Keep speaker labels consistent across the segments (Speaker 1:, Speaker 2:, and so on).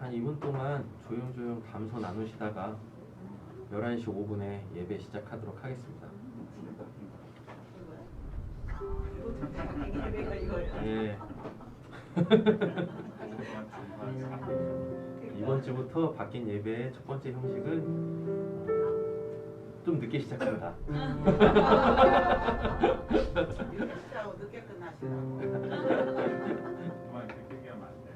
Speaker 1: 한 2분 동안 조용조용 감소 나누시다가 11시 5분에 예배 시작하도록 하겠습니다. 네. 이번 주부터 바뀐 예배의 첫 번째 형식은 좀 늦게 시작합니다.
Speaker 2: 늦게 끝나시나?
Speaker 3: 늦게 하면 안 돼.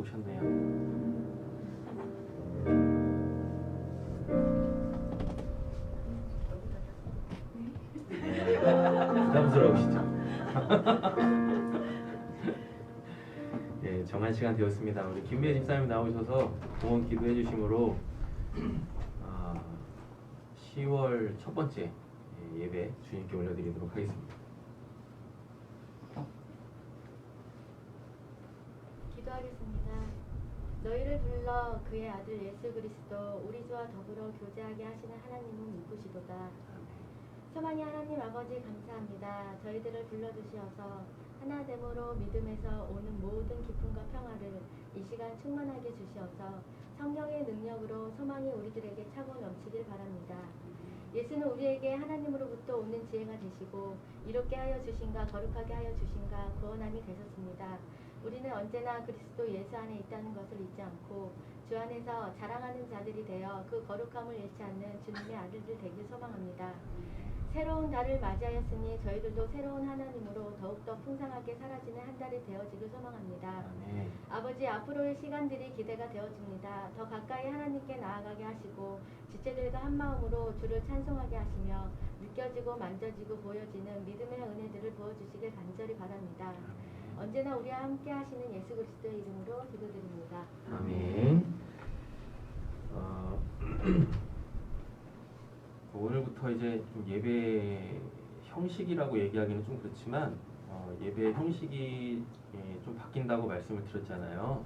Speaker 1: 오셨네요. 부담스러우시죠? 네, 정한 시간 되었습니다. 우리 김미애 집사님 나오셔서 봉헌 기도해 주심으로 10월 첫 번째 예배 주님께 올려드리도록 하겠습니다.
Speaker 4: 기도하겠습니다. 너희를 불러 그의 아들 예수 그리스도 우리 주와 더불어 교제하게 하시는 하나님은 누구시도다. 소망의 하나님 아버지 감사합니다. 저희들을 불러주시어서 하나됨으로 믿음에서 오는 모든 기쁨과 평화를 이 시간 충만하게 주시어서 성령의 능력으로 소망이 우리들에게 차고 넘치길 바랍니다. 예수는 우리에게 하나님으로부터 오는 지혜가 되시고 이롭게 하여 주신가 거룩하게 하여 주신가 구원함이 되셨습니다. 우리는 언제나 그리스도 예수 안에 있다는 것을 잊지 않고 주 안에서 자랑하는 자들이 되어 그 거룩함을 잃지 않는 주님의 아들들 되길 소망합니다. 새로운 달을 맞이하였으니 저희들도 새로운 하나님으로 더욱더 풍성하게 사라지는 한 달이 되어지길 소망합니다. 아버지, 앞으로의 시간들이 기대가 되어집니다. 더 가까이 하나님께 나아가게 하시고 지체들과 한마음으로 주를 찬송하게 하시며 느껴지고 만져지고 보여지는 믿음의 은혜들을 부어주시길 간절히 바랍니다. 언제나 우리와 함께 하시는 예수 그리스도의 이름으로 기도드립니다.
Speaker 1: 아멘. 오늘부터 이제 좀 예배 형식이라고 얘기하기는 좀 그렇지만 예배 형식이 좀 바뀐다고 말씀을 드렸잖아요.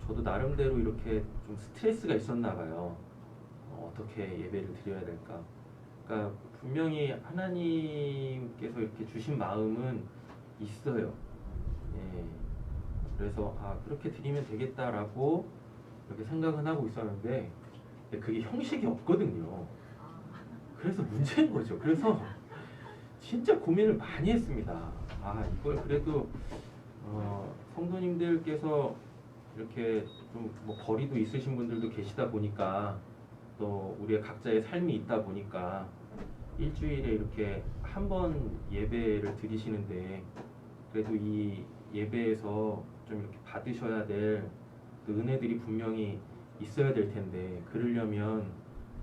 Speaker 1: 저도 나름대로 이렇게 좀 스트레스가 있었나 봐요. 어떻게 예배를 드려야 될까. 그러니까 분명히 하나님께서 이렇게 주신 마음은 있어요. 예. 그래서 그렇게 드리면 되겠다라고 이렇게 생각은 하고 있었는데 그게 형식이 없거든요. 그래서 문제인 거죠. 그래서 진짜 고민을 많이 했습니다. 이걸 그래도 성도님들께서 이렇게 좀 뭐 거리도 있으신 분들도 계시다 보니까 또 우리의 각자의 삶이 있다 보니까 일주일에 이렇게 한 번 예배를 드리시는데 그래도 이 예배에서 좀 이렇게 받으셔야 될 그 은혜들이 분명히 있어야 될 텐데 그러려면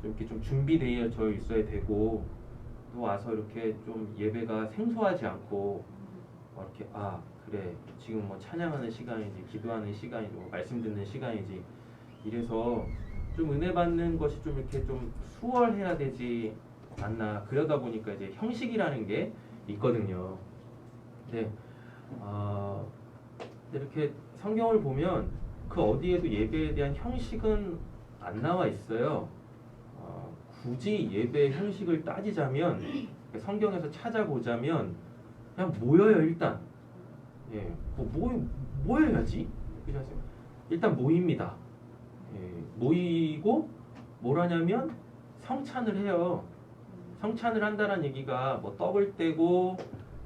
Speaker 1: 좀 이렇게 좀 준비되어 있어야 되고 또 와서 이렇게 좀 예배가 생소하지 않고 이렇게 그래 지금 뭐 찬양하는 시간이지 기도하는 시간이지 뭐 말씀 듣는 시간이지 이래서 좀 은혜 받는 것이 좀 이렇게 좀 수월해야 되지 않나. 그러다 보니까 이제 형식이라는 게 있거든요. 근데 이렇게 성경을 보면 그 어디에도 예배에 대한 형식은 안 나와 있어요. 굳이 예배 형식을 따지자면 성경에서 찾아보자면 그냥 모여요. 일단 모여야지. 일단 모입니다. 모이고 뭘 하냐면 성찬을 해요. 성찬을 한다는 얘기가 뭐 떡을 떼고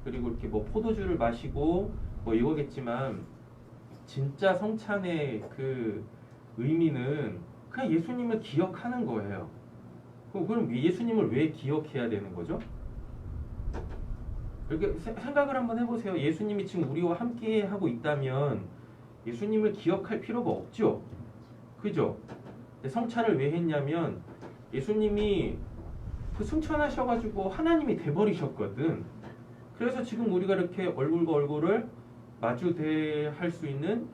Speaker 1: 그리고 이렇게 뭐 포도주를 마시고 뭐 이거겠지만 진짜 성찬의 그 의미는 그냥 예수님을 기억하는 거예요. 그럼 예수님을 왜 기억해야 되는 거죠? 이렇게 생각을 한번 해보세요. 예수님이 지금 우리와 함께 하고 있다면 예수님을 기억할 필요가 없죠. 그죠? 성찬을 왜 했냐면 예수님이 그 승천하셔가지고 하나님이 돼버리셨거든. 그래서 지금 우리가 이렇게 얼굴과 얼굴을 마주대할 수 있는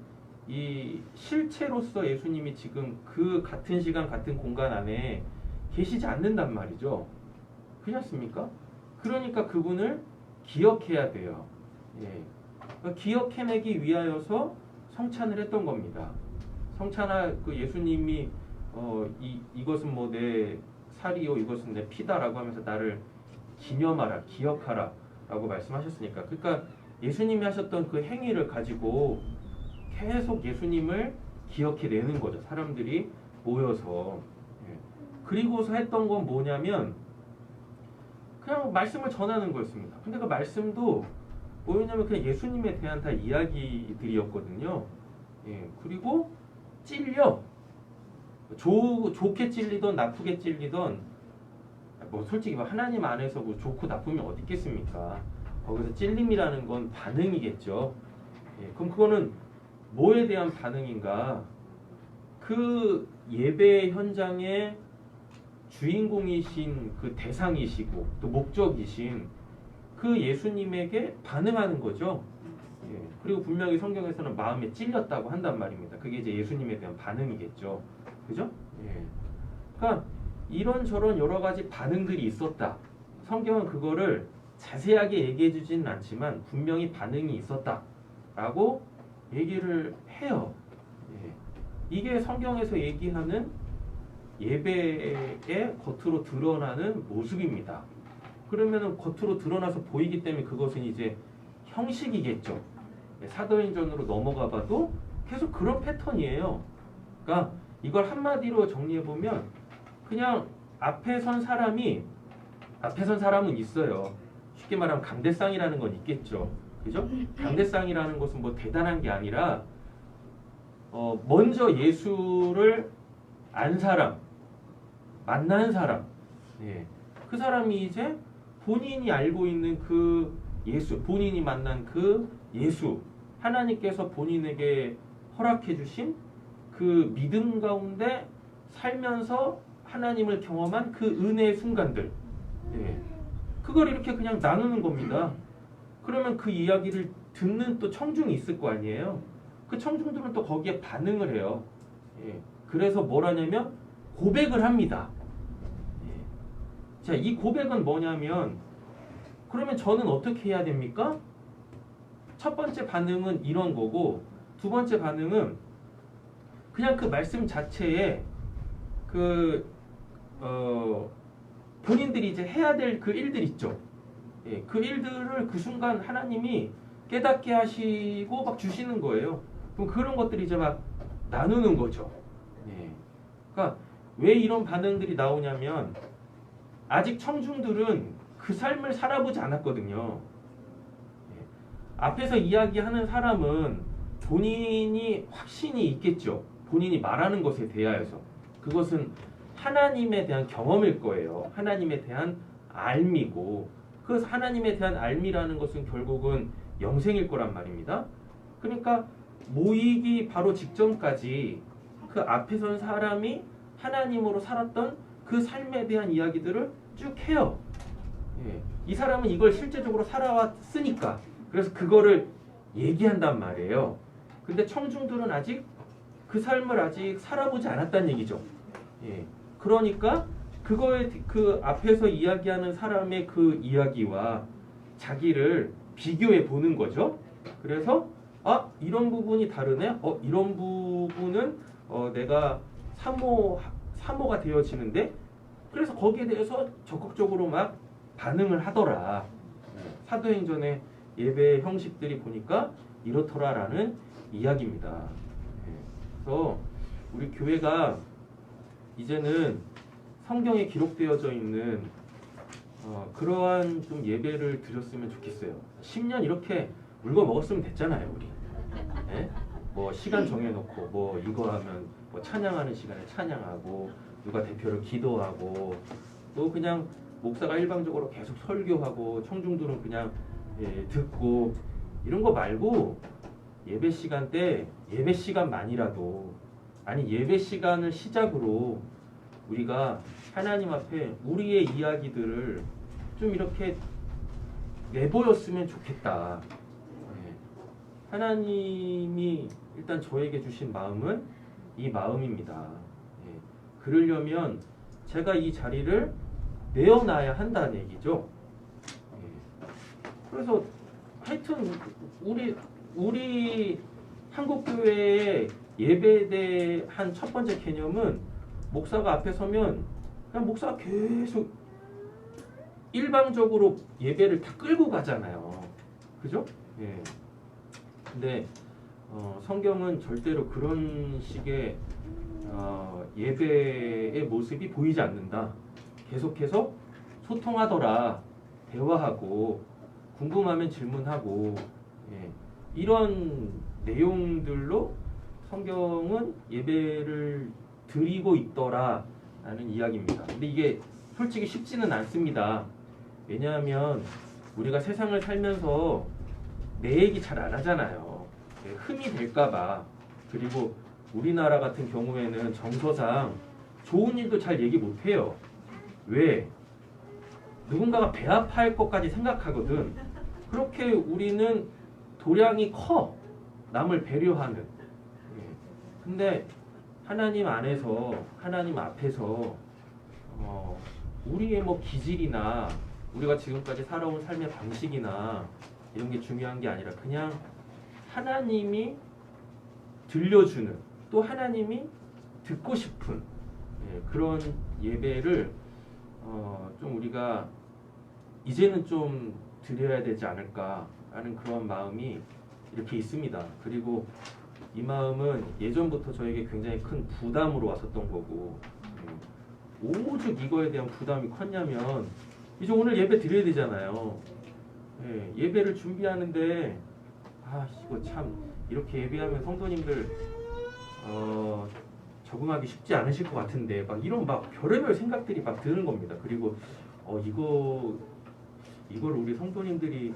Speaker 1: 이 실체로서 예수님이 지금 그 같은 시간 같은 공간 안에 계시지 않는단 말이죠. 그렇지 않습니까? 그러니까 그분을 기억해야 돼요. 그러니까 기억해내기 위하여서 성찬을 했던 겁니다. 그 예수님이 이것은 뭐 내 살이요 이것은 내 피다라고 하면서 나를 기념하라 기억하라 라고 말씀하셨으니까 그러니까 예수님이 하셨던 그 행위를 가지고 계속 예수님을 기억해내는 거죠. 사람들이 모여서. 그리고서 했던 건 뭐냐면 그냥 말씀을 전하는 거였습니다. 근데 그 말씀도 뭐였냐면 그냥 예수님에 대한 다 이야기들이었거든요. 그리고 찔려 좋게 찔리던 나쁘게 찔리던 뭐 솔직히 하나님 안에서 뭐 좋고 나쁨이 어디 있겠습니까? 거기서 찔림이라는 건 반응이겠죠. 그럼 그거는 뭐에 대한 반응인가? 그 예배 현장의 주인공이신 그 대상이시고 또 목적이신 그 예수님에게 반응하는 거죠. 그리고 분명히 성경에서는 마음에 찔렸다고 한단 말입니다. 그게 이제 예수님에 대한 반응이겠죠. 그죠? 그러니까 이런저런 여러 가지 반응들이 있었다. 성경은 그거를 자세하게 얘기해 주지는 않지만 분명히 반응이 있었다라고 얘기를 해요. 이게 성경에서 얘기하는 예배의 겉으로 드러나는 모습입니다. 그러면은 겉으로 드러나서 보이기 때문에 그것은 이제 형식이겠죠. 사도행전으로 넘어가 봐도 계속 그런 패턴이에요. 그러니까 이걸 한마디로 정리해 보면 그냥 앞에 선 사람은 있어요. 쉽게 말하면 감대상이라는 건 있겠죠. 그죠? 감대상이라는 것은 뭐 대단한 게 아니라 먼저 예수를 안 사람, 만난 사람, 그 사람이 이제 본인이 알고 있는 그 예수, 본인이 만난 그 예수, 하나님께서 본인에게 허락해 주신 그 믿음 가운데 살면서 하나님을 경험한 그 은혜의 순간들, 그걸 이렇게 그냥 나누는 겁니다. 그러면 그 이야기를 듣는 또 청중이 있을 거 아니에요. 그 청중들은 또 거기에 반응을 해요. 그래서 뭘 하냐면 고백을 합니다. 자, 이 고백은 뭐냐면 그러면 저는 어떻게 해야 됩니까? 첫 번째 반응은 이런 거고 두 번째 반응은 그냥 그 말씀 자체에 본인들이 이제 해야 될 그 일들 있죠. 그 일들을 그 순간 하나님이 깨닫게 하시고 막 주시는 거예요. 그럼 그런 것들이 이제 막 나누는 거죠. 그러니까 왜 이런 반응들이 나오냐면 아직 청중들은 그 삶을 살아보지 않았거든요. 앞에서 이야기하는 사람은 본인이 확신이 있겠죠. 본인이 말하는 것에 대하여서. 그것은 하나님에 대한 경험일 거예요. 하나님에 대한 알미고 그 하나님에 대한 알미라는 것은 결국은 영생일 거란 말입니다. 그러니까 모이기 바로 직전까지 그 앞에 선 사람이 하나님으로 살았던 그 삶에 대한 이야기들을 쭉 해요. 예. 이 사람은 이걸 실제적으로 살아왔으니까 그래서 그거를 얘기한단 말이에요. 근데 청중들은 아직 그 삶을 아직 살아보지 않았다는 얘기죠. 예. 그러니까 그거에 그 앞에서 이야기하는 사람의 그 이야기와 자기를 비교해 보는 거죠. 그래서 이런 부분이 다르네. 이런 부분은 내가 사모가 되어지는데 그래서 거기에 대해서 적극적으로 막 반응을 하더라. 사도행전의 예배 형식들이 보니까 이렇더라라는 이야기입니다. 그래서 우리 교회가 이제는 성경에 기록되어져 있는 그러한 좀 예배를 드렸으면 좋겠어요. 10년 이렇게 물고 먹었으면 됐잖아요, 우리. 예? 뭐 시간 정해놓고 뭐 이거 하면 뭐 찬양하는 시간에 찬양하고 누가 대표를 기도하고 또 그냥 목사가 일방적으로 계속 설교하고 청중들은 그냥 듣고 이런 거 말고 예배 시간 때 예배 시간만이라도 아니 예배 시간을 시작으로 우리가 하나님 앞에 우리의 이야기들을 좀 이렇게 내보였으면 좋겠다. 하나님이 일단 저에게 주신 마음은 이 마음입니다. 그러려면 제가 이 자리를 내어놔야 한다는 얘기죠. 그래서 하여튼 우리 한국교회의 예배에 대한 첫 번째 개념은 목사가 앞에 서면 그냥 목사가 계속 일방적으로 예배를 다 끌고 가잖아요. 그죠? 예. 근데 성경은 절대로 그런 식의 예배의 모습이 보이지 않는다. 계속해서 소통하더라. 대화하고 궁금하면 질문하고 이런 내용들로 성경은 예배를 드리고 있더라라는 이야기입니다. 근데 이게 솔직히 쉽지는 않습니다. 왜냐하면 우리가 세상을 살면서 내 얘기 잘 안 하잖아요. 흠이 될까봐. 그리고 우리나라 같은 경우에는 정서상 좋은 일도 잘 얘기 못해요. 왜? 누군가가 배 아파할 것까지 생각하거든. 그렇게 우리는 도량이 커. 남을 배려하는. 근데 하나님 안에서 하나님 앞에서 우리의 뭐 기질이나 우리가 지금까지 살아온 삶의 방식이나 이런 게 중요한 게 아니라 그냥 하나님이 들려주는 또 하나님이 듣고 싶은 그런 예배를 좀 우리가 이제는 좀 드려야 되지 않을까라는 그런 마음이 이렇게 있습니다. 그리고 이 마음은 예전부터 저에게 굉장히 큰 부담으로 왔었던 거고 오죽 이거에 대한 부담이 컸냐면 이제 오늘 예배 드려야 되잖아요. 예배를 준비하는데 이거 참 이렇게 예배하면 성도님들 적응하기 쉽지 않으실 것 같은데 막 이런 막 별의별 생각들이 막 드는 겁니다. 그리고 이걸 우리 성도님들이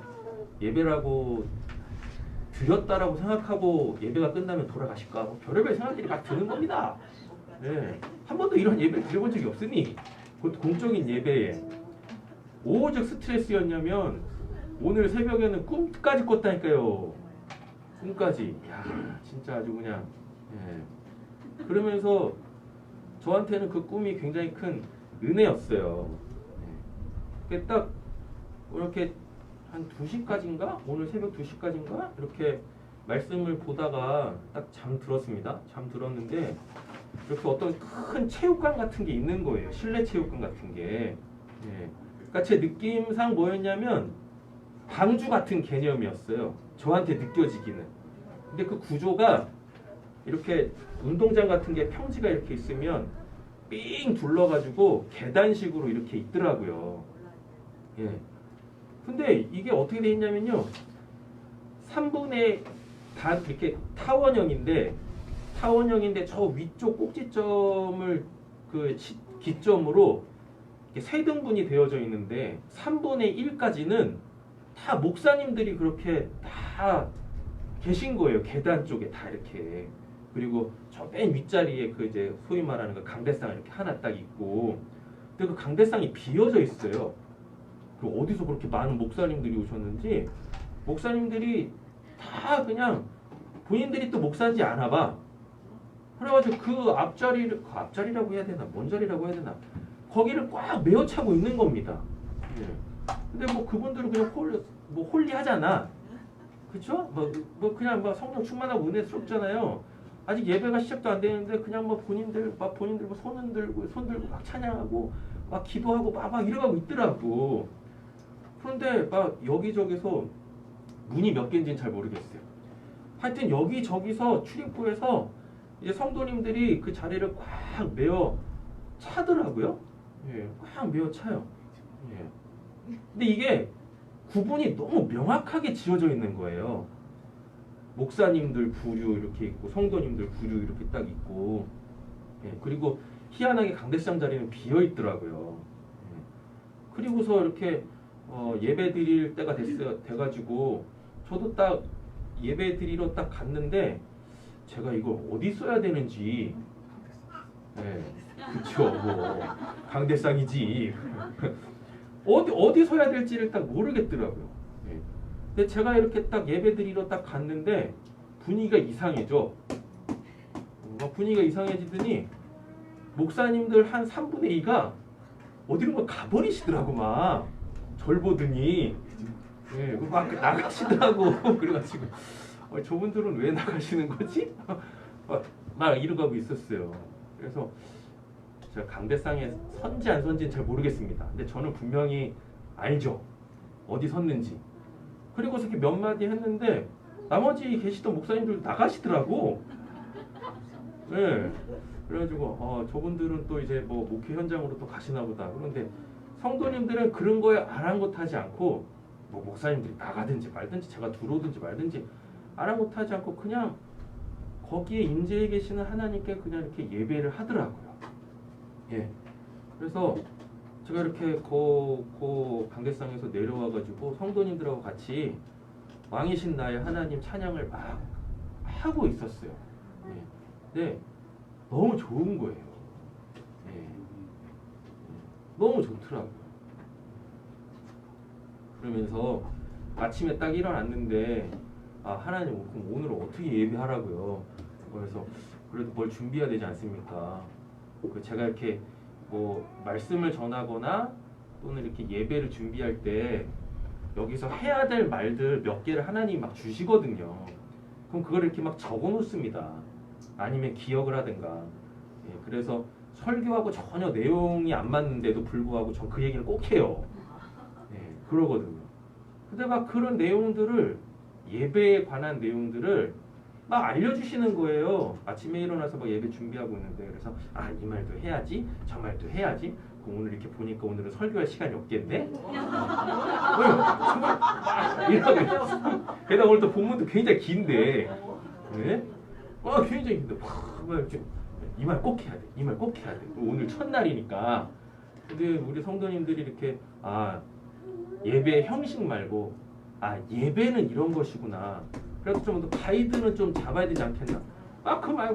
Speaker 1: 예배라고 드렸다라고 생각하고 예배가 끝나면 돌아가실까? 뭐 별의별 생각들이 막 드는 겁니다. 한 번도 이런 예배를 드려본 적이 없으니 곧 공적인 예배에 오직 스트레스였냐면 오늘 새벽에는 꿈까지 꿨다니까요. 꿈까지. 야 진짜 아주 그냥 그러면서 저한테는 그 꿈이 굉장히 큰 은혜였어요. 딱 이렇게 한 2시까지인가? 오늘 새벽 2시까지인가? 이렇게 말씀을 보다가 딱 잠들었습니다. 잠들었는데 이렇게 어떤 큰 체육관 같은 게 있는 거예요. 실내 체육관 같은 게. 그러니까 제 느낌상 뭐였냐면 방주 같은 개념이었어요. 저한테 느껴지기는. 근데 그 구조가 이렇게 운동장 같은 게 평지가 이렇게 있으면 삥 둘러가지고 계단식으로 이렇게 있더라고요. 근데 이게 어떻게 돼 있냐면요. 3분의 다 이렇게 타원형인데 저 위쪽 꼭지점을 그 기점으로 세 등분이 되어져 있는데 3분의 1까지는 다 목사님들이 그렇게 다 계신 거예요. 계단 쪽에 다 이렇게. 그리고 저 맨 윗자리에 그 이제 소위 말하는 그 강대상 이렇게 하나 딱 있고 근데 그 강대상이 비어져 있어요. 그 어디서 그렇게 많은 목사님들이 오셨는지 목사님들이 다 그냥 본인들이 또 목사인지 아나 봐. 그래가지고 그 앞자리라고 해야 되나 뭔 자리라고 해야 되나 거기를 꽉 메어 차고 있는 겁니다. 예. 근데 뭐 그분들은 그냥 홀리하잖아. 그쵸? 뭐 그냥 막 성령 충만하고 은혜스럽잖아요. 아직 예배가 시작도 안 되는데 그냥 뭐 본인들 뭐 손 들고 막 찬양하고 막 기도하고 막 이러고 있더라고. 그런데 막 여기저기서 문이 몇 개인지는 잘 모르겠어요. 하여튼 여기저기서 출입구에서 이제 성도님들이 그 자리를 꽉 메어 차더라고요. 예, 꽉 메어 차요. 예. 근데 이게 구분이 너무 명확하게 지어져 있는 거예요. 목사님들 부류 이렇게 있고 성도님들 부류 이렇게 딱 있고 예, 그리고 희한하게 강대상 자리는 비어 있더라고요. 예. 그리고서 이렇게 예배 드릴 때가 돼가지고 저도 딱 예배 드리러 딱 갔는데 제가 이걸 어디 써야 되는지 예, 그쵸 뭐 강대상이지 어디 서야 될지를 딱 모르겠더라고요. 예. 근데 제가 이렇게 딱 예배 드리러 딱 갔는데 분위기가 이상해져. 분위기가 이상해지더니 목사님들 한 3분의 2가 어디로 가버리시더라고 막 절 보더니 예, 막 나가시더라고. 그래가지고 저분들은 왜 나가시는 거지? 막 이러고 있었어요. 그래서 제가 강대상에 선지 안 선지는 잘 모르겠습니다. 근데 저는 분명히 알죠. 어디 섰는지. 그리고서 이렇게 몇 마디 했는데 나머지 계시던 목사님들 나가시더라고. 네. 그래가지고 저분들은 또 이제 뭐 목회 현장으로 또 가시나 보다. 그런데 성도님들은 그런 거에 아랑곳하지 않고 뭐 목사님들이 나가든지 말든지 제가 들어오든지 말든지 아랑곳하지 않고 그냥 거기에 임재해 계시는 하나님께 그냥 이렇게 예배를 하더라고요. 예. 그래서 제가 이렇게 그 강대상에서 내려와가지고 성도님들하고 같이 왕이신 나의 하나님 찬양을 막 하고 있었어요. 예. 근데 너무 좋은 거예요. 예. 너무 좋더라고요. 그러면서 아침에 딱 일어났는데 하나님 그럼 오늘 어떻게 예배하라고요? 그래서 그래도 뭘 준비해야 되지 않습니까? 제가 이렇게 뭐 말씀을 전하거나 또는 이렇게 예배를 준비할 때 여기서 해야 될 말들 몇 개를 하나님이 막 주시거든요. 그럼 그걸 이렇게 막 적어 놓습니다. 아니면 기억을 하든가. 예, 그래서 설교하고 전혀 내용이 안 맞는데도 불구하고 전 그 얘기를 꼭 해요. 예, 그러거든요. 근데 막 그런 내용들을 예배에 관한 내용들을 막 알려주시는 거예요. 아침에 일어나서 막 예배 준비하고 있는데 그래서 이 말도 해야지 저 말도 해야지 오늘 이렇게 보니까 오늘은 설교할 시간이 없겠네. 게다가 오늘 또 본문도 굉장히 긴데 네? 굉장히 긴데 이 말 꼭 해야 돼. 이 말 꼭 해야 돼. 오늘 첫날이니까. 근데 우리 성도님들이 이렇게 예배 형식 말고 예배는 이런 것이구나. 그래서 좀 더 가이드는 좀 잡아야 되지 않겠나.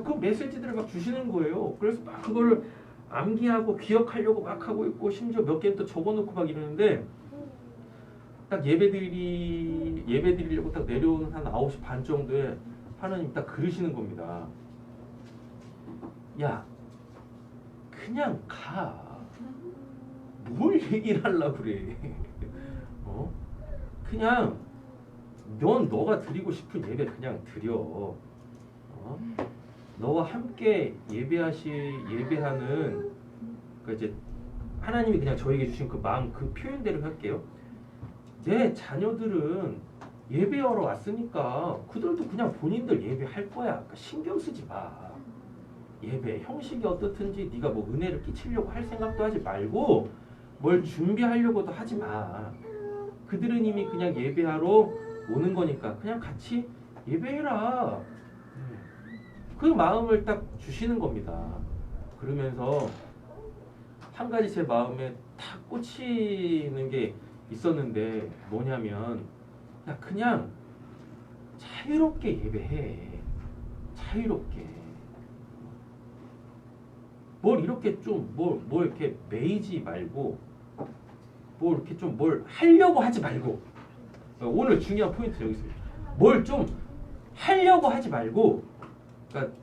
Speaker 1: 그 메시지들을 막 주시는 거예요. 그래서 막 그거를 암기하고 기억하려고 막 하고 있고 심지어 몇 개는 또 적어놓고 막 이러는데 딱 예배 드리려고 딱 내려오는 한 9시 반 정도에 하나님 딱 그러시는 겁니다. 야, 그냥 가. 뭘 얘기를 하려고 그래. 그냥 너가 드리고 싶은 예배 그냥 드려. 너와 함께 예배하는 이제 하나님이 그냥 저에게 주신 그 마음 그 표현대로 할게요. 내 자녀들은 예배하러 왔으니까 그들도 그냥 본인들 예배할 거야. 그러니까 신경 쓰지 마. 예배 형식이 어떻든지 네가 뭐 은혜를 끼치려고 할 생각도 하지 말고 뭘 준비하려고도 하지 마. 그들은 이미 그냥 예배하러 오는 거니까 그냥 같이 예배해라. 그 마음을 딱 주시는 겁니다. 그러면서 한 가지 제 마음에 탁 꽂히는 게 있었는데 뭐냐면 그냥 자유롭게 예배해. 자유롭게. 뭘 이렇게 좀 뭘 이렇게 매이지 말고 뭐 이렇게 좀 뭘 하려고 하지 말고 오늘 중요한 포인트 여기 있습니다. 뭘 좀 하려고 하지 말고 그러니까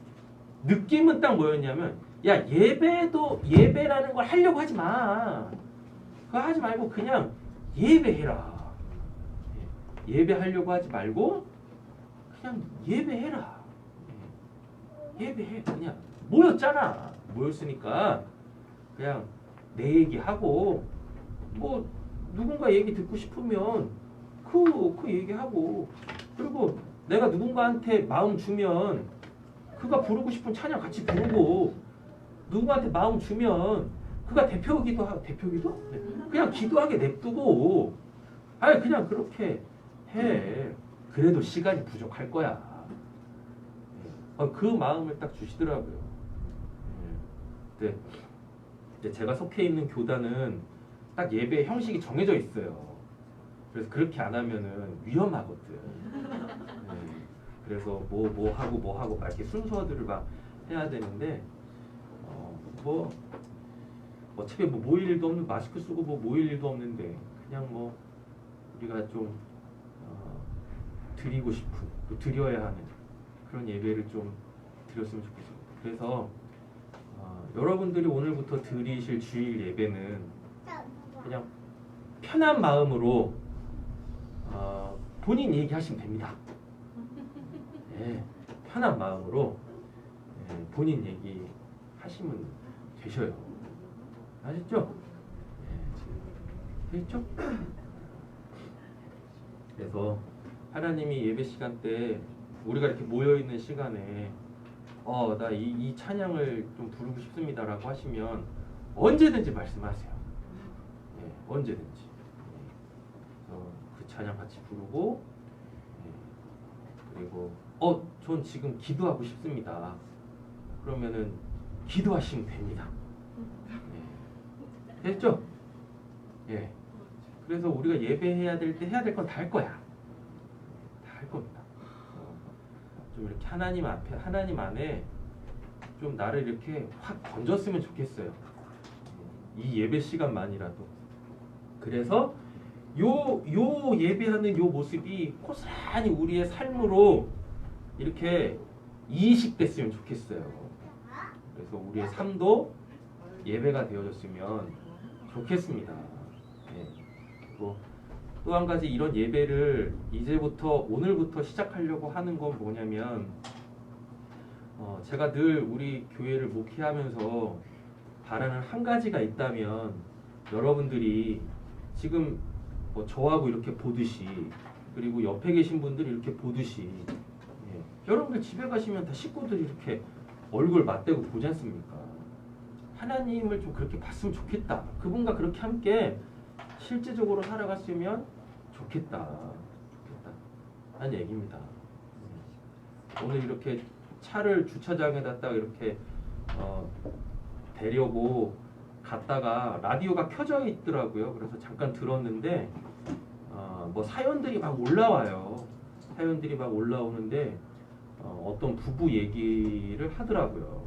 Speaker 1: 느낌은 딱 뭐였냐면 야 예배라는 걸 하려고 하지 마. 그거 하지 말고 그냥 예배해라. 예배하려고 하지 말고 그냥 예배해라. 예배해. 그냥 모였잖아. 모였으니까 그냥 내 얘기하고 뭐 누군가 얘기 듣고 싶으면 그 얘기하고 그리고 내가 누군가한테 마음 주면 그가 부르고 싶은 찬양 같이 부르고 누군가한테 마음 주면 그가 대표기도 네. 그냥 기도하게 냅두고 아니 그냥 그렇게 해. 그래도 시간이 부족할 거야. 그 마음을 딱 주시더라고요. 근데 제가 속해 있는 교단은 딱 예배 형식이 정해져 있어요. 그래서 그렇게 안 하면은 위험하거든. 그래서 뭐 하고 막 이렇게 순서들을 막 해야 되는데 뭐 어차피 뭐 모일 일도 없는 마스크 쓰고 뭐 모일 일도 없는데 그냥 뭐 우리가 좀 드리고 싶은 또 드려야 하는 그런 예배를 좀 드렸으면 좋겠습니다. 그래서 여러분들이 오늘부터 드리실 주일 예배는 그냥 편한 마음으로 본인 얘기하시면 됩니다. 네, 편한 마음으로 본인 얘기하시면 되셔요. 아셨죠? 네, 됐죠? 그래서 하나님이 예배 시간 때 우리가 이렇게 모여 있는 시간에 나 이 찬양을 좀 부르고 싶습니다라고 하시면 언제든지 말씀하세요. 네, 언제든지. 그 찬양 같이 부르고 그리고 전 지금 기도하고 싶습니다. 그러면은 기도하시면 됩니다. 네. 됐죠? 예. 그래서 우리가 예배해야 될 때 해야 될 건 다 할 거야. 다 할 겁니다. 좀 이렇게 하나님 앞에 하나님 안에 좀 나를 이렇게 확 던졌으면 좋겠어요. 이 예배 시간만이라도. 그래서 요 예배하는 요 모습이 고스란히 우리의 삶으로 이렇게 이식됐으면 좋겠어요. 그래서 우리의 삶도 예배가 되어졌으면 좋겠습니다. 네. 또 한 가지 이런 예배를 이제부터 오늘부터 시작하려고 하는 건 뭐냐면 제가 늘 우리 교회를 목회하면서 바라는 한 가지가 있다면 여러분들이 지금 저하고 이렇게 보듯이 그리고 옆에 계신 분들이 이렇게 보듯이 여러분들 집에 가시면 다 식구들이 이렇게 얼굴 맞대고 보지 않습니까? 하나님을 좀 그렇게 봤으면 좋겠다. 그분과 그렇게 함께 실제적으로 살아갔으면 좋겠다. 하는 얘기입니다. 오늘 이렇게 차를 주차장에다 딱 이렇게 대려고 갔다가 라디오가 켜져 있더라고요. 그래서 잠깐 들었는데 뭐 사연들이 막 올라와요. 사연들이 막 올라오는데 어떤 부부 얘기를 하더라고요.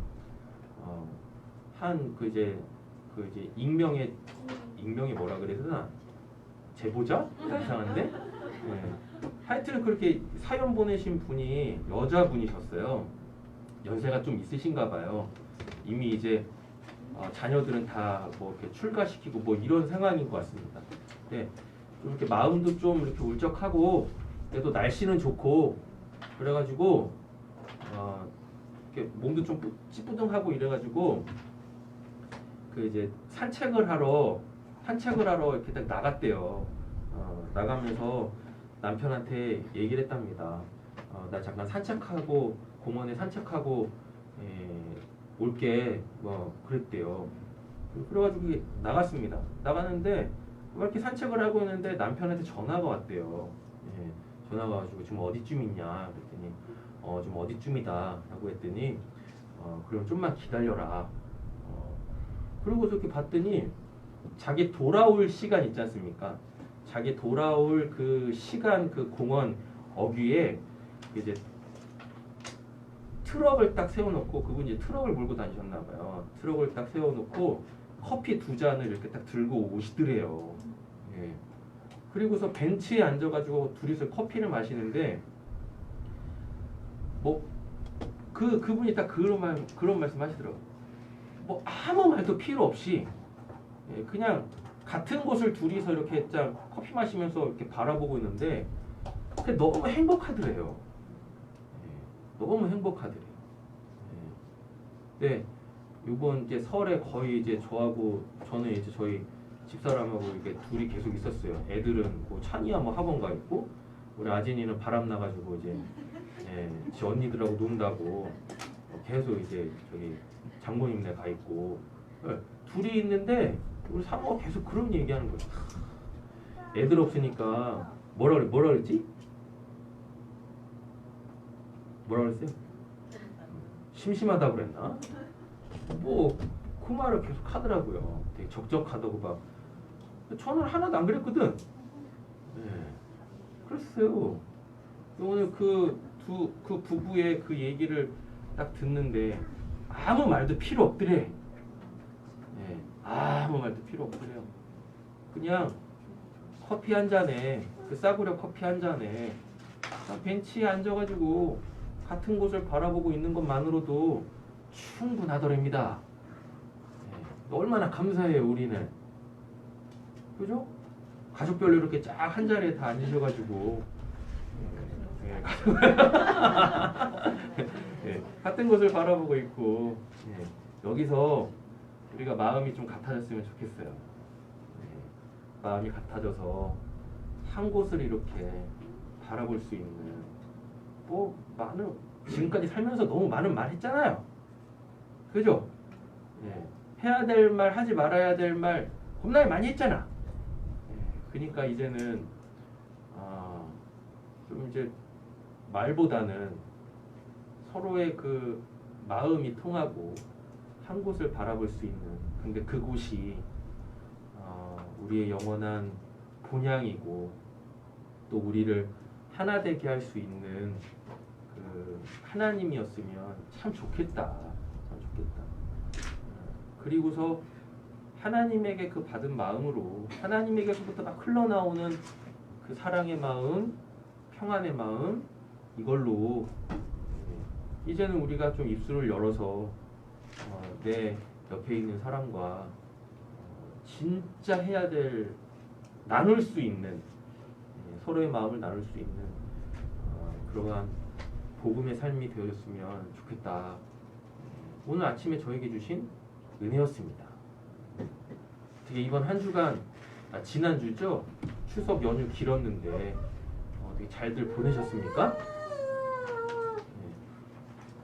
Speaker 1: 그 이제 익명이 뭐라 그래야 되나? 제보자? 이상한데? 네. 하여튼 그렇게 사연 보내신 분이 여자분이셨어요. 연세가 좀 있으신가 봐요. 이미 이제 자녀들은 다 뭐 이렇게 출가시키고 뭐 이런 상황인 것 같습니다. 네. 좀 이렇게 마음도 좀 이렇게 울적하고 그래도 날씨는 좋고 그래가지고 이렇게 몸도 좀 찌뿌둥하고 이래가지고 그 이제 산책을 하러 이렇게 딱 나갔대요. 나가면서 남편한테 얘기를 했답니다. 나 잠깐 산책하고 공원에 산책하고 올게 뭐 그랬대요. 그래가지고 나갔습니다. 나갔는데 왜 이렇게 산책을 하고 있는데 남편한테 전화가 왔대요. 전화가 와가지고 지금 어디쯤 있냐 그랬더니 좀 어디쯤이다 라고 했더니 그럼 좀만 기다려라. 그리고서 이렇게 봤더니 자기 돌아올 시간 있지 않습니까? 자기 돌아올 그 시간 그 공원 어귀에 이제 트럭을 딱 세워놓고 그분이 이제 트럭을 몰고 다니셨나 봐요. 트럭을 딱 세워놓고 커피 2잔을 이렇게 딱 들고 오시더래요. 예. 그리고서 벤치에 앉아가지고 둘이서 커피를 마시는데 뭐 그분이 딱 그런 말씀하시더라고요. 뭐 아무 말도 필요 없이 예, 그냥 같은 곳을 둘이서 이렇게 짠 커피 마시면서 이렇게 바라보고 있는데 그게 너무 행복하더래요. 예, 너무 행복하더래요. 예. 네, 이번 이제 설에 거의 이제 저는 이제 저희 집사람하고 이렇게 둘이 계속 있었어요. 애들은 뭐 찬이야 뭐 학원 가 있고 우리 아진이는 바람 나가지고 이제 예, 지 언니들하고 논다고 계속 이제 저기 장모님네 가 있고 예, 둘이 있는데 우리 사모가 계속 그런 얘기하는 거예요. 애들 없으니까 뭐라 그랬지? 뭐라 그랬어요? 심심하다 그랬나? 뭐 그 말을 계속 하더라고요. 되게 적적하다고 막. 저는 하나도 안 그랬거든. 네. 그랬어요. 오늘 그 부부의 그 얘기를 딱 듣는데 아무 말도 필요 없더래. 네. 아무 말도 필요 없더래요. 그냥 커피 한 잔에 그 싸구려 커피 한 잔에 벤치에 앉아가지고 같은 곳을 바라보고 있는 것만으로도 충분하더랍니다. 네. 얼마나 감사해요 우리는. 그죠? 가족별로 이렇게 쫙 한 자리에 다 앉으셔가지고 네. 네. 같은 곳을 바라보고 있고 네. 여기서 우리가 마음이 좀 같아졌으면 좋겠어요. 네. 마음이 같아져서 한 곳을 이렇게 바라볼 수 있는 뭐 많은 지금까지 살면서 너무 많은 말 했잖아요. 그죠? 네. 해야 될 말 하지 말아야 될 말 겁나게 많이 했잖아. 그러니까 이제는 좀 이제 말보다는 서로의 그 마음이 통하고 한 곳을 바라볼 수 있는 근데 그곳이 우리의 영원한 본향이고 또 우리를 하나 되게 할 수 있는 그 하나님이었으면 참 좋겠다. 참 좋겠다. 그리고서 하나님에게 그 받은 마음으로 하나님에게서부터 막 흘러나오는 그 사랑의 마음, 평안의 마음 이걸로 이제는 우리가 좀 입술을 열어서 내 옆에 있는 사람과 진짜 해야 될 나눌 수 있는 서로의 마음을 나눌 수 있는 그러한 복음의 삶이 되어졌으면 좋겠다. 오늘 아침에 저에게 주신 은혜였습니다. 어떻게 이번 한 주간 지난주죠? 추석 연휴 길었는데 어떻게 잘들 보내셨습니까? 네.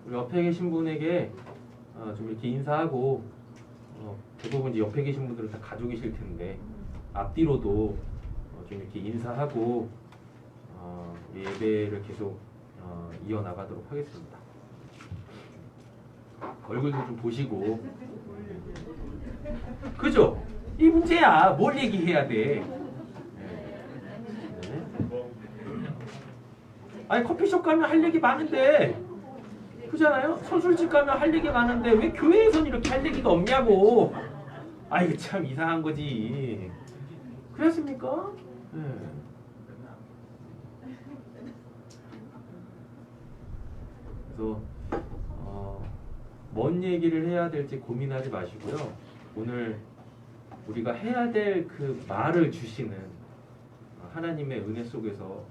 Speaker 1: 우리 옆에 계신 분에게 좀 이렇게 인사하고 대부분 이제 옆에 계신 분들은 다 가족이실 텐데 앞뒤로도 좀 이렇게 인사하고 예배를 계속 이어나가도록 하겠습니다. 얼굴도 좀 보시고 그죠? 이 문제야. 뭘 얘기해야 돼? 네. 아니 커피숍 가면 할 얘기 많은데 그잖아요? 선술집 가면 할 얘기 많은데 왜 교회에선 이렇게 할 얘기가 없냐고. 아 이거 참 이상한 거지. 그렇습니까? 네. 그래서 뭔 얘기를 해야 될지 고민하지 마시고요. 오늘 우리가 해야 될 그 말을 주시는 하나님의 은혜 속에서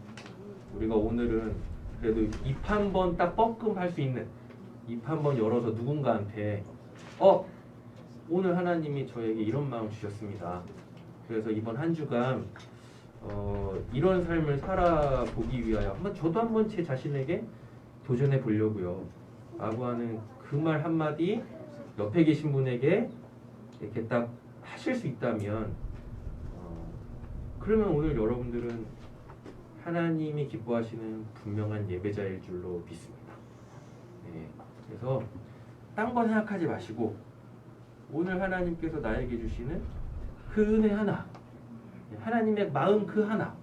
Speaker 1: 우리가 오늘은 그래도 입 한 번 딱 뻐끔할 수 있는 입 한 번 열어서 누군가한테 오늘 하나님이 저에게 이런 마음 주셨습니다. 그래서 이번 한 주간 이런 삶을 살아보기 위하여 저도 한번 제 자신에게 도전해 보려고요. 라고 하는 그 말 한마디 옆에 계신 분에게 이렇게 딱 하실 수 있다면 그러면 오늘 여러분들은 하나님이 기뻐하시는 분명한 예배자일 줄로 믿습니다. 네, 그래서 딴 거 생각하지 마시고 오늘 하나님께서 나에게 주시는 그 은혜 하나 하나님의 마음 그 하나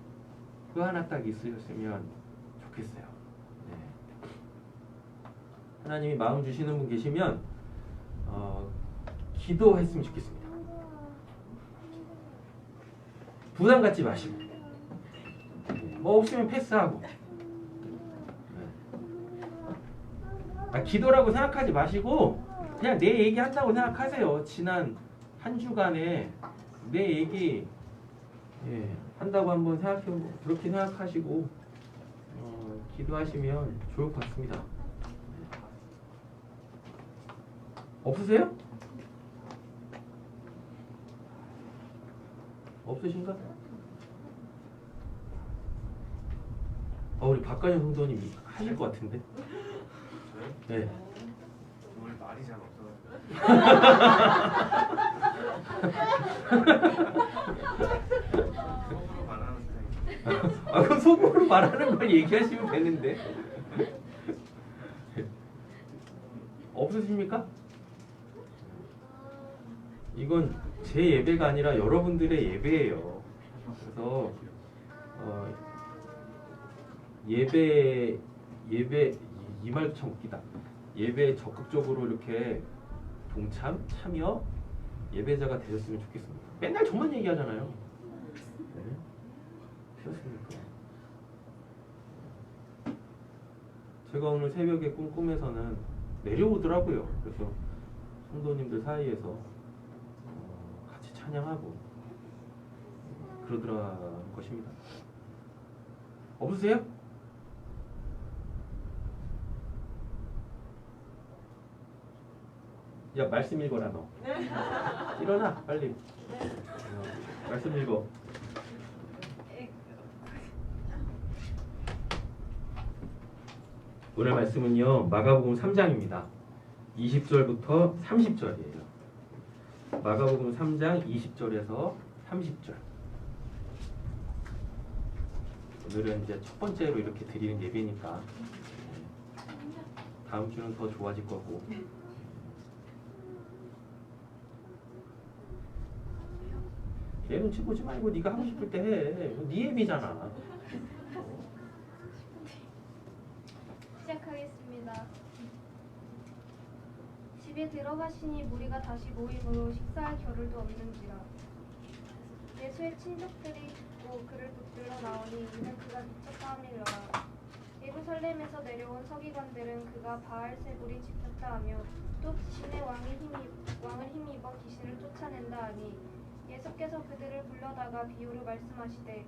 Speaker 1: 딱 있으셨으면 좋겠어요. 네. 하나님이 마음 주시는 분 계시면 기도했으면 좋겠습니다. 부담 갖지 마시고 뭐 없으면 패스하고 기도라고 생각하지 마시고 그냥 내 얘기 한다고 생각하세요. 지난 한 주간에 내 얘기 한다고 한번 생각해보고 그렇게 생각하시고 기도하시면 좋을 것 같습니다. 없으세요? 없으신가? 우리 박관영 성도님 하실 것 같은데? 네.
Speaker 3: 오늘 말이 잘 없어가지고. 속으로 말하는 스타일.
Speaker 1: 그럼 속으로 말하는 걸 얘기하시면 되는데. 없으십니까? 이건 제 예배가 아니라 여러분들의 예배예요. 그래서 예배 이 말도 참 웃기다. 예배에 적극적으로 이렇게 참여 예배자가 되셨으면 좋겠습니다. 맨날 저만 얘기하잖아요. 네. 그렇습니까? 제가 오늘 새벽에 꿈에서는 내려오더라고요. 그래서 성도님들 사이에서 같이 찬양하고 그러더라는 것입니다. 없으세요? 야, 말씀 읽어라 너. 일어나 빨리. 말씀 읽어. 오늘 말씀은요 마가복음 3장입니다. 20절부터 30절이에요. 마가복음 3장 20절에서 30절. 오늘은 이제 첫 번째로 이렇게 드리는 예배니까 다음 주는 더 좋아질 거고. 얘 눈치 보지 말고 네가 하고 싶을 때 해. 네 예배잖아.
Speaker 5: 시작하겠습니다. 집에 들어가시니 무리가 다시 모임으로 식사할 겨를도 없는지라. 예수의 친족들이 듣고 그를 붙들러 나오니 이는 그가 미쳤다 함이더라. 예루살렘에서 내려온 서기관들은 그가 바알세불이 집혔다 하며 또 귀신의 왕을 힘입어 귀신을 쫓아낸다 하니 예수께서 그들을 불러다가 비유로 말씀하시되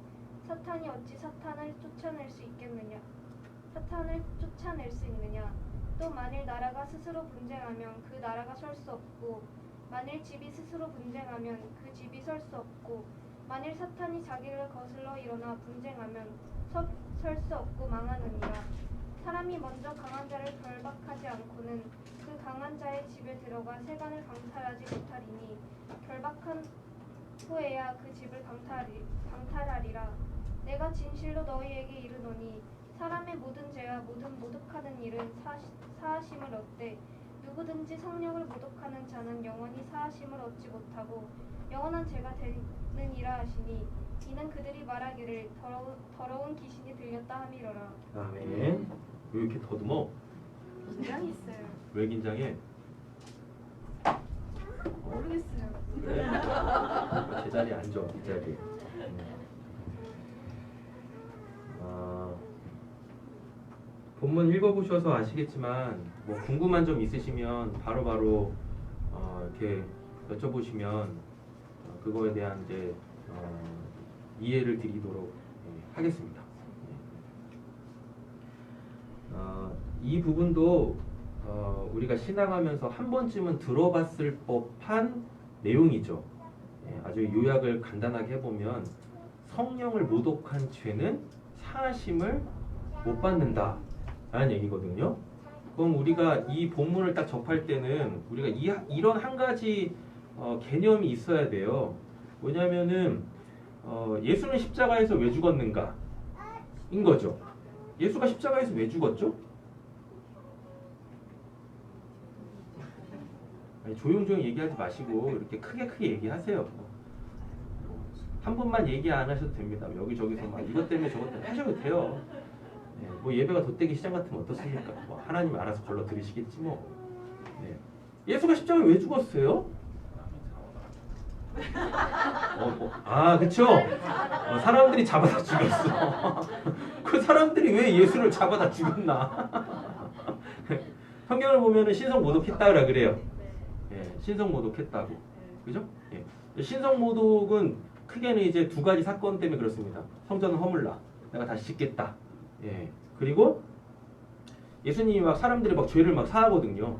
Speaker 5: 사탄이 어찌 사탄을 쫓아낼 수 있느냐. 또 만일 나라가 스스로 분쟁하면 그 나라가 설 수 없고 만일 집이 스스로 분쟁하면 그 집이 설 수 없고 만일 사탄이 자기를 거슬러 일어나 분쟁하면 설 수 없고 망하느니라. 사람이 먼저 강한 자를 결박하지 않고는 그 강한 자의 집에 들어가 세간을 강탈하지 못하리니 결박한 후에야 그 집을 강탈하리라. 내가 진실로 너희에게 이르노니 사람의 모든 죄와 모든 모독하는 일은 사하심을 얻되 누구든지 성령을 모독하는 자는 영원히 사하심을 얻지 못하고 영원한 죄가 되느니라 하시니 이는 그들이 말하기를 더러운 귀신이 들렸다 함이로라.
Speaker 1: 아멘. 왜 이렇게 더듬어?
Speaker 5: 긴장했어요.
Speaker 1: 왜 긴장해?
Speaker 5: 모르겠어요.
Speaker 1: 그래? 제자리에 앉아. 제자리에. 본문 읽어보셔서 아시겠지만 뭐 궁금한 점 있으시면 바로바로 이렇게 여쭤보시면 그거에 대한 이제 이해를 드리도록 하겠습니다. 이 부분도 우리가 신앙하면서 한 번쯤은 들어봤을 법한 내용이죠. 아주 요약을 간단하게 해보면 성령을 모독한 죄는 사하심을 못 받는다 라는 얘기거든요. 그럼 우리가 이 본문을 딱 접할 때는 우리가 이런 한 가지 개념이 있어야 돼요. 뭐냐면은 예수는 십자가에서 왜 죽었는가 인 거죠. 예수가 십자가에서 왜 죽었죠? 아니, 조용조용 얘기하지 마시고 이렇게 크게 얘기하세요. 한 분만 얘기 안 하셔도 됩니다. 여기저기서 막 이것 때문에 저것 때문에 하셔도 돼요. 뭐 예배가 돗대기 시장 같으면 어떻습니까? 뭐 하나님 알아서 걸러 들으시겠지 뭐. 예수가 십자가에 왜 죽었어요? 그쵸? 사람들이 잡아다 죽였어. 그 사람들이 왜 예수를 잡아다 죽였나? 성경을 보면은 신성모독했다라 그래요. 예, 신성모독했다고. 그죠? 예. 신성모독은 크게는 이제 두 가지 사건 때문에 그렇습니다. 성전을 허물라. 내가 다시 짓겠다. 예. 그리고 예수님이 막 사람들이 막 죄를 막 사하거든요.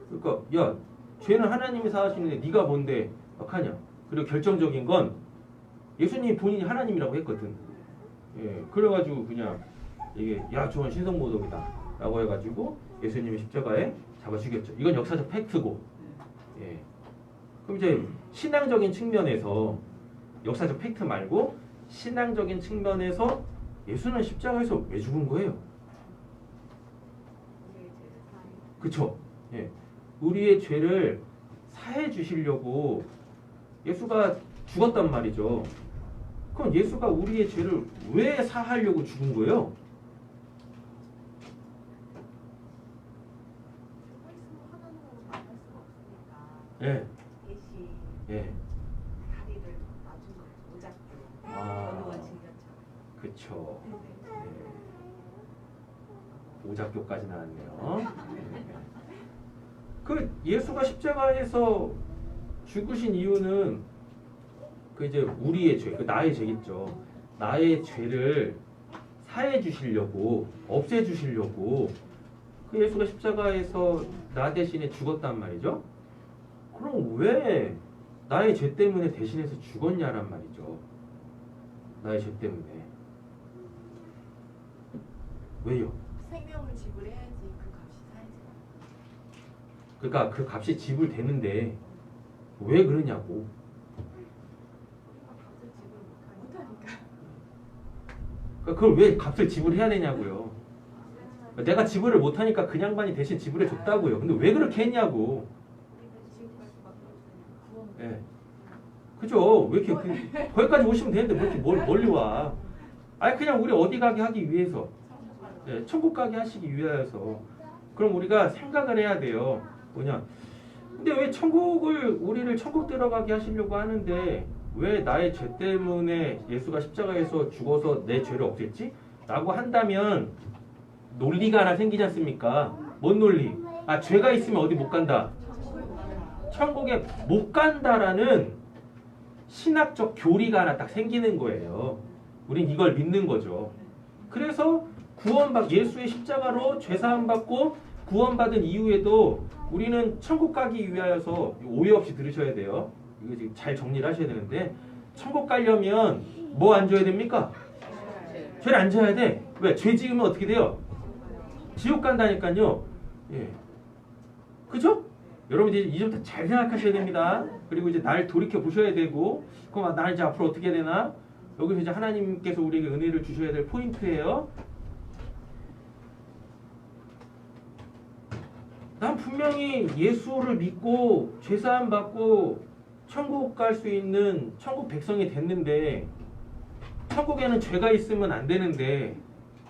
Speaker 1: 그러니까 야, 죄는 하나님이 사하시는데 네가 뭔데 막 하냐. 그리고 결정적인 건 예수님이 본인이 하나님이라고 했거든. 예. 그래가지고 그냥 이게 야, 저건 신성모독이다 라고 해가지고 예수님이 십자가에 잡아 죽였죠. 이건 역사적 팩트고. 예. 그럼 이제 신앙적인 측면에서 역사적 팩트 말고 신앙적인 측면에서 예수는 십자가에서 왜 죽은 거예요? 그쵸? 예. 우리의 죄를 사해 주시려고 예수가 죽었단 말이죠. 그럼 예수가 우리의 죄를 왜 사하려고 죽은 거예요? 예.
Speaker 2: 예시
Speaker 1: 예.
Speaker 2: 다리를 놔준 거 오작교
Speaker 1: 아.
Speaker 2: 어느 진짜처럼.
Speaker 1: 그쵸. 예. 오작교까지 나왔네요. 그 예수가 십자가에서 죽으신 이유는 그 이제 우리의 죄, 그 나의 죄겠죠. 나의 죄를 사해 주시려고, 없애 주시려고 그 예수가 십자가에서 나 대신에 죽었단 말이죠. 그럼 왜 나의 죄 때문에 대신해서 죽었냐란 말이죠. 나의 죄 때문에. 왜요?
Speaker 2: 생명을 지불해야지 그 값이 사야지.
Speaker 1: 그러니까 그 값이 지불되는데 왜 그러냐고.
Speaker 2: 우리가 값을 지불 못하니까.
Speaker 1: 그러니까 그걸 왜 값을 지불해야 되냐고요. 내가 지불을 못하니까 그 양반이 대신 지불해 줬다고요. 근데 왜 그렇게 했냐고. 예. 그죠? 왜 이렇게 거기까지 오시면 되는데 왜 이렇게 멀리 와? 아니 그냥 우리 어디 가게 하기 위해서, 예, 천국 가게 하시기 위해서. 그럼 우리가 생각을 해야 돼요. 뭐냐? 근데 왜 우리를 천국 들어가게 하시려고 하는데 왜 나의 죄 때문에 예수가 십자가에서 죽어서 내 죄를 없앴지? 라고 한다면 논리가 하나 생기지 않습니까? 뭔 논리? 죄가 있으면 어디 못 간다. 천국에 못 간다라는 신학적 교리가 하나 딱 생기는 거예요. 우린 이걸 믿는 거죠. 그래서 예수의 십자가로 죄사함 받고 구원받은 이후에도 우리는 천국 가기 위하여서 오해 없이 들으셔야 돼요. 이거 지금 잘 정리를 하셔야 되는데 천국 가려면 뭐 안 줘야 됩니까? 죄를 안 져야 돼. 왜? 죄 지으면 어떻게 돼요? 지옥 간다니까요. 예. 그죠? 여러분 이제부터 잘 생각하셔야 됩니다. 그리고 이제 날 돌이켜 보셔야 되고, 그럼 나 이제 앞으로 어떻게 해야 되나? 여기서 이제 하나님께서 우리에게 은혜를 주셔야 될 포인트예요. 난 분명히 예수를 믿고 죄사함 받고 천국 갈 수 있는 천국 백성이 됐는데, 천국에는 죄가 있으면 안 되는데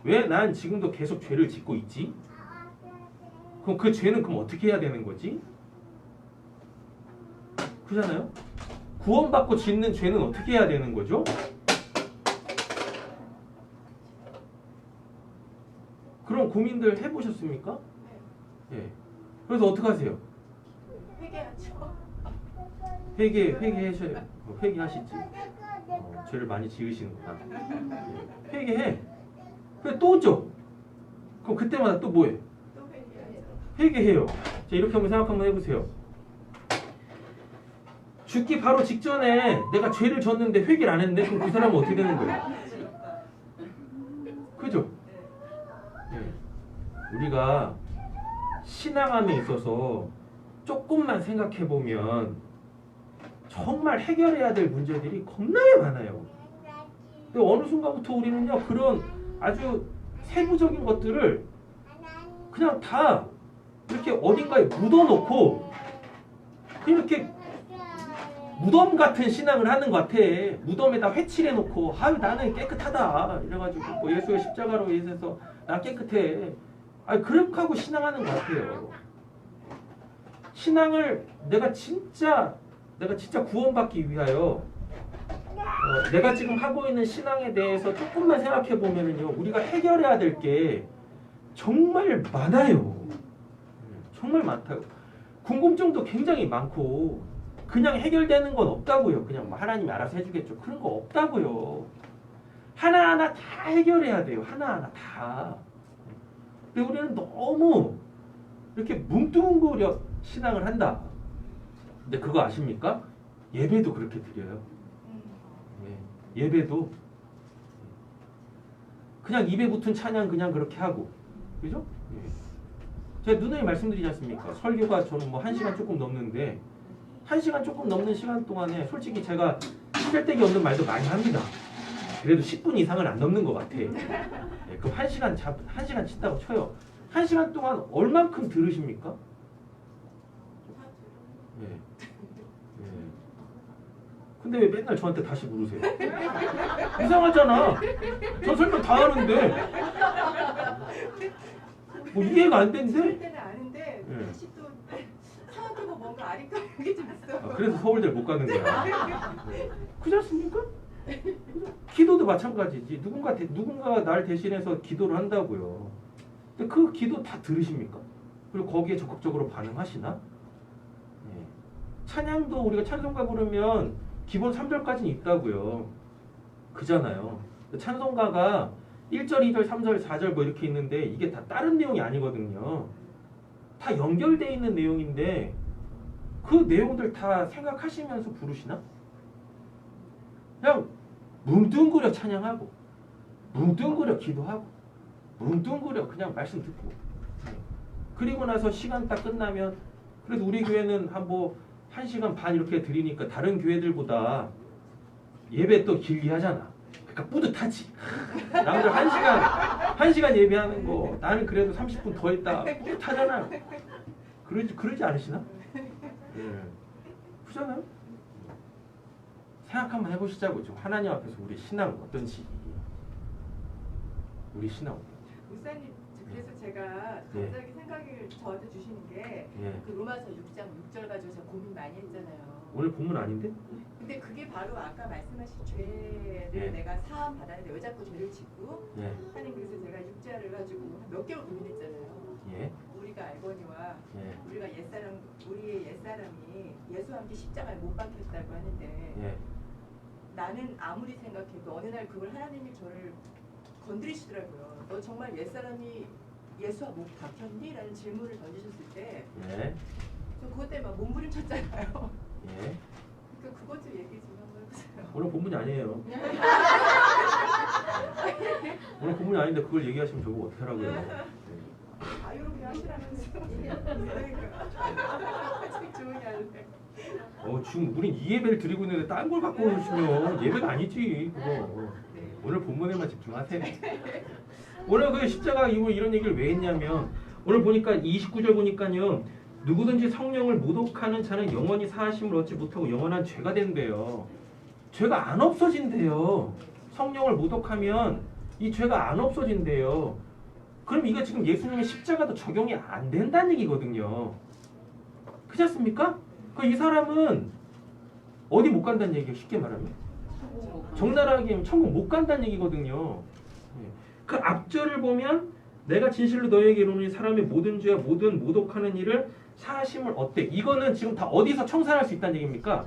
Speaker 1: 왜 난 지금도 계속 죄를 짓고 있지? 그럼 그 죄는 어떻게 해야 되는 거지? 그렇잖아요? 구원받고 짓는 죄는 어떻게 해야 되는 거죠? 그런 고민들 해보셨습니까? 예. 그래서 어떻게 하세요?
Speaker 2: 회개하죠.
Speaker 1: 회개하셔요. 회개하시지. 죄를 많이 지으시는구나. 예. 회개해. 그래 또 오죠? 그럼 그때마다 또 뭐해?
Speaker 2: 또 회개하죠.
Speaker 1: 회개해요. 자, 이렇게 한번 생각 한번 해보세요. 죽기 바로 직전에 내가 죄를 졌는데 회개를 안 했는데 그럼 그 사람은 어떻게 되는 거예요? 그죠? 예. 우리가 신앙함에 있어서 조금만 생각해보면 정말 해결해야 될 문제들이 겁나게 많아요. 근데 어느 순간부터 우리는요, 그런 아주 세부적인 것들을 그냥 다 이렇게 어딘가에 묻어놓고 이렇게 무덤 같은 신앙을 하는 것 같아. 무덤에다 회칠해놓고 나는 깨끗하다 이래가지고 뭐 예수의 십자가로 인해서 나 깨끗해. 그렇게 하고 신앙하는 것 같아요. 신앙을 내가 진짜 내가 진짜 구원받기 위하여 내가 지금 하고 있는 신앙에 대해서 조금만 생각해 보면은요, 우리가 해결해야 될 게 정말 많아요. 정말 많다고. 궁금증도 굉장히 많고 그냥 해결되는 건 없다고요. 그냥 뭐 하나님이 알아서 해주겠죠. 그런 거 없다고요. 하나하나 다 해결해야 돼요. 하나하나 다. 근데 우리는 너무 이렇게 뭉뚱그려 신앙을 한다. 근데 그거 아십니까? 예배도 그렇게 드려요. 예배도 그냥 입에 붙은 찬양 그냥 그렇게 하고, 그죠? 제가 누누이 말씀드리지 않습니까? 설교가 저는 뭐 1시간 조금 넘는데 1시간 조금 넘는 시간 동안에 솔직히 제가 쓸데기 없는 말도 많이 합니다. 그래도 10분 이상은 안 넘는 것 같아. 그럼 1시간 친다고 쳐요. 1시간 동안 얼만큼 들으십니까? 예. 근데 왜 맨날 저한테 다시 물으세요? 이상하잖아. 저 설명 다 하는데 뭐 이해가 안
Speaker 2: 쓸
Speaker 1: 된대?
Speaker 2: 때는 아는데
Speaker 1: 예.
Speaker 2: 다시 또 생각해보면 뭔가 아리까리하게 좀 있어.
Speaker 1: 그래서 서울대 못 가는 거야. 그렇지 않습니까? 기도도 마찬가지지. 누군가 날 대신해서 기도를 한다고요. 근데 그 기도 다 들으십니까? 그리고 거기에 적극적으로 반응하시나? 예. 찬양도 우리가 찬송가 부르면 기본 3절까지는 있다고요. 그잖아요. 찬송가가 1절, 2절, 3절, 4절 뭐 이렇게 있는데 이게 다 다른 내용이 아니거든요. 다 연결되어 있는 내용인데 그 내용들 다 생각하시면서 부르시나? 그냥 뭉뚱그려 찬양하고 뭉뚱그려 기도하고 뭉뚱그려 그냥 말씀 듣고, 그리고 나서 시간 딱 끝나면 그래도 우리 교회는 한 1시간 반 이렇게 드리니까 다른 교회들보다 예배 또 길게 하잖아. 그러니까 뿌듯하지. 남들 1시간 예배하는 거 나는 그래도 30분 더 했다. 뿌듯하잖아요. 그러지 않으시나? 예. 그러잖아요. 생각 한번 해보시자고. 좀 하나님 앞에서 우리 신앙 어떤지. 우리 신앙 어떤지.
Speaker 2: 목사님, 그래서 제가
Speaker 1: 예.
Speaker 2: 갑자기 생각을 저한테 주시는 게
Speaker 1: 예.
Speaker 2: 그 로마서 6장 6절 가지고 제가 고민 많이 했잖아요.
Speaker 1: 오늘 본문 아닌데?
Speaker 2: 근데 그게 바로 아까 말씀하신 죄를
Speaker 1: 예.
Speaker 2: 내가 사함 받았는데 왜 자꾸 죄를 짓고
Speaker 1: 예.
Speaker 2: 하는, 그래서 제가 6절을 가지고 몇 개월 고민했잖아요.
Speaker 1: 예.
Speaker 2: 우리가 알거니와
Speaker 1: 예.
Speaker 2: 우리의 옛사람이 예수와 함께 십자가에 못 박혔다고 하는데
Speaker 1: 예.
Speaker 2: 나는 아무리 생각해도 어느 날 그걸 하나님이 저를 건드리시더라고요. 너 정말 옛사람이 예수와 못 박혔니? 라는 질문을 던지셨을 때
Speaker 1: 예.
Speaker 2: 저 그것 때문에 막 몸부림쳤잖아요.
Speaker 1: 예.
Speaker 2: 그러니까 그것 좀 얘기 좀 한번 해보세요.
Speaker 1: 오늘 본문이 아니에요. 오늘 본문이 아닌데 그걸 얘기하시면 저보고 어떻게 하라고요?
Speaker 2: 자유롭게 하시라면서. 그러니까 책 좋은 게 아닌데.
Speaker 1: 지금 우린 이 예배를 드리고 있는데 딴 걸 갖고 오시면 예배가 아니지 그거.
Speaker 2: 네.
Speaker 1: 오늘 본문에만 집중하세요. 오늘 그 십자가 이후에 이런 얘기를 왜 했냐면 오늘 보니까 29절 보니까요, 누구든지 성령을 모독하는 자는 영원히 사하심을 얻지 못하고 영원한 죄가 된대요. 죄가 안 없어진대요. 성령을 모독하면 이 죄가 안 없어진대요. 그럼 이거 지금 예수님의 십자가도 적용이 안 된다는 얘기거든요. 그렇지 않습니까? 이 사람은 어디 못 간다는 얘기예요. 쉽게 말하면 적나라하게 천국 못 간다는 얘기거든요. 그 앞절을 보면 내가 진실로 너에게 이르노니 사람의 모든 죄와 모든 모독하는 일을 사하심을 얻되, 이거는 지금 다 어디서 청산할 수 있다는 얘기입니까?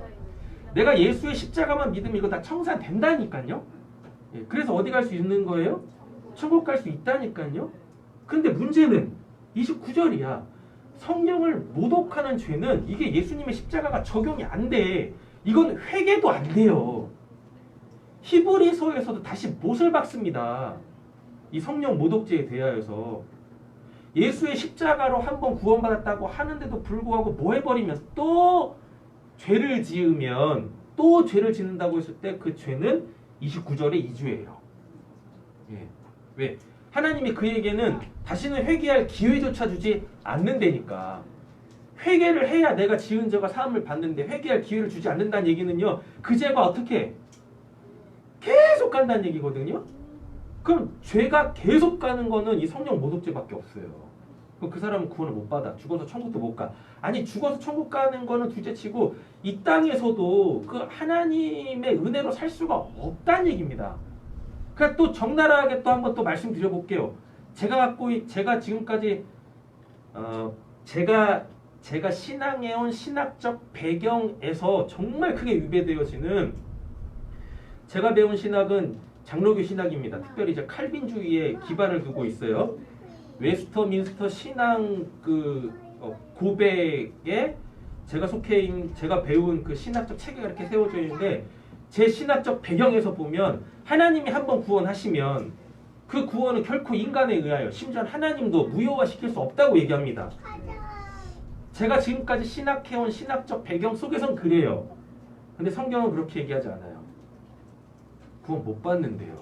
Speaker 1: 내가 예수의 십자가만 믿으면 이거 다 청산된다니까요. 그래서 어디 갈 수 있는 거예요? 천국 갈 수 있다니까요. 근데 문제는 29절이야. 성령을 모독하는 죄는 이게 예수님의 십자가가 적용이 안 돼. 이건 회개도 안 돼요. 히브리서에서도 다시 못을 박습니다. 이 성령 모독죄에 대하여서 예수의 십자가로 한번 구원받았다고 하는데도 불구하고 뭐 해버리면 또 죄를 지으면 또 죄를 짓는다고 했을 때 그 죄는 29절의 이주예요. 왜? 하나님이 그에게는 다시는 회개할 기회조차 주지 않는다니까. 회개를 해야 내가 지은 죄가 사함을 받는데 회개할 기회를 주지 않는다는 얘기는요, 그 죄가 어떻게 계속 간다는 얘기거든요. 그럼 죄가 계속 가는 거는 이 성령 모독죄밖에 없어요. 그럼 그 사람은 구원을 못 받아. 죽어서 천국도 못 가. 아니 죽어서 천국 가는 거는 둘째치고 이 땅에서도 그 하나님의 은혜로 살 수가 없다는 얘기입니다. 그러니까 또 적나라하게 또 한번 또 말씀드려볼게요. 제가 지금까지 제가 신앙해온 신학적 배경에서 정말 크게 위배되어지는 제가 배운 신학은 장로교 신학입니다. 특별히 이제 칼빈주의에 기반을 두고 있어요. 웨스터민스터 신앙 고백에 제가 배운 그 신학적 체계가 이렇게 세워져 있는데 제 신학적 배경에서 보면 하나님이 한번 구원하시면 그 구원은 결코 인간에 의하여 심지어 하나님도 무효화시킬 수 없다고 얘기합니다. 제가 지금까지 신학해온 신학적 배경 속에선 그래요. 근데 성경은 그렇게 얘기하지 않아요. 구원 못 받는데요.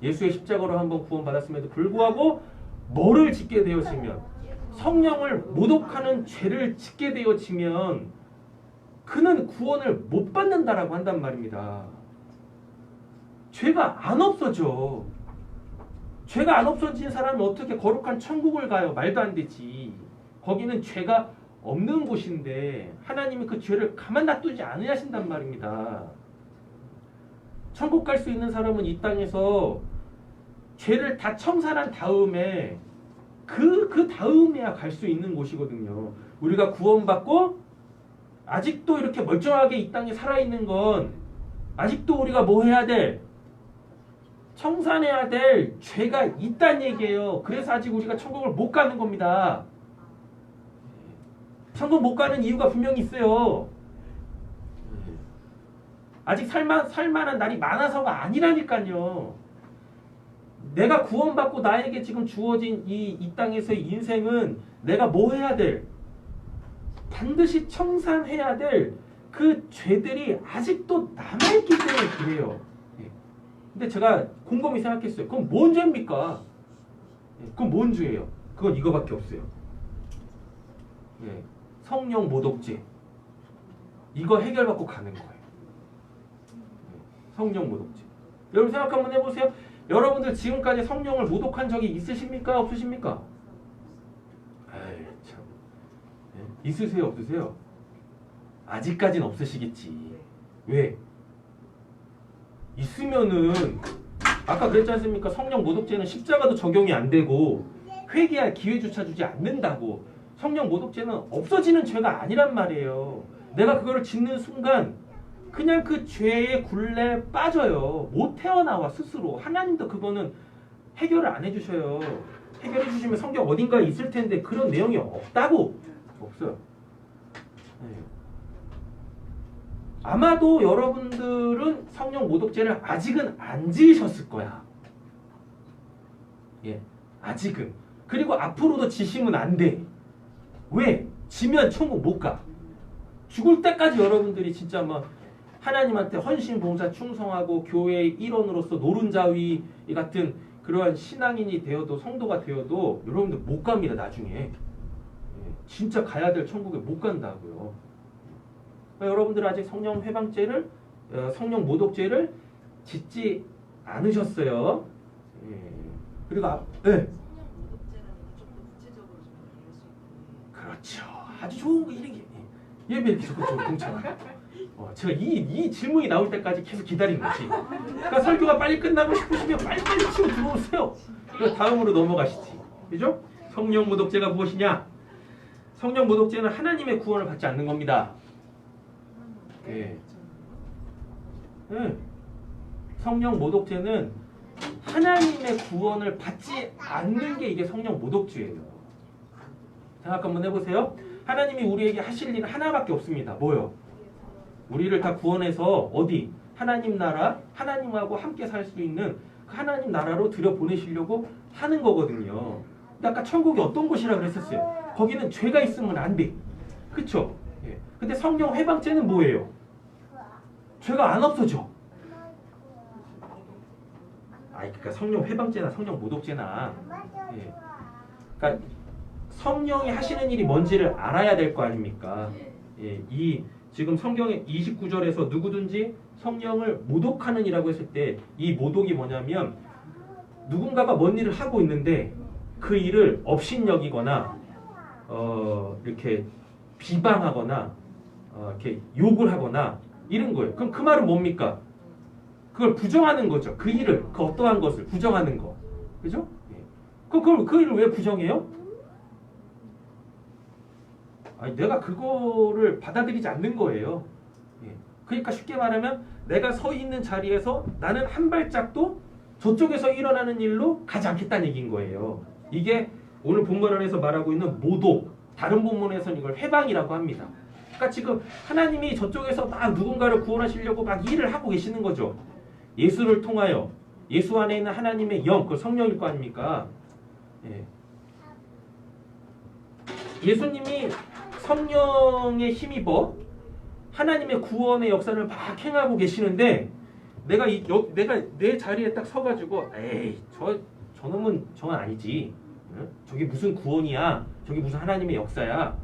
Speaker 1: 예수의 십자가로 한번 구원받았음에도 불구하고 뭐를 짓게 되어지면 성령을 모독하는 죄를 짓게 되어지면 그는 구원을 못 받는다라고 한단 말입니다. 죄가 안 없어져. 죄가 안 없어진 사람이 어떻게 거룩한 천국을 가요? 말도 안 되지. 거기는 죄가 없는 곳인데 하나님이 그 죄를 가만 놔두지 않으신단 말입니다. 천국 갈 수 있는 사람은 이 땅에서 죄를 다 청산한 다음에 그 다음에야 갈 수 있는 곳이거든요. 우리가 구원받고 아직도 이렇게 멀쩡하게 이 땅에 살아있는 건 아직도 우리가 뭐 해야 돼? 청산해야 될 죄가 있다는 얘기예요. 그래서 아직 우리가 천국을 못 가는 겁니다. 천국 못 가는 이유가 분명히 있어요. 아직 살만한 날이 많아서가 아니라니까요. 내가 구원받고 나에게 지금 주어진 이 땅에서의 인생은 내가 뭐 해야 될? 반드시 청산해야 될 그 죄들이 아직도 남아있기 때문에 그래요. 근데 제가 곰곰이 생각했어요. 그럼 뭔 죄입니까? 그건 뭔 죄예요? 그건 이거밖에 없어요. 성령 모독죄. 이거 해결받고 가는 거예요. 성령 모독죄. 여러분 생각 한번 해보세요. 여러분들 지금까지 성령을 모독한 적이 있으십니까? 없으십니까? 아이 참. 있으세요? 없으세요? 아직까지는 없으시겠지. 왜? 있으면은 아까 그랬지 않습니까? 성령 모독죄는 십자가도 적용이 안 되고 회개할 기회조차 주지 않는다고. 성령 모독죄는 없어지는 죄가 아니란 말이에요. 내가 그거를 짓는 순간 그냥 그 죄의 굴레에 빠져요. 못 태어나와 스스로. 하나님도 그거는 해결을 안 해주셔요. 해결해 주시면 성경 어딘가에 있을 텐데 그런 내용이 없다고. 없어요. 아마도 여러분들은 성령 모독죄를 아직은 안 지으셨을 거야. 아직은. 그리고 앞으로도 지시면 안 돼. 왜? 지면 천국 못 가. 죽을 때까지 여러분들이 진짜 막 하나님한테 헌신, 봉사, 충성하고 교회의 일원으로서 노른자위 같은 그러한 신앙인이 되어도 성도가 되어도 여러분들 못 갑니다. 나중에. 진짜 가야 될 천국에 못 간다고요. 그러니까 여러분들 아직 성령 회방죄를 성령 모독죄를 짓지 않으셨어요. 그리고 그렇죠. 아주 좋은 거 이런 게 예배 이렇게 적극적으로 동참하는. 제가 이 질문이 나올 때까지 계속 기다린 거지. 그러니까 설교가 빨리 끝나고 싶으시면 빨리빨리 치고 들어오세요. 그래서 다음으로 넘어가시지. 그죠? 성령 모독죄가 무엇이냐? 성령 모독죄는 하나님의 구원을 받지 않는 겁니다. 성령 모독죄는 하나님의 구원을 받지 않는 게 이게 성령 모독죄예요. 생각 한번 해보세요. 하나님이 우리에게 하실 일은 하나밖에 없습니다. 뭐요? 우리를 다 구원해서 어디? 하나님 나라, 하나님하고 함께 살 수 있는 그 하나님 나라로 들여보내시려고 하는 거거든요. 근데 아까 천국이 어떤 곳이라 그랬었어요? 거기는 죄가 있으면 안 돼. 그쵸? 근데 성령 회방죄는 뭐예요? 죄가 안 없어져. 그러니까 성령 회방죄나 성령 모독죄나 그러니까 성령이 하시는 일이 뭔지를 알아야 될 거 아닙니까? 이 지금 성경의 29절에서 누구든지 성령을 모독하는 이라고 했을 때 이 모독이 뭐냐면 누군가가 뭔 일을 하고 있는데 그 일을 업신여기거나 이렇게 비방하거나 이렇게 욕을 하거나 이런 거예요. 그럼 그 말은 뭡니까? 그걸 부정하는 거죠. 그 일을, 그 어떠한 것을 부정하는 거. 그죠? 예. 그 일을 왜 부정해요? 아니, 내가 그거를 받아들이지 않는 거예요. 예. 그러니까 쉽게 말하면 내가 서 있는 자리에서 나는 한 발짝도 저쪽에서 일어나는 일로 가지 않겠다는 얘기인 거예요. 이게 오늘 본문 안에서 말하고 있는 모독, 다른 본문에서는 이걸 회방이라고 합니다. 그러니까 지금 하나님이 저쪽에서 막 누군가를 구원하시려고 막 일을 하고 계시는 거죠. 예수를 통하여 예수 안에 있는 하나님의 영, 그 성령일 거 아닙니까? 예. 예수님이 성령에 힘입어 하나님의 구원의 역사를 막 행하고 계시는데 내가 내 자리에 딱 서가지고 에이 저놈은 저건 아니지. 응? 저게 무슨 구원이야? 저게 무슨 하나님의 역사야?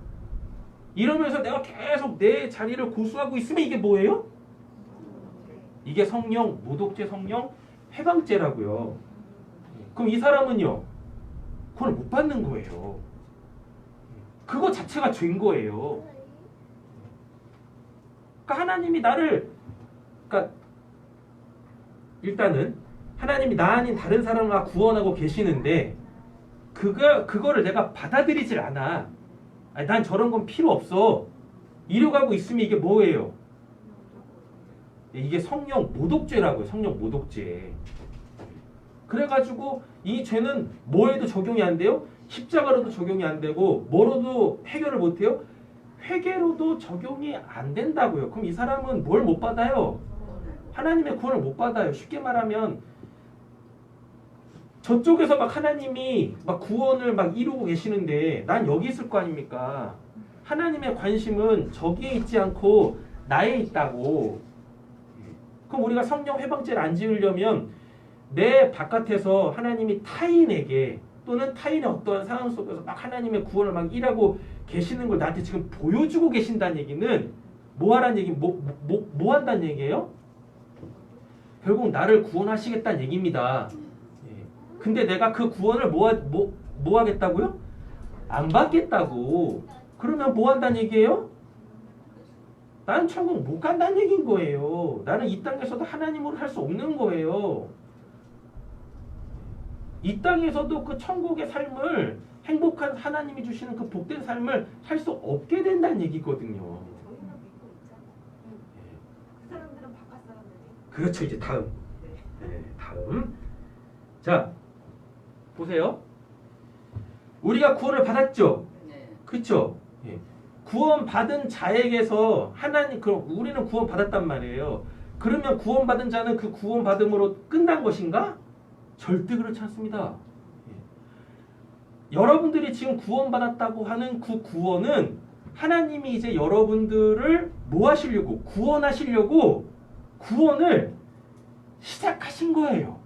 Speaker 1: 이러면서 내가 계속 내 자리를 고수하고 있으면 이게 뭐예요? 이게 성령, 모독죄 성령, 회방죄라고요. 그럼 이 사람은요, 그걸 못 받는 거예요. 그거 자체가 죄인 거예요. 그러니까 하나님이 나를, 그러니까 일단은 하나님이 나 아닌 다른 사람을 구원하고 계시는데 그거를 내가 받아들이질 않아. 아니, 난 저런 건 필요 없어. 이러가고 있으면 이게 뭐예요? 이게 성령 모독죄라고요. 성령 모독죄. 그래가지고 이 죄는 뭐에도 적용이 안 돼요? 십자가로도 적용이 안 되고 뭐로도 해결을 못 해요? 회개로도 적용이 안 된다고요. 그럼 이 사람은 뭘 못 받아요? 하나님의 구원을 못 받아요. 쉽게 말하면 저쪽에서 막 하나님이 막 구원을 막 이루고 계시는데 난 여기 있을 거 아닙니까? 하나님의 관심은 저기에 있지 않고 나에 있다고. 그럼 우리가 성령 회방죄를 안 지으려면 내 바깥에서 하나님이 타인에게 또는 타인의 어떠한 상황 속에서 막 하나님의 구원을 막 일하고 계시는 걸 나한테 지금 보여주고 계신다는 얘기는 뭐 하라는 얘기, 뭐 한다는 얘기예요? 결국 나를 구원하시겠다는 얘기입니다. 근데 내가 그 구원을 뭐 하겠다고요? 안 받겠다고. 그러면 뭐 한다는 얘기예요? 나는 천국 못 간다는 얘기인 거예요. 나는 이 땅에서도 하나님으로 할 수 없는 거예요. 이 땅에서도 그 천국의 삶을 행복한 하나님이 주시는 그 복된 삶을 살 수 없게 된다는 얘기거든요.
Speaker 2: 저희는 믿고 있잖아요. 그 사람들은 바깥 사람들이.
Speaker 1: 그렇죠. 이제 다음. 다음. 자, 보세요. 우리가 구원을 받았죠? 그렇죠? 구원 받은 자에게서 하나님, 그럼 우리는 구원 받았단 말이에요. 그러면 구원 받은 자는 그 구원 받음으로 끝난 것인가? 절대 그렇지 않습니다. 여러분들이 지금 구원 받았다고 하는 그 구원은 하나님이 이제 여러분들을 뭐 하시려고? 구원하시려고 구원을 시작하신 거예요.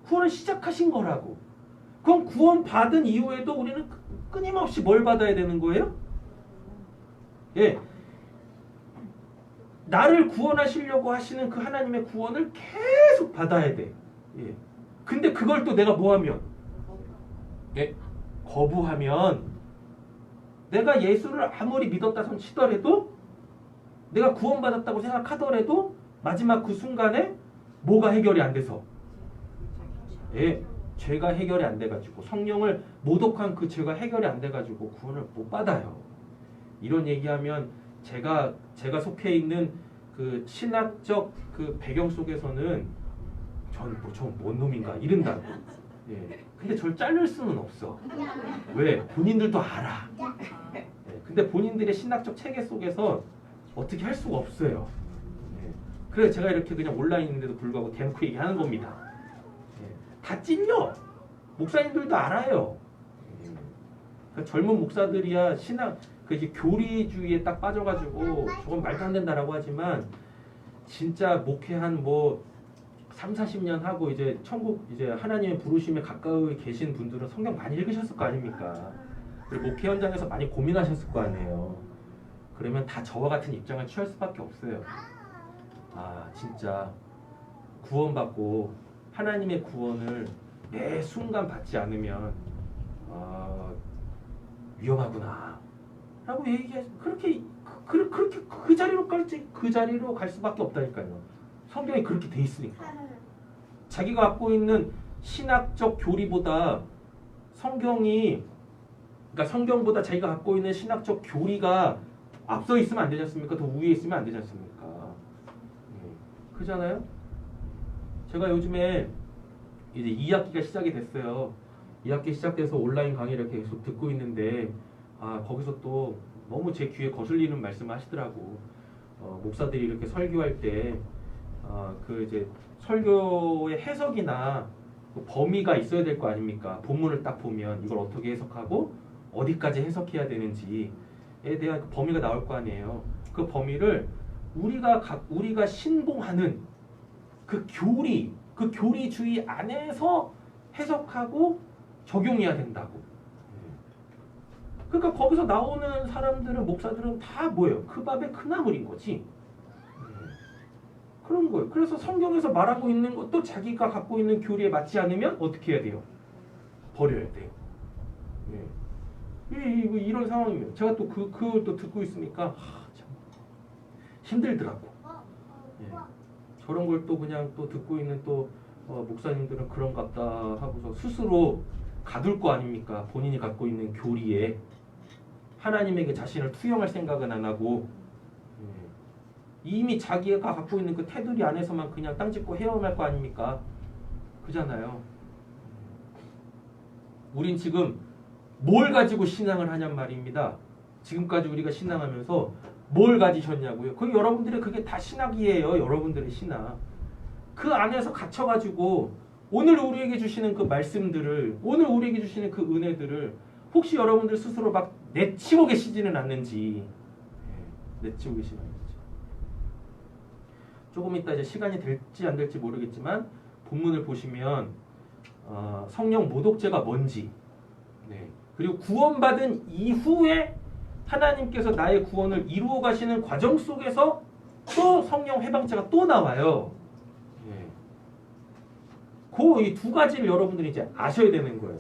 Speaker 1: 구원을 시작하신 거라고. 그럼 구원 받은 이후에도 우리는 끊임없이 뭘 받아야 되는 거예요? 나를 구원하시려고 하시는 그 하나님의 구원을 계속 받아야 돼. 근데 그걸 또 내가 뭐 하면? 거부하면 내가 예수를 아무리 믿었다 손 치더라도 내가 구원받았다고 생각하더라도 마지막 그 순간에 뭐가 해결이 안 돼서 죄가 해결이 안 돼가지고 성령을 모독한 그 죄가 해결이 안 돼가지고 구원을 못 받아요. 이런 얘기하면 제가 속해 있는 그 신학적 그 배경 속에서는 전 뭔 놈인가 이른다고. 근데 저를 자를 수는 없어. 왜? 본인들도 알아. 근데 본인들의 신학적 체계 속에서 어떻게 할 수가 없어요. 그래서 제가 이렇게 그냥 온라인인데도 불구하고 대놓고 얘기하는 겁니다. 다 찔려. 목사님들도 알아요. 젊은 목사들이야 신학 그 이제 교리주의에 딱 빠져가지고 저건 말도 안 된다라고 하지만 진짜 목회한 뭐 3, 40년 하고 이제 천국 이제 하나님의 부르심에 가까이 계신 분들은 성경 많이 읽으셨을 거 아닙니까? 그리고 목회 현장에서 많이 고민하셨을 거 아니에요. 그러면 다 저와 같은 입장을 취할 수밖에 없어요. 아 진짜 구원받고 하나님의 구원을 매 순간 받지 않으면 위험하구나 라고 얘기해. 그렇게 그 자리로 그 자리로 갈 수밖에 없다니까요. 성경이 그렇게 돼 있으니까. 자기가 갖고 있는 신학적 교리보다 그러니까 성경보다 자기가 갖고 있는 신학적 교리가 앞서 있으면 안 되지 않습니까? 더 위에 있으면 안 되지 않습니까? 그잖아요? 제가 요즘에 이제 2학기가 시작이 됐어요. 2학기 시작돼서 온라인 강의를 계속 듣고 있는데 거기서 또 너무 제 귀에 거슬리는 말씀을 하시더라고. 목사들이 이렇게 설교할 때 그 이제 설교의 해석이나 그 범위가 있어야 될 거 아닙니까? 본문을 딱 보면 이걸 어떻게 해석하고 어디까지 해석해야 되는지에 대한 그 범위가 나올 거 아니에요. 그 범위를 우리가 신봉하는 그 교리주의 안에서 해석하고 적용해야 된다고. 그러니까 거기서 나오는 사람들은 목사들은 다 뭐예요? 그 밥에 큰 나물인 거지. 그런 거예요. 그래서 성경에서 말하고 있는 것도 자기가 갖고 있는 교리에 맞지 않으면 어떻게 해야 돼요? 버려야 돼요. 이런 상황이면 제가 또 그걸 또 듣고 있으니까 참 힘들더라고. 저런 걸 또 그냥 또 듣고 있는 또 목사님들은 그런갑다 하고서 스스로 가둘 거 아닙니까? 본인이 갖고 있는 교리에 하나님에게 자신을 투영할 생각은 안 하고 이미 자기가 갖고 있는 그 테두리 안에서만 그냥 땅 짚고 헤엄할 거 아닙니까? 그잖아요. 우린 지금 뭘 가지고 신앙을 하냔 말입니다. 지금까지 우리가 신앙하면서 뭘 가지셨냐고요. 그게 다 신학이에요. 여러분들의 신학. 그 안에서 갇혀가지고 오늘 우리에게 주시는 그 말씀들을, 오늘 우리에게 주시는 그 은혜들을 혹시 여러분들 스스로 막 내치고 계시지는 않는지. 내치고 계시는 않는지. 조금 이따 이제 시간이 될지 안 될지 모르겠지만 본문을 보시면 성령 모독죄가 뭔지, 그리고 구원받은 이후에 하나님께서 나의 구원을 이루어 가시는 과정 속에서 또 성령 회방죄가 또 나와요. 그 이 두 가지를 여러분들이 이제 아셔야 되는 거예요.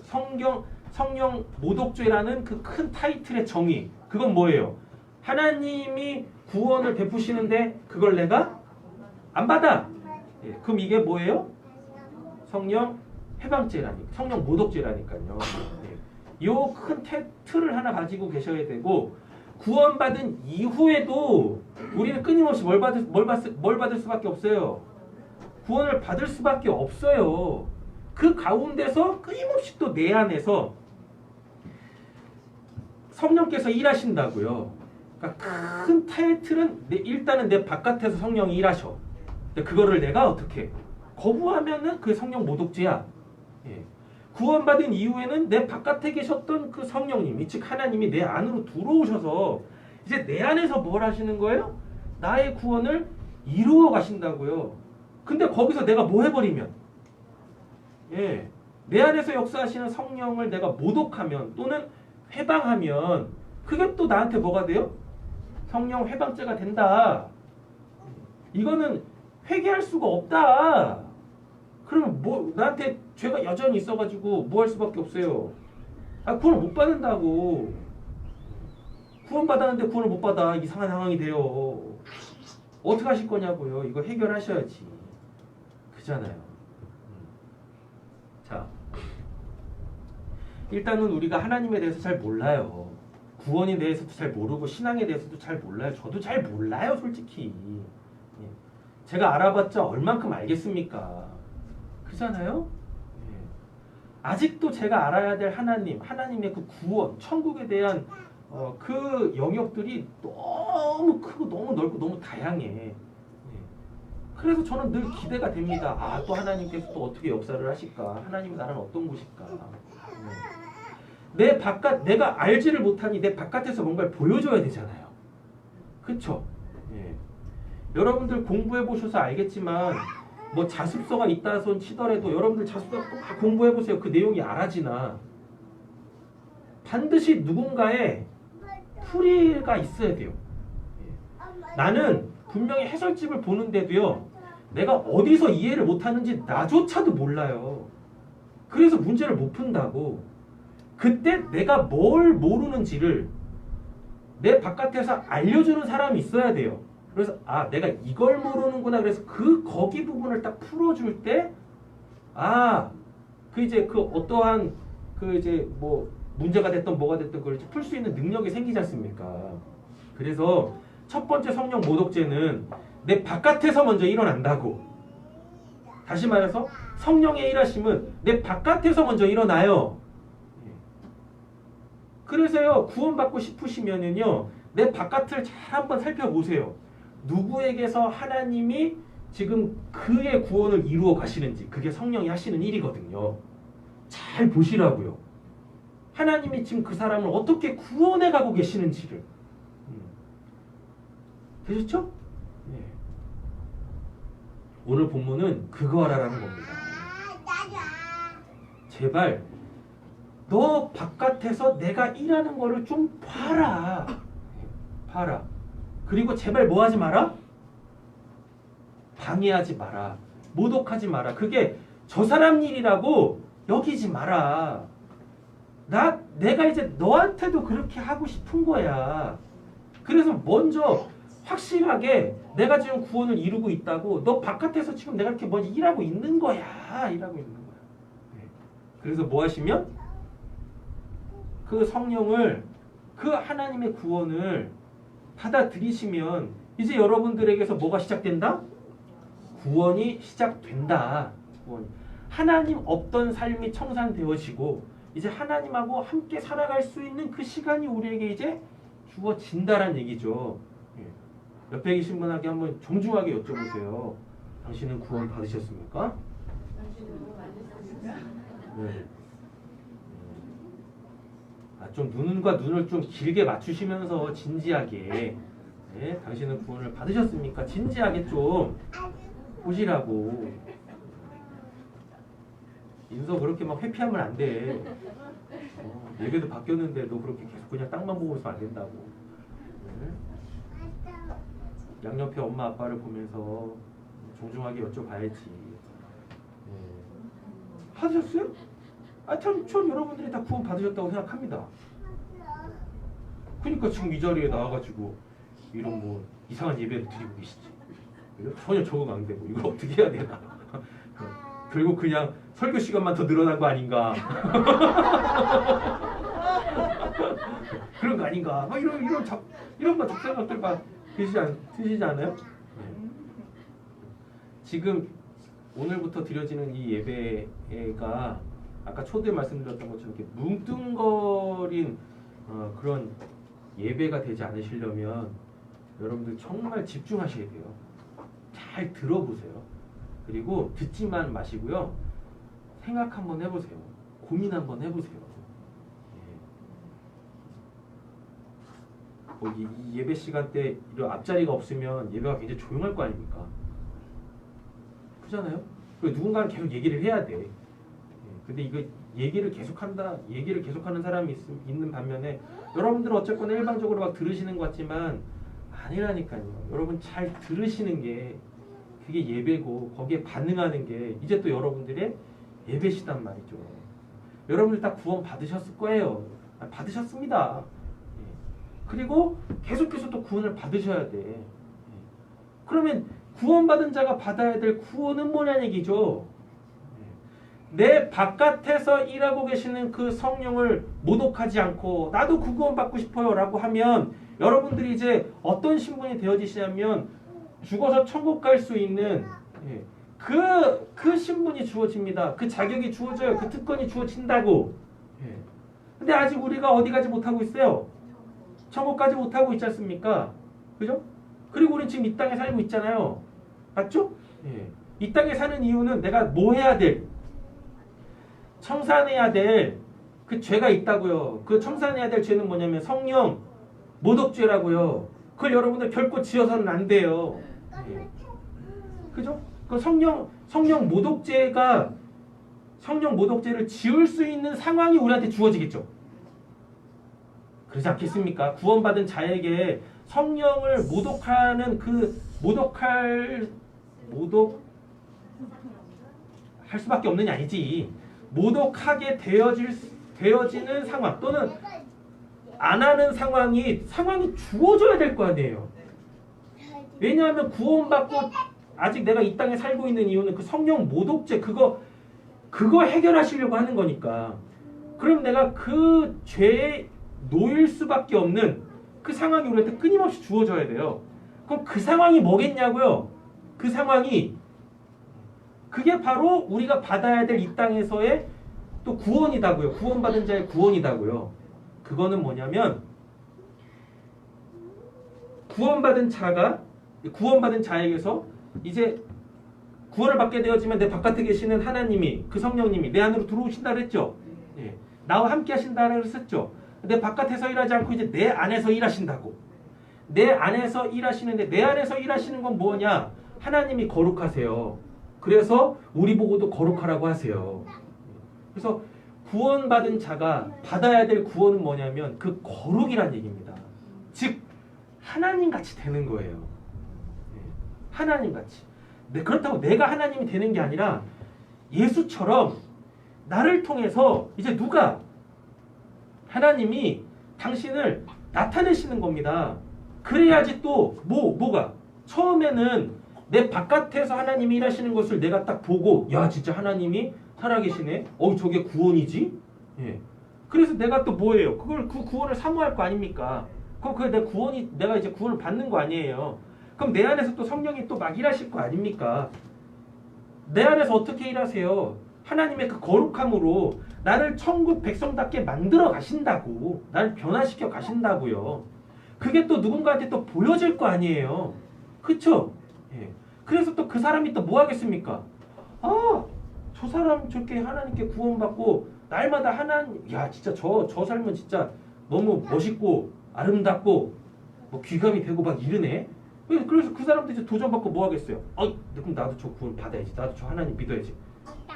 Speaker 1: 성령 모독죄라는 그 큰 타이틀의 정의. 그건 뭐예요? 하나님이 구원을 베푸시는데 그걸 내가 안 받아. 그럼 이게 뭐예요? 성령 회방죄라니까. 성령 모독죄라니까요. 요 큰 틀을 하나 가지고 계셔야 되고, 구원받은 이후에도 우리는 끊임없이 뭘 받을 수밖에 없어요. 구원을 받을 수밖에 없어요. 그 가운데서 끊임없이 또 내 안에서 성령께서 일하신다고요. 그러니까 큰 타이틀은 일단은 내 바깥에서 성령이 일하셔. 근데 그거를 내가 어떻게 거부하면은 그게 성령 모독죄야. 구원받은 이후에는 내 바깥에 계셨던 그 성령님이, 즉 하나님이 내 안으로 들어오셔서 이제 내 안에서 뭘 하시는 거예요? 나의 구원을 이루어 가신다고요. 근데 거기서 내가 뭐 해버리면, 내 안에서 역사하시는 성령을 내가 모독하면 또는 회방하면 그게 또 나한테 뭐가 돼요? 성령 회방죄가 된다. 이거는 회개할 수가 없다. 그러면 뭐 나한테 죄가 여전히 있어가지고 뭐 할 수밖에 없어요. 구원을 못 받는다고. 구원 받았는데 구원을 못 받아. 이상한 상황이 돼요. 어떻게 하실 거냐고요. 이거 해결하셔야지. 그잖아요. 자, 일단은 우리가 하나님에 대해서 잘 몰라요. 구원에 대해서도 잘 모르고 신앙에 대해서도 잘 몰라요. 저도 잘 몰라요, 솔직히. 제가 알아봤자 얼만큼 알겠습니까? 그잖아요. 아직도 제가 알아야 될 하나님의 그 구원, 천국에 대한 그 영역들이 너무 크고 너무 넓고 너무 다양해. 그래서 저는 늘 기대가 됩니다. 또 하나님께서 또 어떻게 역사를 하실까? 하나님의 나라는 어떤 곳일까? 내가 알지를 못하니 내 바깥에서 뭔가를 보여줘야 되잖아요. 그쵸? 여러분들 공부해 보셔서 알겠지만 뭐 자습서가 있다 손 치더라도 여러분들 자습서 막 공부해 보세요. 그 내용이 알아지나? 반드시 누군가의 풀이가 있어야 돼요. 나는 분명히 해설집을 보는데도요, 내가 어디서 이해를 못하는지 나조차도 몰라요. 그래서 문제를 못 푼다고. 그때 내가 뭘 모르는지를 내 바깥에서 알려주는 사람이 있어야 돼요. 그래서 아, 내가 이걸 모르는구나. 그래서 거기 부분을 딱 풀어줄 때, 아, 그 이제 그 어떠한 그 이제 뭐 문제가 됐던 뭐가 됐던 그걸 풀 수 있는 능력이 생기지 않습니까? 그래서 첫 번째 성령 모독죄는 내 바깥에서 먼저 일어난다고. 다시 말해서 성령의 일하심은 내 바깥에서 먼저 일어나요. 그래서요, 구원받고 싶으시면은요, 내 바깥을 잘 한번 살펴보세요. 누구에게서 하나님이 지금 그의 구원을 이루어 가시는지, 그게 성령이 하시는 일이거든요. 잘 보시라고요. 하나님이 지금 그 사람을 어떻게 구원해 가고 계시는지를. 되셨죠? 네. 오늘 본문은 그거 하라라는 겁니다. 제발 너 바깥에서 내가 일하는 거를 좀 봐라. 봐라. 그리고 제발 뭐 하지 마라? 방해하지 마라. 모독하지 마라. 그게 저 사람 일이라고 여기지 마라. 내가 이제 너한테도 그렇게 하고 싶은 거야. 그래서 먼저 확실하게 내가 지금 구원을 이루고 있다고, 너 바깥에서 지금 내가 이렇게 먼저 일하고 있는 거야. 일하고 있는 거야. 네. 그래서 뭐 하시면 그 성령을, 그 하나님의 구원을 받아들이시면 이제 여러분들에게서 뭐가 시작된다? 구원이 시작된다. 구원이. 하나님 없던 삶이 청산되어지고 이제 하나님하고 함께 살아갈 수 있는 그 시간이 우리에게 이제 주어진다란 얘기죠. 예. 옆에 계신 분에게 한번 정중하게 여쭤보세요. 당신은 구원 받으셨습니까? 네. 좀 눈과 눈을 좀 길게 맞추시면서 진지하게, 네, 당신은 구원을 받으셨습니까? 진지하게 좀 보시라고. 인서 그렇게 막 회피하면 안 돼. 예배도 바뀌었는데 너 그렇게 계속 그냥 땅만 보고 있으면 안 된다고. 네? 양옆에 엄마 아빠를 보면서 정중하게 여쭤봐야지. 네. 받으셨어요? 전 여러분들이 다 구원 받으셨다고 생각합니다. 그러니까 지금 이 자리에 나와가지고 이런 뭐 이상한 예배를 드리고 계시지. 전혀 적응 안 되고 이걸 어떻게 해야 되나. 결국 그냥 설교 시간만 더 늘어난 거 아닌가. 그런 거 아닌가. 막 이런 잡생각들 막 드시지 않아요? 네. 지금 오늘부터 드려지는 이 예배가 아까 초대 말씀드렸던 것처럼 이렇게 뭉뚱거린 그런 예배가 되지 않으시려면 여러분들 정말 집중하셔야 돼요. 잘 들어보세요. 그리고 듣지만 마시고요. 생각 한번 해보세요. 고민 한번 해보세요. 이 예배 시간 때 이런 앞자리가 없으면 예배가 굉장히 조용할 거 아닙니까? 그렇잖아요? 그리고 누군가는 계속 얘기를 해야 돼. 근데 이거 얘기를 계속하는 사람이 있는 반면에 여러분들은 어쨌거나 일방적으로 막 들으시는 것 같지만 아니라니까요. 여러분 잘 들으시는 게 그게 예배고 거기에 반응하는 게 이제 또 여러분들의 예배시단 말이죠. 여러분들 다 구원 받으셨을 거예요. 받으셨습니다. 그리고 계속해서 또 구원을 받으셔야 돼. 그러면 구원받은 자가 받아야 될 구원은 뭐냐는 얘기죠. 내 바깥에서 일하고 계시는 그 성령을 모독하지 않고 나도 그 구원 받고 싶어요 라고 하면 여러분들이 이제 어떤 신분이 되어지시냐면 죽어서 천국 갈 수 있는 그 신분이 주어집니다. 그 자격이 주어져요. 그 특권이 주어진다고. 근데 아직 우리가 어디 가지 못하고 있어요? 천국 가지 못하고 있지 않습니까? 그죠? 그리고 우리는 지금 이 땅에 살고 있잖아요. 맞죠? 이 땅에 사는 이유는 내가 뭐 해야 될, 청산해야 될 그 죄가 있다고요. 그 청산해야 될 죄는 뭐냐면 성령 모독죄라고요. 그걸 여러분들 결코 지어서는 안 돼요. 그죠? 그 성령 모독죄를 지을 수 있는 상황이 우리한테 주어지겠죠. 그렇지 않겠습니까? 구원받은 자에게 성령을 모독하는 그 모독할 수밖에 없느냐 아니지. 모독하게 되어지는 상황 또는 안 하는 상황이 주어져야 될 거 아니에요. 왜냐하면 구원받고 아직 내가 이 땅에 살고 있는 이유는 그 성령 모독죄 그거 해결하시려고 하는 거니까. 그럼 내가 그 죄에 놓일 수밖에 없는 그 상황이 우리한테 끊임없이 주어져야 돼요. 그럼 그 상황이 뭐겠냐고요? 그 상황이 그게 바로 우리가 받아야 될 이 땅에서의 또 구원이다고요. 구원받은 자의 구원이다고요. 그거는 뭐냐면 구원받은 자에게서 이제 구원을 받게 되어지면 내 바깥에 계시는 하나님이 그 성령님이 내 안으로 들어오신다 그랬죠. 예. 나와 함께 하신다 그랬었죠. 내 바깥에서 일하지 않고 이제 내 안에서 일하신다고. 내 안에서 일하시는데 내 안에서 일하시는 건 뭐냐? 하나님이 거룩하세요. 그래서 우리 보고도 거룩하라고 하세요. 그래서 구원받은 자가 받아야 될 구원은 뭐냐면 그 거룩이란 얘기입니다. 즉 하나님같이 되는 거예요. 하나님같이. 그렇다고 내가 하나님이 되는 게 아니라 예수처럼 나를 통해서 이제 누가 하나님이 당신을 나타내시는 겁니다. 그래야지 또 뭐가 처음에는 내 바깥에서 하나님이 일하시는 것을 내가 딱 보고 야 진짜 하나님이 살아계시네. 저게 구원이지? 예. 그래서 내가 또 뭐예요? 그 구원을 사모할 거 아닙니까? 그럼 내가 이제 구원을 받는 거 아니에요? 그럼 내 안에서 또 성령이 또 막 일하실 거 아닙니까? 내 안에서 어떻게 일하세요? 하나님의 그 거룩함으로 나를 천국 백성답게 만들어 가신다고. 나를 변화시켜 가신다고요. 그게 또 누군가한테 또 보여질 거 아니에요. 그쵸? 예. 그래서 또 그 사람이 또 뭐 하겠습니까? 저 사람 저렇게 하나님께 구원받고 날마다 야 진짜 저 삶은 진짜 너무 멋있고 아름답고 뭐 귀감이 되고 막 이러네. 그래서 그 사람도 이제 도전받고 뭐 하겠어요? 그럼 나도 저 구원 받아야지. 나도 저 하나님 믿어야지.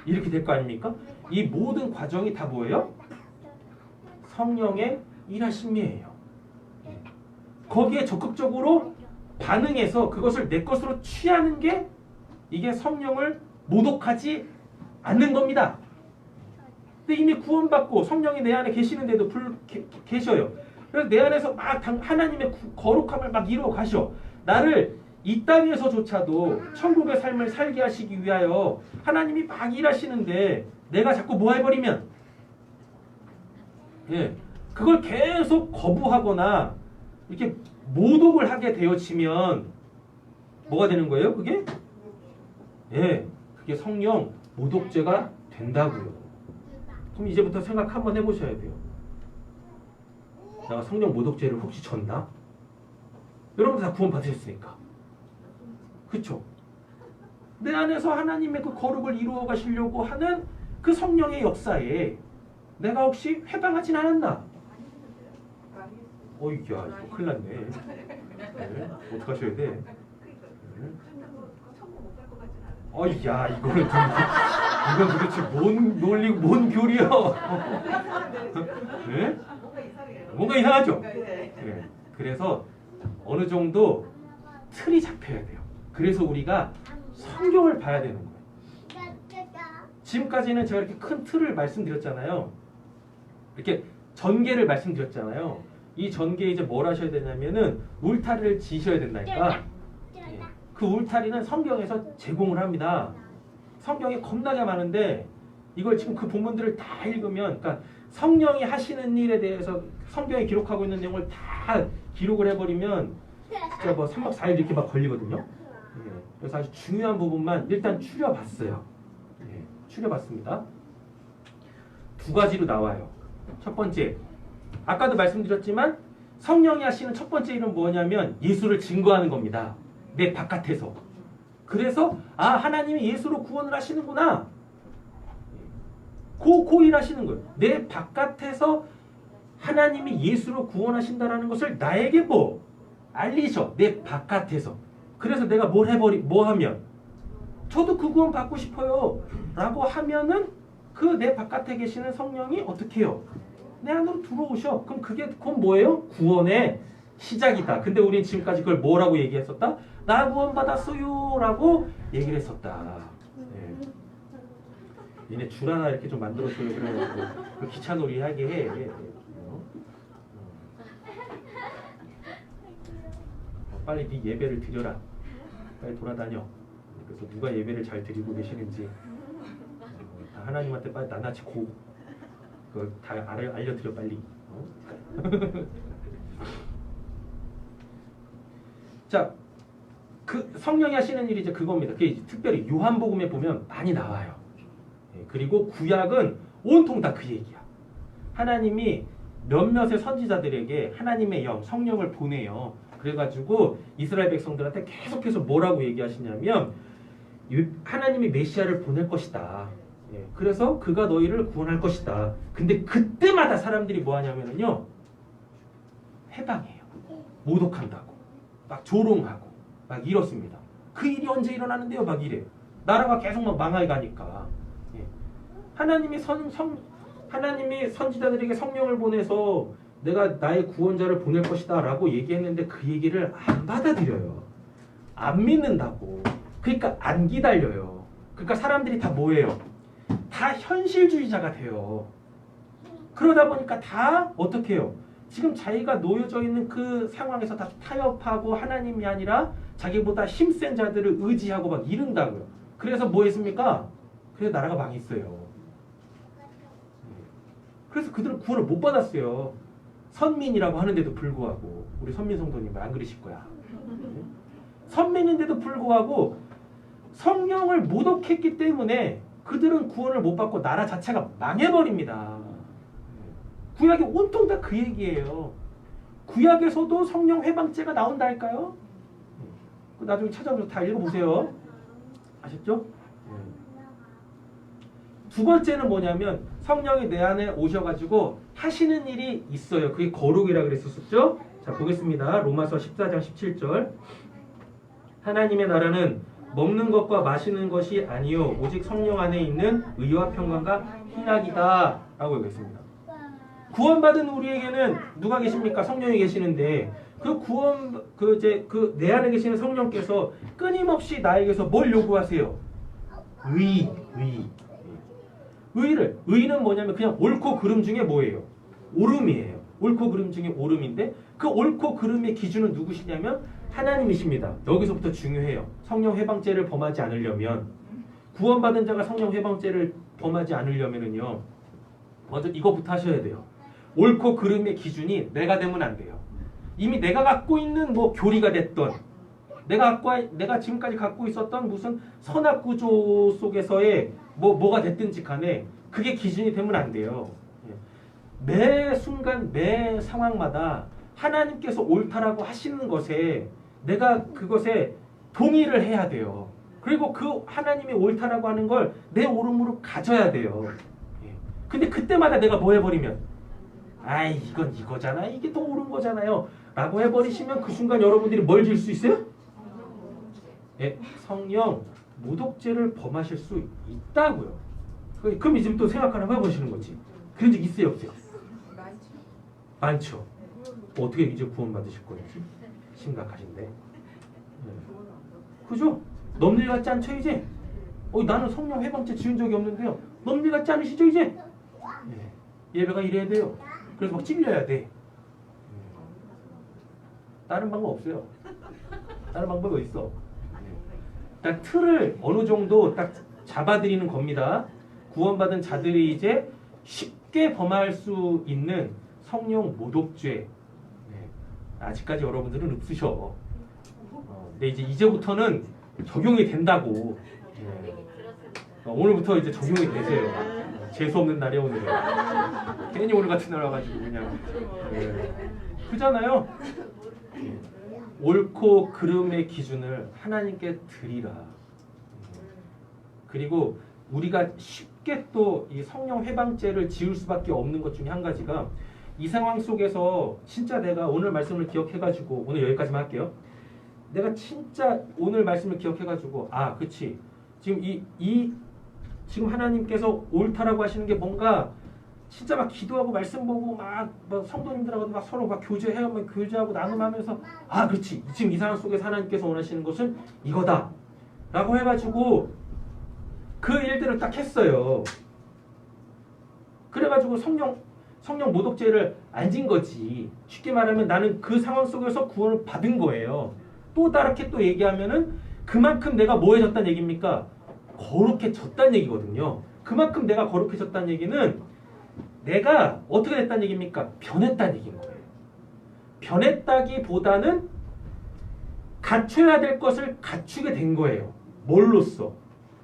Speaker 1: 이렇게 될 거 아닙니까? 이 모든 과정이 다 뭐예요? 성령의 일하심이에요. 거기에 적극적으로 반응해서 그것을 내 것으로 취하는 게 이게 성령을 모독하지 않는 겁니다. 근데 이미 구원받고 성령이 내 안에 계시는데도 계셔요. 그래서 내 안에서 막 하나님의 거룩함을 막 이루어 가셔. 나를 이 땅에서조차도 천국의 삶을 살게 하시기 위하여 하나님이 막 일하시는데 내가 자꾸 뭐 해버리면 그걸 계속 거부하거나 이렇게 모독을 하게 되어지면 뭐가 되는 거예요? 그게? 그게 성령 모독죄가 된다고요. 그럼 이제부터 생각 한번 해보셔야 돼요. 내가 성령 모독죄를 혹시 졌나? 여러분들 다 구원 받으셨으니까. 그쵸? 내 안에서 하나님의 그 거룩을 이루어 가시려고 하는 그 성령의 역사에 내가 혹시 회방하진 않았나? 이야 이거 큰일 났네. 어떡하셔야 돼? 야 이건 도대체 뭔 논리 뭔 교리야? 네? 뭔가 이상하죠? 그래서 어느 정도 틀이 잡혀야 돼요. 그래서 우리가 성경을 봐야 되는 거예요. 지금까지는 제가 이렇게 큰 틀을 말씀드렸잖아요. 이렇게 전개를 말씀드렸잖아요. 이 전개에 이제 뭘 하셔야 되냐면은 울타리를 지셔야 된다니까. 그 울타리는 성경에서 제공을 합니다. 성경에 겁나게 많은데 이걸 지금 그 본문들을 다 읽으면 그러니까 성령이 하시는 일에 대해서 성경에 기록하고 있는 내용을 다 기록을 해버리면 진짜 뭐 3박 4일 이렇게 막 걸리거든요. 그래서 아주 중요한 부분만 일단 추려봤어요. 추려봤습니다. 두 가지로 나와요. 첫 번째, 아까도 말씀드렸지만 성령이 하시는 첫 번째 일은 뭐냐면 예수를 증거하는 겁니다. 내 바깥에서. 그래서 하나님이 예수로 구원을 하시는구나. 그 일하시는 거예요. 내 바깥에서 하나님이 예수로 구원하신다라는 것을 나에게 알리셔. 내 바깥에서. 그래서 내가 뭐 하면 저도 그 구원 받고 싶어요 라고 하면은 그 내 바깥에 계시는 성령이 어떻게 해요? 내 안으로 들어오셔. 그럼 그건 뭐예요? 구원의 시작이다. 근데 우린 지금까지 그걸 뭐라고 얘기했었다? 나 구원 받았어요 라고 얘기를 했었다. 얘네 줄 하나 이렇게 좀 만들어줘요. 그래가지고 그 기차놀이 하게 해. 빨리 네 예배를 드려라. 빨리 돌아다녀. 그래서 누가 예배를 잘 드리고 계시는지 다 하나님한테 빨리 낱낱이 그거 다 알려드려 빨리. 자, 그 성령이 하시는 일이 이제 그겁니다. 그게 이제 특별히 요한복음에 보면 많이 나와요. 예, 그리고 구약은 온통 다 그 얘기야. 하나님이 몇몇의 선지자들에게 하나님의 영, 성령을 보내요. 그래가지고 이스라엘 백성들한테 계속해서 뭐라고 얘기하시냐면 하나님이 메시아를 보낼 것이다. 예, 그래서 그가 너희를 구원할 것이다. 근데 그때마다 사람들이 뭐 하냐면요. 해방해요. 모독한다고. 막 조롱하고. 막 이렇습니다. 그 일이 언제 일어나는데요? 막 이래요. 나라가 계속 막 망하게 가니까. 예. 하나님이 선지자들에게 성령을 보내서 내가 나의 구원자를 보낼 것이다 라고 얘기했는데 그 얘기를 안 받아들여요. 안 믿는다고. 그러니까 안 기다려요. 그러니까 사람들이 다 뭐예요? 다 현실주의자가 돼요. 그러다 보니까 다 어떻게 해요? 지금 자기가 놓여져 있는 그 상황에서 다 타협하고 하나님이 아니라 자기보다 힘센 자들을 의지하고 막 이른다고요. 그래서 뭐 했습니까? 그래서 나라가 망했어요. 그래서 그들은 구원을 못 받았어요. 선민이라고 하는데도 불구하고. 우리 선민 성도님 안 그러실 거야. 선민인데도 불구하고 성령을 모독했기 때문에 그들은 구원을 못 받고 나라 자체가 망해버립니다. 구약이 온통 다 그 얘기예요. 구약에서도 성령 회방죄가 나온다 할까요? 나중에 찾아보셔서 다 읽어보세요. 아셨죠? 두 번째는 뭐냐면 성령이 내 안에 오셔가지고 하시는 일이 있어요. 그게 거룩이라 그랬었죠? 자, 보겠습니다. 로마서 14장 17절. 하나님의 나라는 먹는 것과 마시는 것이 아니요 오직 성령 안에 있는 의와 평강과 희락이다 라고 얘기했습니다. 구원받은 우리에게는 누가 계십니까? 성령이 계시는데 그 내 안에 계시는 성령께서 끊임없이 나에게서 뭘 요구하세요? 의는 뭐냐면 그냥 옳고 그름 중에 뭐예요? 옳음이에요. 옳고 그름 중에 옳음인데 그 옳고 그름의 기준은 누구시냐면 하나님이십니다. 여기서부터 중요해요. 성령 회방죄를 범하지 않으려면 구원받은 자가 성령 회방죄를 범하지 않으려면은요. 먼저 이거부터 하셔야 돼요. 옳고 그름의 기준이 내가 되면 안 돼요. 이미 내가 갖고 있는 뭐 교리가 됐던 내가 지금까지 갖고 있었던 무슨 선악 구조 속에서의 뭐가 됐든지 간에 그게 기준이 되면 안 돼요. 매 순간 매 상황마다 하나님께서 옳다라고 하시는 것에 내가 그것에 동의를 해야 돼요. 그리고 그 하나님이 옳다라고 하는 걸 내 옳음으로 가져야 돼요. 근데 그때마다 내가 뭐 해버리면 아이 이건 이거잖아. 이게 더 옳은 거잖아요. 라고 해버리시면 그 순간 여러분들이 뭘 질 수 있어요? 예, 성령 모독죄를 범하실 수 있다고요. 그럼 이제 또 생각 하나 해보시는 거지. 그런 적 있어요 없어요? 많죠. 어떻게 이제 구원받으실 거지? 심각하신데. 그죠? 넘일 같지 않죠 이제? 나는 성령 회방죄 지은 적이 없는데요. 넘일 같지 않으시죠 이제? 예배가 이래야 돼요. 그래서 막 찔려야 돼. 다른 방법 없어요. 다른 방법이 어디 있어? 딱 틀을 어느 정도 딱 잡아드리는 겁니다. 구원받은 자들이 이제 쉽게 범할 수 있는 성령 모독죄. 아직까지 여러분들은 없으셔. 근데 이제부터는 적용이 된다고. 오늘부터 이제 적용이 되세요. 재수 없는 날이 오늘. 괜히 오늘 같은 날 와가지고 그냥. 그잖아요. 옳고 그름의 기준을 하나님께 드리라. 그리고 우리가 쉽게 또 이 성령 회방죄를 지을 수밖에 없는 것 중에 한 가지가 이 상황 속에서 진짜 내가 오늘 말씀을 기억해가지고 오늘 여기까지만 할게요. 내가 진짜 오늘 말씀을 기억해가지고 그치 지금 지금 하나님께서 옳다라고 하시는 게 뭔가 진짜 막 기도하고 말씀 보고 막 성도님들하고 막 서로 막 교제하고 나눔하면서 그렇지 지금 이 상황 속에서 하나님께서 원하시는 것은 이거다 라고 해가지고 그 일들을 딱 했어요. 그래가지고 성령 모독죄를 안 진 거지. 쉽게 말하면 나는 그 상황 속에서 구원을 받은 거예요. 또 다르게 또 얘기하면은 그만큼 내가 뭐해졌다는 얘기입니까? 거룩해졌다는 얘기거든요. 그만큼 내가 거룩해졌다는 얘기는 내가 어떻게 됐다는 얘기입니까? 변했다는 얘기인 거예요. 변했다기보다는 갖춰야 될 것을 갖추게 된 거예요. 뭘로써?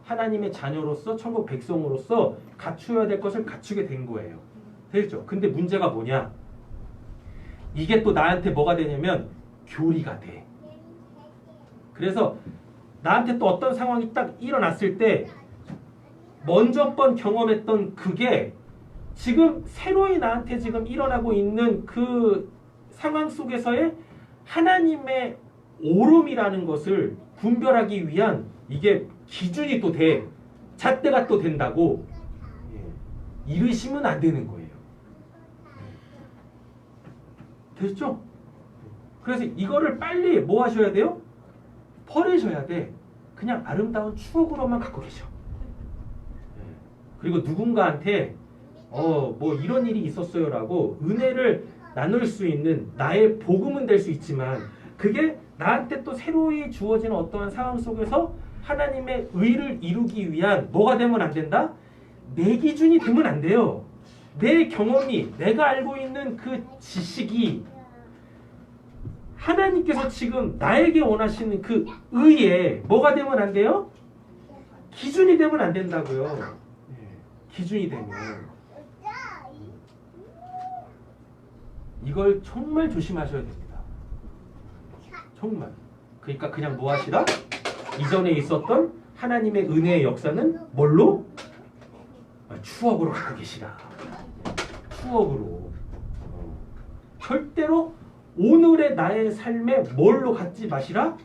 Speaker 1: 하나님의 자녀로서 천국 백성으로서 갖춰야 될 것을 갖추게 된 거예요. 되겠죠? 근데 문제가 뭐냐? 이게 또 나한테 뭐가 되냐면 교리가 돼. 그래서 나한테 또 어떤 상황이 딱 일어났을 때 먼저 번 경험했던 그게 지금 새로이 나한테 지금 일어나고 있는 그 상황 속에서의 하나님의 옳음이라는 것을 분별하기 위한 이게 기준이 또 돼. 잣대가 또 된다고. 이르시면 안 되는 거예요. 됐죠? 그래서 이거를 빨리 뭐 하셔야 돼요? 버리셔야 돼. 그냥 아름다운 추억으로만 갖고 계셔. 그리고 누군가한테 뭐 이런 일이 있었어요라고 은혜를 나눌 수 있는 나의 복음은 될 수 있지만 그게 나한테 또 새로이 주어지는 어떠한 상황 속에서 하나님의 의를 이루기 위한 뭐가 되면 안 된다? 내 기준이 되면 안 돼요. 내 경험이 내가 알고 있는 그 지식이 하나님께서 지금 나에게 원하시는 그 의에 뭐가 되면 안 돼요? 기준이 되면 안 된다고요. 기준이 되면 이걸 정말 조심하셔야 됩니다. 정말. 그러니까 그냥 뭐 하시라? 이전에 있었던 하나님의 은혜의 역사는 뭘로? 추억으로 갖고 계시라. 추억으로. 절대로 오늘의 나의 삶에 뭘로 갖지 마시라?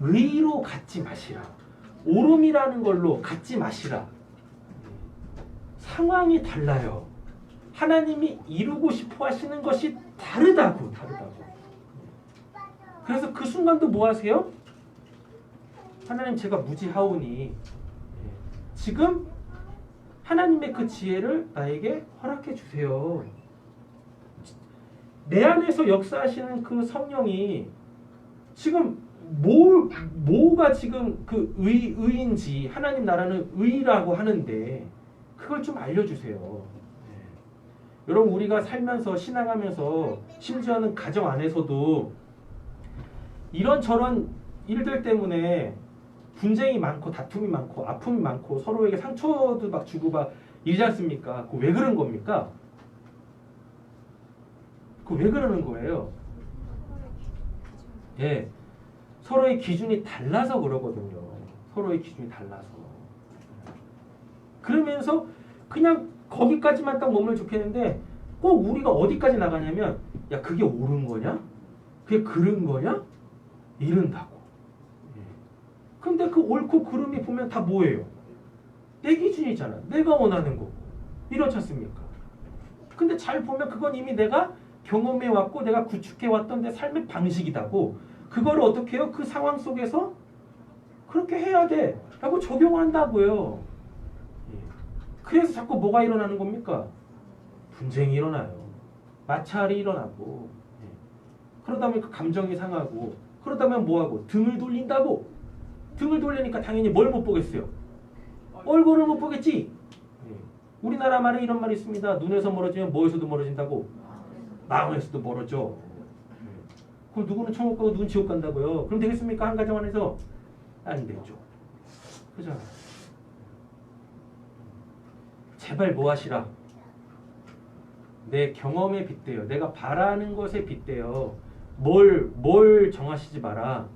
Speaker 1: 의로 갖지 마시라. 옳음이라는 걸로 갖지 마시라. 상황이 달라요. 하나님이 이루고 싶어 하시는 것이 다르다고. 그래서 그 순간도 뭐 하세요? 하나님 제가 무지하오니 지금 하나님의 그 지혜를 나에게 허락해 주세요. 내 안에서 역사하시는 그 성령이 지금 뭐가 지금 그 의인지 하나님 나라는 의라고 하는데 그걸 좀 알려주세요. 여러분 우리가 살면서 신앙하면서 심지어는 가정 안에서도 이런저런 일들 때문에 분쟁이 많고 다툼이 많고 아픔이 많고 서로에게 상처도 막 주고 막 이러지 않습니까? 그거 왜 그런 겁니까? 그거 왜 그러는 거예요? 예, 서로의 기준이 달라서 그러거든요. 서로의 기준이 달라서. 그러면서 그냥 거기까지만 딱 머물면 좋겠는데 꼭 우리가 어디까지 나가냐면 야 그게 옳은 거냐? 그게 그른 거냐? 이른다고. 근데 그 옳고 그름이 보면 다 뭐예요? 내 기준이잖아. 내가 원하는 거고. 이렇지 않습니까? 근데 잘 보면 그건 이미 내가 경험해왔고 내가 구축해왔던 내 삶의 방식이다고. 그거를 어떻게 해요? 그 상황 속에서 그렇게 해야 돼 라고 적용한다고요. 그래서 자꾸 뭐가 일어나는 겁니까? 분쟁이 일어나요. 마찰이 일어나고. 그러다 보니까 감정이 상하고. 그러다 보면 뭐하고? 등을 돌린다고. 등을 돌리니까 당연히 뭘 못 보겠어요? 얼굴을 못 보겠지. 우리나라 말에 이런 말이 있습니다. 눈에서 멀어지면 뭐에서도 멀어진다고? 마음에서도 멀어져. 그럼 누구는 천국 가고 누구는 지옥 간다고요? 그럼 되겠습니까? 한 가정 안에서? 안 되죠. 그죠? 제발 뭐 하시라? 내 경험에 빗대요. 내가 바라는 것에 빗대요. 뭘 정하시지 마라.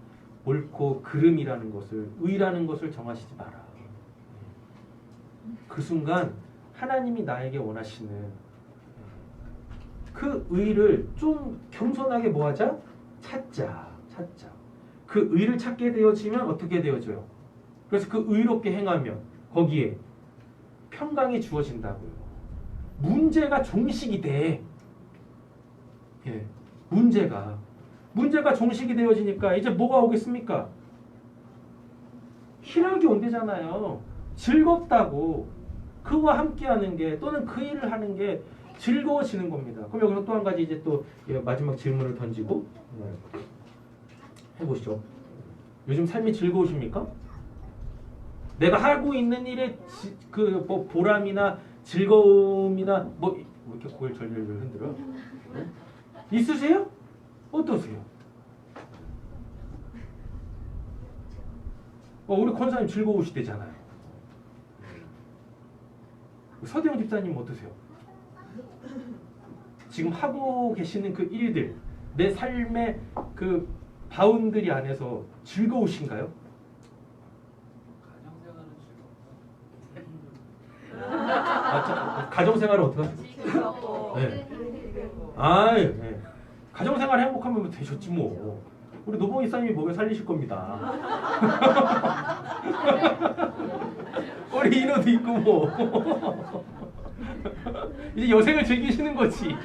Speaker 1: 옳고 그름이라는 것을, 의라는 것을 정하시지 마라. 그 순간 하나님이 나에게 원하시는 그 의를 좀 겸손하게 뭐하자? 찾자. 그 의를 찾게 되어지면 어떻게 되어져요? 그래서 그 의롭게 행하면 거기에 평강이 주어진다고요. 문제가 종식이 돼. 문제가 종식이 되어지니까 이제 뭐가 오겠습니까? 희락이 온대잖아요. 즐겁다고 그와 함께하는 게 또는 그 일을 하는 게 즐거워지는 겁니다. 그럼 여기서 또 한 가지 이제 또 마지막 질문을 던지고 해보시죠. 요즘 삶이 즐거우십니까? 내가 하고 있는 일에 그 뭐 보람이나 즐거움이나 뭐 왜 이렇게 고개를 절절절 흔들어? 있으세요? 어떠세요? 우리 권사님 즐거우시대잖아요. 서대영 집사님 어떠세요? 지금 하고 계시는 그 일들, 내 삶의 그 바운드리 안에서 즐거우신가요? 가정생활은 어떻게 하세요? 네. 네. 가정생활 행복하면 뭐 되셨지 뭐. 우리 노봉 이사님이 먹여 살리실 겁니다. 우리 인호도 있고 뭐. 이제 여생을 즐기시는 거지.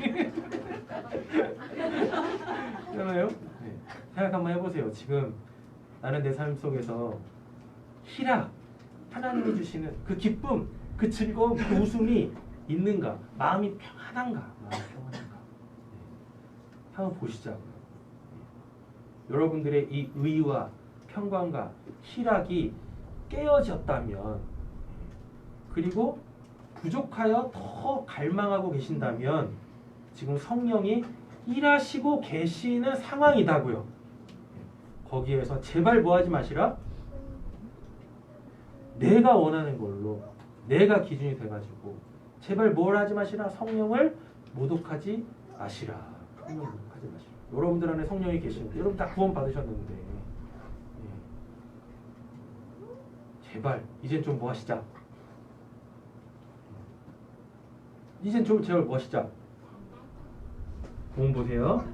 Speaker 1: 그렇잖아요? 네. 생각 한번 해보세요. 지금 나는 내 삶 속에서 희락, 하나님이 주시는 그 기쁨, 그 즐거움, 그 웃음이 있는가? 마음이 평안한가? 마음이 평안한가? 네. 한번 보시자고요. 여러분들의 이 의와 평강과 희락이 깨어졌다면, 그리고 부족하여 더 갈망하고 계신다면 지금 성령이 일하시고 계시는 상황이다고요. 거기에서 제발 뭐하지 마시라. 내가 원하는 걸로 내가 기준이 돼가지고 제발 뭘 하지 마시라. 성령을 모독하지 마시라. 성령 모독하지 마시라. 여러분들 안에 성령이 계시는데 여러분 다 구원 받으셨는데 제발 이젠 좀 뭐 하시자. 이젠 좀 제발 뭐 하시자. 본 보세요.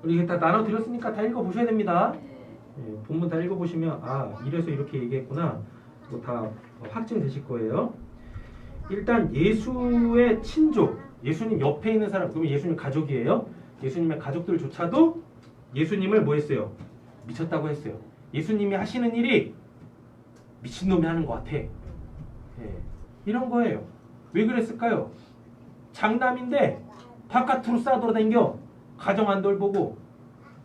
Speaker 1: 우리 이게 다 나눠드렸으니까 다 읽어보셔야 됩니다. 본문 다 읽어보시면 이래서 이렇게 얘기했구나. 뭐 다 확증되실 거예요. 일단 예수의 친족, 예수님 옆에 있는 사람, 그러면 예수님 가족이에요. 예수님의 가족들조차도 예수님을 뭐 했어요? 미쳤다고 했어요. 예수님이 하시는 일이 미친놈이 하는 것 같아. 이런 거예요. 왜 그랬을까요? 장남인데 바깥으로 싸돌아다녀. 가정 안 돌보고.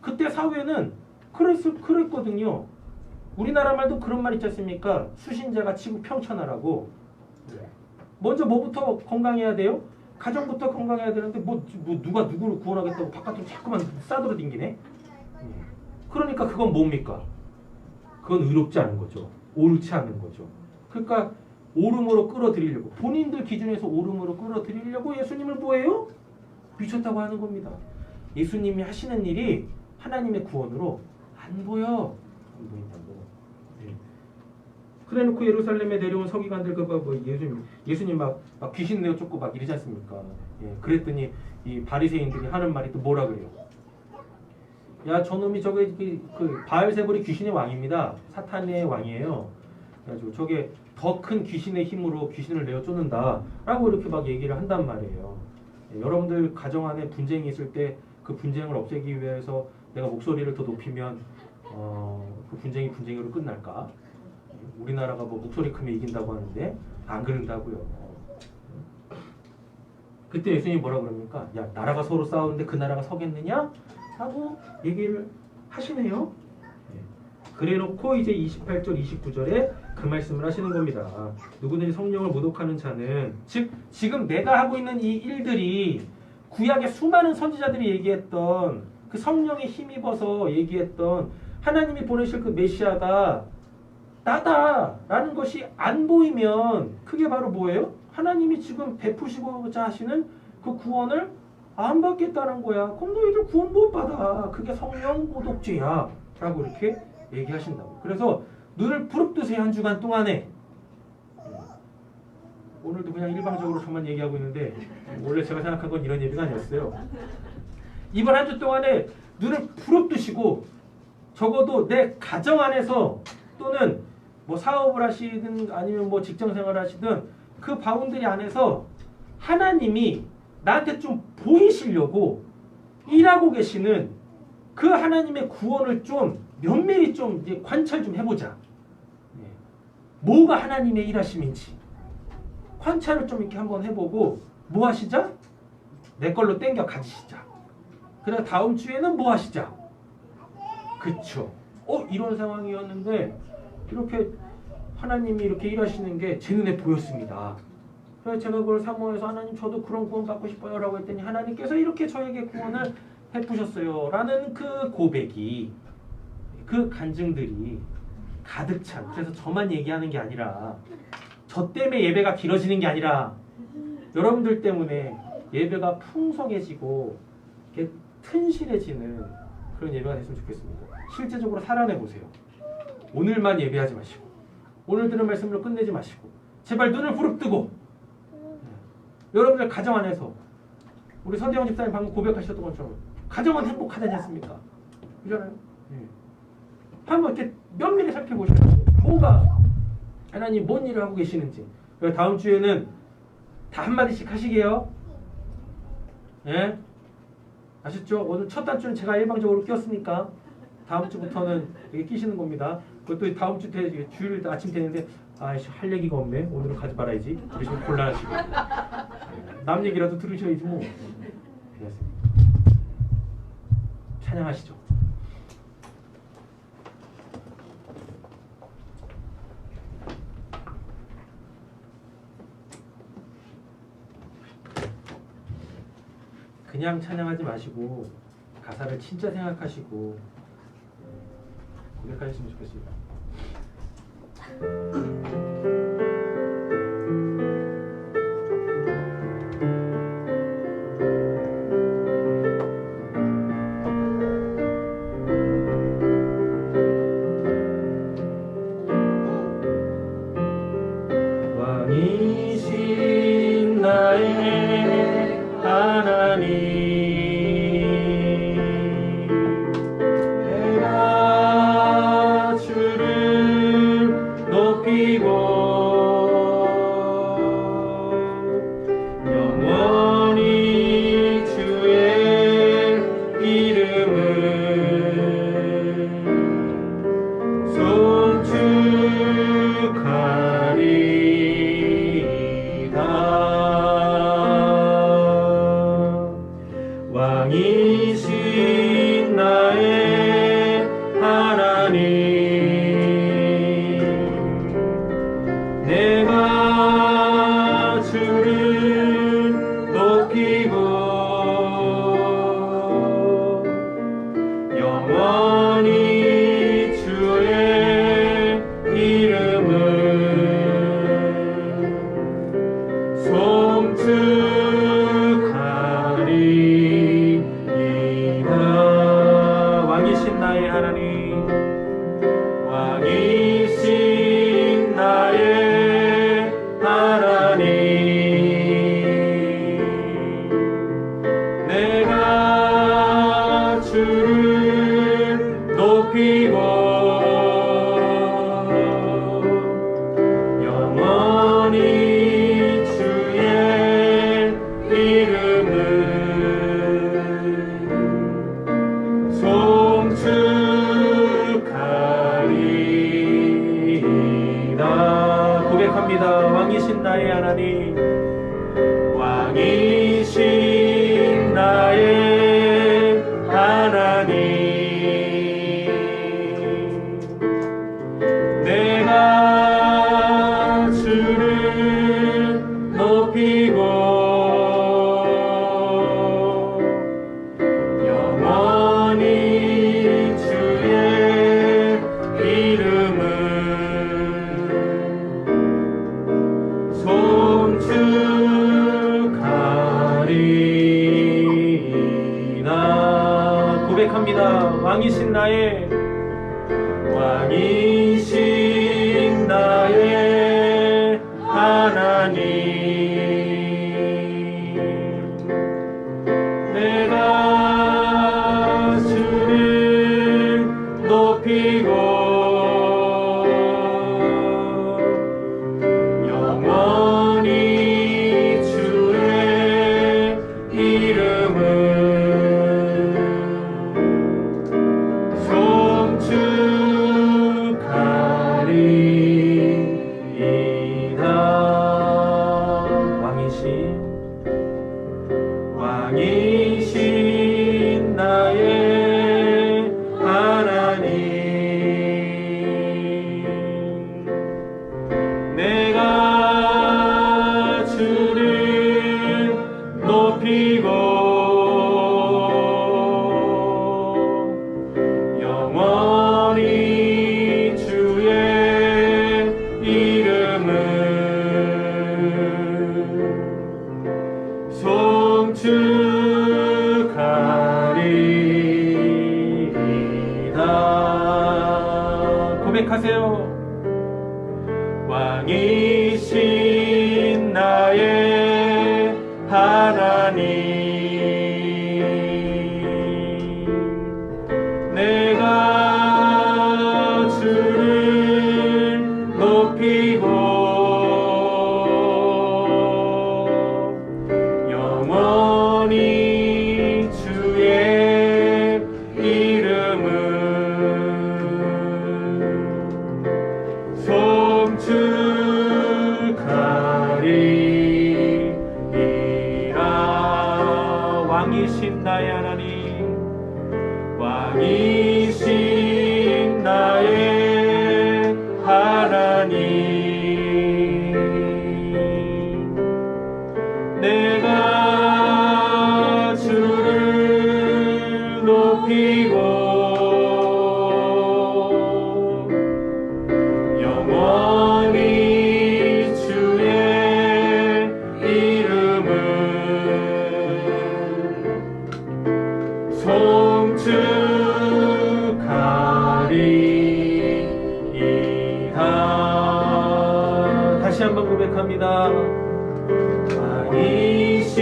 Speaker 1: 그때 사회는 그랬거든요. 우리나라 말도 그런 말 있지 않습니까? 수신자가 치고 평천하라고. 먼저 뭐부터 건강해야 돼요? 가정부터 건강해야 되는데 뭐 누가 누구를 구원하겠다고 바깥으로 자꾸만 싸돌아다니네. 그러니까 그건 뭡니까? 그건 의롭지 않은 거죠. 옳지 않은 거죠. 그러니까 옳음으로 끌어들이려고, 본인들 기준에서 옳음으로 끌어들이려고 예수님을 뭐예요? 미쳤다고 하는 겁니다. 예수님이 하시는 일이 하나님의 구원으로 안 보여. 안 보인다고. 그래놓고 예루살렘에 내려온 서기관들 예수님 막 귀신 내어 쫓고 막 이러지 않습니까? 그랬더니 이 바리새인들이 하는 말이 또 뭐라 그래요? 야, 저놈이 그 바알세불이 귀신의 왕입니다. 사탄의 왕이에요. 그래가지고 저게 더 큰 귀신의 힘으로 귀신을 내어 쫓는다 라고 이렇게 막 얘기를 한단 말이에요. 여러분들 가정 안에 분쟁이 있을 때 그 분쟁을 없애기 위해서 내가 목소리를 더 높이면 그 분쟁이 분쟁으로 끝날까? 우리나라가 뭐 목소리 크면 이긴다고 하는데 안 그런다고요. 그때 예수님이 뭐라 그럽니까? 야, 나라가 서로 싸우는데 그 나라가 서겠느냐? 하고 얘기를 하시네요. 그래놓고 이제 28절 29절에 그 말씀을 하시는 겁니다. 누구든지 성령을 모독하는 자는, 즉 지금 내가 하고 있는 이 일들이 구약의 수많은 선지자들이 얘기했던 그 성령에 힘입어서 얘기했던 하나님이 보내실 그 메시아가 나다라는 것이 안 보이면 그게 바로 뭐예요? 하나님이 지금 베푸시고자 하시는 그 구원을 안 받겠다는 거야. 그럼 너희들 구원 못 받아. 그게 성령 모독죄야 라고 이렇게 얘기하신다고. 그래서 눈을 부릅뜨세요. 한 주간 동안에. 오늘도 그냥 일방적으로 저만 얘기하고 있는데 원래 제가 생각한 건 이런 예배가 아니었어요. 이번 한 주 동안에 눈을 부릅뜨시고 적어도 내 가정 안에서 또는 뭐 사업을 하시든 아니면 뭐 직장 생활을 하시든 그 바운드리 안에서 하나님이 나한테 좀 보이시려고 일하고 계시는 그 하나님의 구원을 좀 면밀히 좀 이제 관찰 좀 해보자. 뭐가 하나님의 일하심인지 관찰을 좀 이렇게 한번 해보고 뭐 하시자? 내 걸로 땡겨 가지시자. 그다음 다음 주에는 뭐 하시자? 그쵸. 이런 상황이었는데 이렇게 하나님이 이렇게 일하시는 게 제 눈에 보였습니다. 그래서 제가 그걸 사모해서 하나님 저도 그런 구원 받고 싶어요 라고 했더니 하나님께서 이렇게 저에게 구원을 베푸셨어요 라는 그 고백이, 그 간증들이 가득 찬, 그래서 저만 얘기하는 게 아니라 저 때문에 예배가 길어지는 게 아니라 여러분들 때문에 예배가 풍성해지고 이렇게 튼실해지는 그런 예배가 됐으면 좋겠습니다. 실제적으로 살아내 보세요. 오늘만 예배하지 마시고 오늘 들은 말씀으로 끝내지 마시고 제발 눈을 부릅뜨고 여러분들 가정 안에서 우리 선대영 집사님 방금 고백하셨던 것처럼 가정은 행복하지 않습니까? 그잖아요. 한번 이렇게 면밀히 살펴보셔요. 뭐가 하나님 뭔 일을 하고 계시는지. 다음 주에는 다 한마디씩 하시게요. 예? 아셨죠? 오늘 첫 단추는 제가 일방적으로 끼웠으니까 다음 주부터는 이렇게 끼시는 겁니다. 그것도 다음 주 주일 아침 되는데 아이씨 할 얘기가 없네. 오늘은 가지 말아야지. 그러시면 곤란하시고 남 얘기라도 들으셔야지 뭐. 그렇습니다. 찬양하시죠. 그냥 찬양하지 마시고 가사를 진짜 생각하시고 고백하셨으면 좋겠습니다. 왕이신 나의 하나님, 내가 주를 높이고 영원히 주의 이름을 송축하리이다. 왕이신 나의 하나님, 내가 주를 높이고 영원히 주의 이름을 송축하리이다. 왕이신 나의 하나님, 왕이신 나의 하나님, 내가 주를 높이고 영원히 주의 이름을 송축하리이다. 고백합니다. 왕이신 나의 하나님, 왕이신 나의 하나님, 내가 주를 높이고 영원히 주의 이름을 송축하리이다. 고백합니다. 왕이신 나의 하나님, 내가 주를 높이고 영원히 주의 이름을 송축하리이다. 고백하세요. 왕이신 나의 하나님, 내가 주를 높이고 영원히 주의 이름을 송축하리이다. 왕이신 나의 하나님, 왕이신 나의 하나님, 내가 주를 높이고 영원히 주의 이름을 송축하리이다. 다시 한번 고백합니다. 왕이신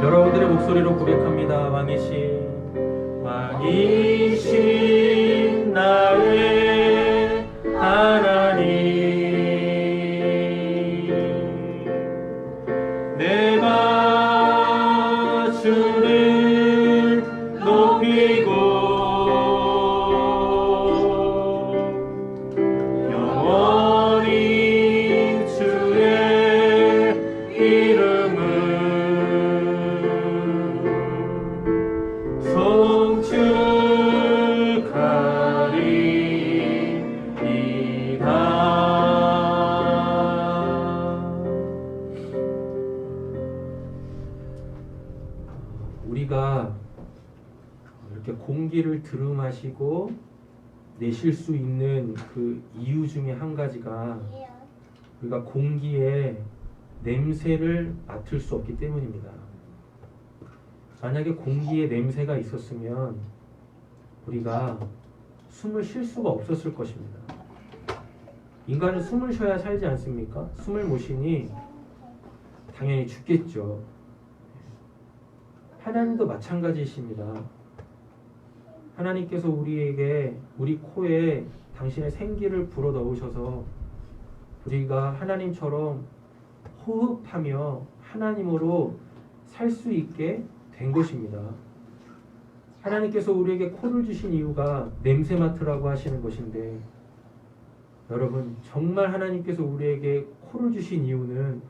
Speaker 1: 여러분들의 목소리로 고백합니다. 왕이신 나의 하나님, 내가 주를 높이고 영원히 주의 이름을 우리가 이렇게 공기를 들이마시고 내쉴 수 있는 그 이유 중에 한 가지가 우리가 공기의 냄새를 맡을 수 없기 때문입니다. 만약에 공기에 냄새가 있었으면 우리가 숨을 쉴 수가 없었을 것입니다. 인간은 숨을 쉬어야 살지 않습니까? 숨을 못 쉬니 당연히 죽겠죠. 하나님도 마찬가지이십니다. 하나님께서 우리에게 우리 코에 당신의 생기를 불어 넣으셔서 우리가 하나님처럼 호흡하며 하나님으로 살 수 있게 된 것입니다. 하나님께서 우리에게 코를 주신 이유가 냄새 맡으라고 하시는 것인데, 여러분 정말 하나님께서 우리에게 코를 주신 이유는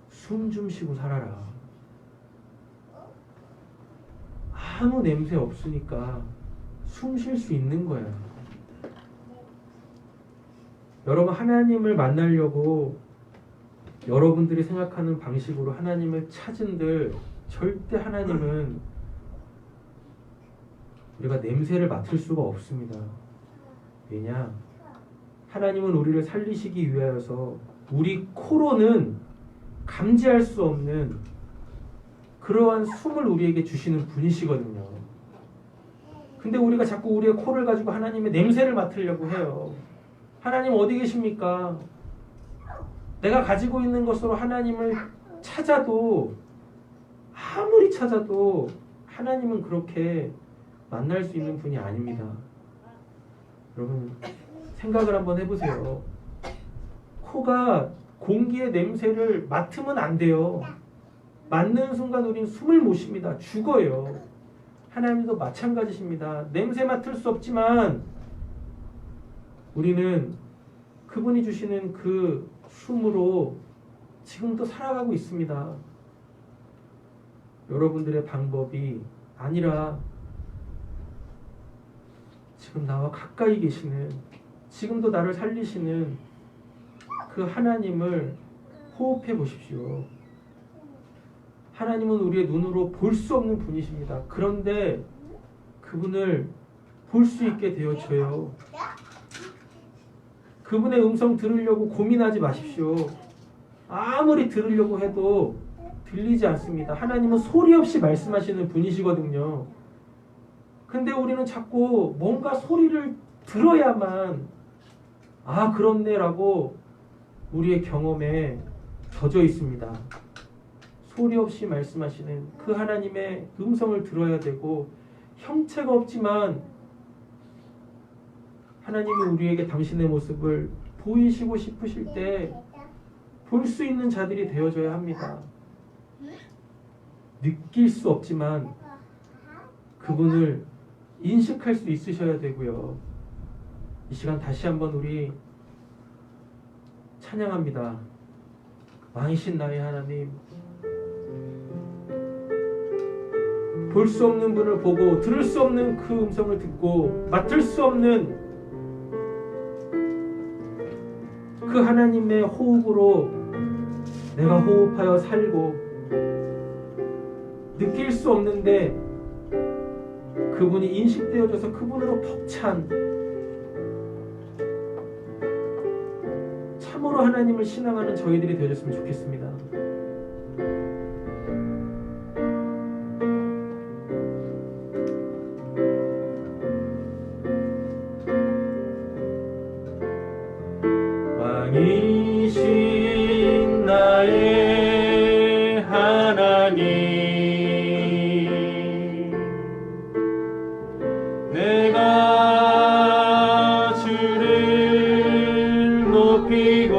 Speaker 1: 숨 좀 쉬고 살아라. 아무 냄새 없으니까 숨 쉴 수 있는 거야. 여러분 하나님을 만나려고 여러분들이 생각하는 방식으로 하나님을 찾은들 절대 하나님은 우리가 냄새를 맡을 수가 없습니다. 왜냐? 하나님은 우리를 살리시기 위하여서 우리 코로는 감지할 수 없는 그러한 숨을 우리에게 주시는 분이시거든요. 근데 우리가 자꾸 우리의 코를 가지고 하나님의 냄새를 맡으려고 해요. 하나님 어디 계십니까? 내가 가지고 있는 것으로 하나님을 찾아도, 아무리 찾아도 하나님은 그렇게 만날 수 있는 분이 아닙니다. 여러분 생각을 한번 해보세요. 코가 공기의 냄새를 맡으면 안 돼요. 맡는 순간 우리는 숨을 못 쉽니다. 죽어요. 하나님도 마찬가지십니다. 냄새 맡을 수 없지만 우리는 그분이 주시는 그 숨으로 지금도 살아가고 있습니다. 여러분들의 방법이 아니라
Speaker 6: 지금 나와 가까이 계시는, 지금도 나를 살리시는 그 하나님을 호흡해 보십시오. 하나님은 우리의 눈으로 볼 수 없는 분이십니다. 그런데 그분을 볼 수 있게 되어줘요. 그분의 음성 들으려고 고민하지 마십시오. 아무리 들으려고 해도 들리지 않습니다. 하나님은 소리 없이 말씀하시는 분이시거든요. 근데 우리는 자꾸 뭔가 소리를 들어야만 아 그렇네라고 우리의 경험에 젖어 있습니다. 소리 없이 말씀하시는 그 하나님의 음성을 들어야 되고, 형체가 없지만 하나님이 우리에게 당신의 모습을 보이시고 싶으실 때 볼 수 있는 자들이 되어줘야 합니다. 느낄 수 없지만 그분을 인식할 수 있으셔야 되고요. 이 시간 다시 한번 우리 찬양합니다. 왕이신 나의 하나님, 볼 수 없는 분을 보고 들을 수 없는 그 음성을 듣고 맡을 수 없는 그 하나님의 호흡으로 내가 호흡하여 살고, 느낄 수 없는데 그분이 인식되어져서 그분으로 벅찬, 참으로 하나님을 신앙하는 저희들이 되어졌으면 좋겠습니다. 왕이신 나의 하나님, 내가 주를 높이고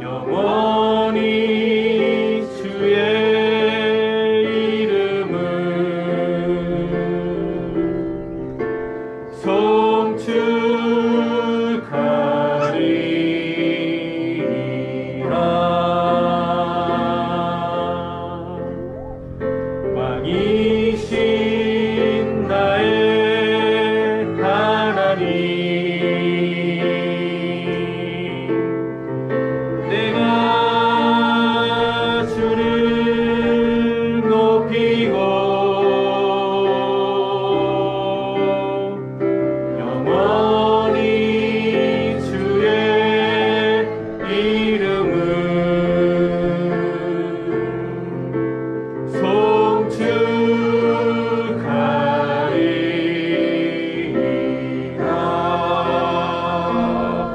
Speaker 6: 영원히 주의 이름을 송축하리라. 왕이신 나의 하나님, 내가 주를 높이고 영원히 주의 이름을 송축하리라.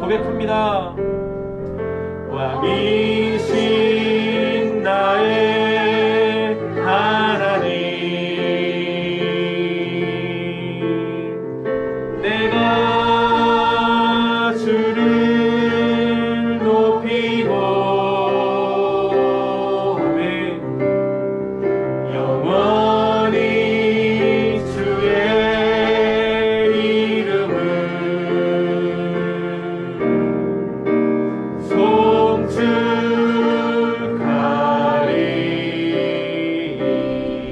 Speaker 6: 고백합니다. 왕이신 나의 하나님, 내가 주를 높이고 영원히 주의 이름을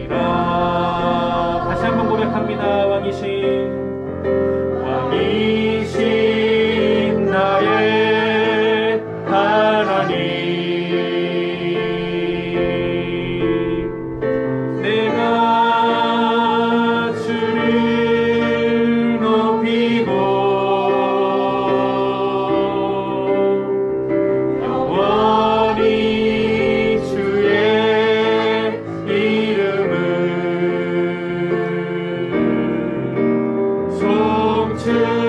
Speaker 6: 송축하리라. 다시 한번 고백합니다. 왕이신 나의 하나님, 내가 주를 높이고 영원히 주의 이름을 송축하리라.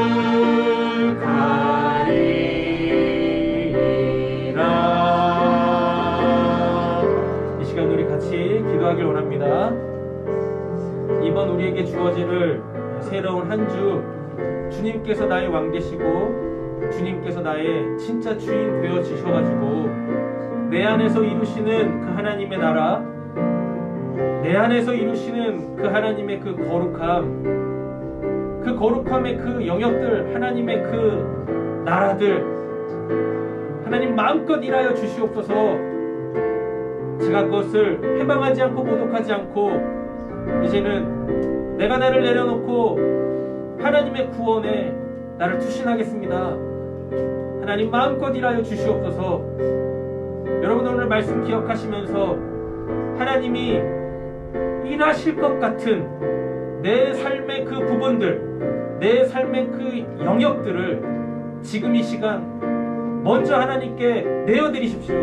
Speaker 6: 이 시간 우리 같이 기도하길 원합니다. 이번 우리에게 주어질 새로운 한 주, 주님께서 나의 왕 되시고 주님께서 나의 진짜 주인 되어 주셔가지고 내 안에서 이루시는 그 하나님의 나라, 내 안에서 이루시는 그 하나님의 그 거룩함의 그 영역들, 하나님의 그 나라들, 하나님 마음껏 일하여 주시옵소서. 제가 그것을 해방하지 않고 모독하지 않고 이제는 내가 나를 내려놓고 하나님의 구원에 나를 투신하겠습니다. 하나님 마음껏 일하여 주시옵소서. 여러분 오늘 말씀 기억하시면서 하나님이 일하실 것 같은 내 삶의 그 부분들, 내 삶의 그 영역들을 지금 이 시간 먼저 하나님께 내어드리십시오.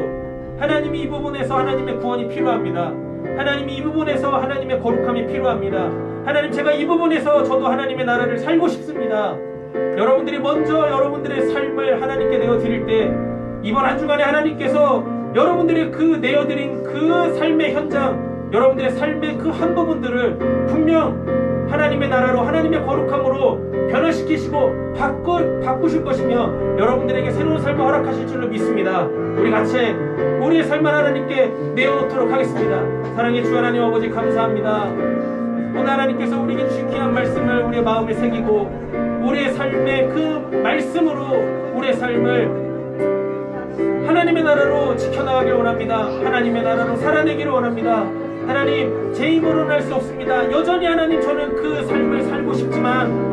Speaker 6: 하나님이 이 부분에서 하나님의 구원이 필요합니다. 하나님이 이 부분에서 하나님의 거룩함이 필요합니다. 하나님, 제가 이 부분에서 저도 하나님의 나라를 살고 싶습니다. 여러분들이 먼저 여러분들의 삶을 하나님께 내어드릴 때 이번 한 주간에 하나님께서 여러분들의 그 내어드린 그 삶의 현장, 여러분들의 삶의 그 한 부분들을 분명 하나님의 나라로, 하나님의 거룩함으로 변화시키시고 바꾸실 것이며 여러분들에게 새로운 삶을 허락하실 줄로 믿습니다. 우리 같이 우리의 삶을 하나님께 내어놓도록 하겠습니다. 사랑의 주 하나님 아버지 감사합니다. 오늘 하나님께서 우리에게 주신 귀한 말씀을 우리의 마음에 새기고 우리의 삶의 그 말씀으로 우리의 삶을 하나님의 나라로 지켜나가길 원합니다. 하나님의 나라로 살아내기를 원합니다. 하나님, 제 힘으로는 할 수 없습니다. 여전히 하나님, 저는 그 삶을 살고 싶지만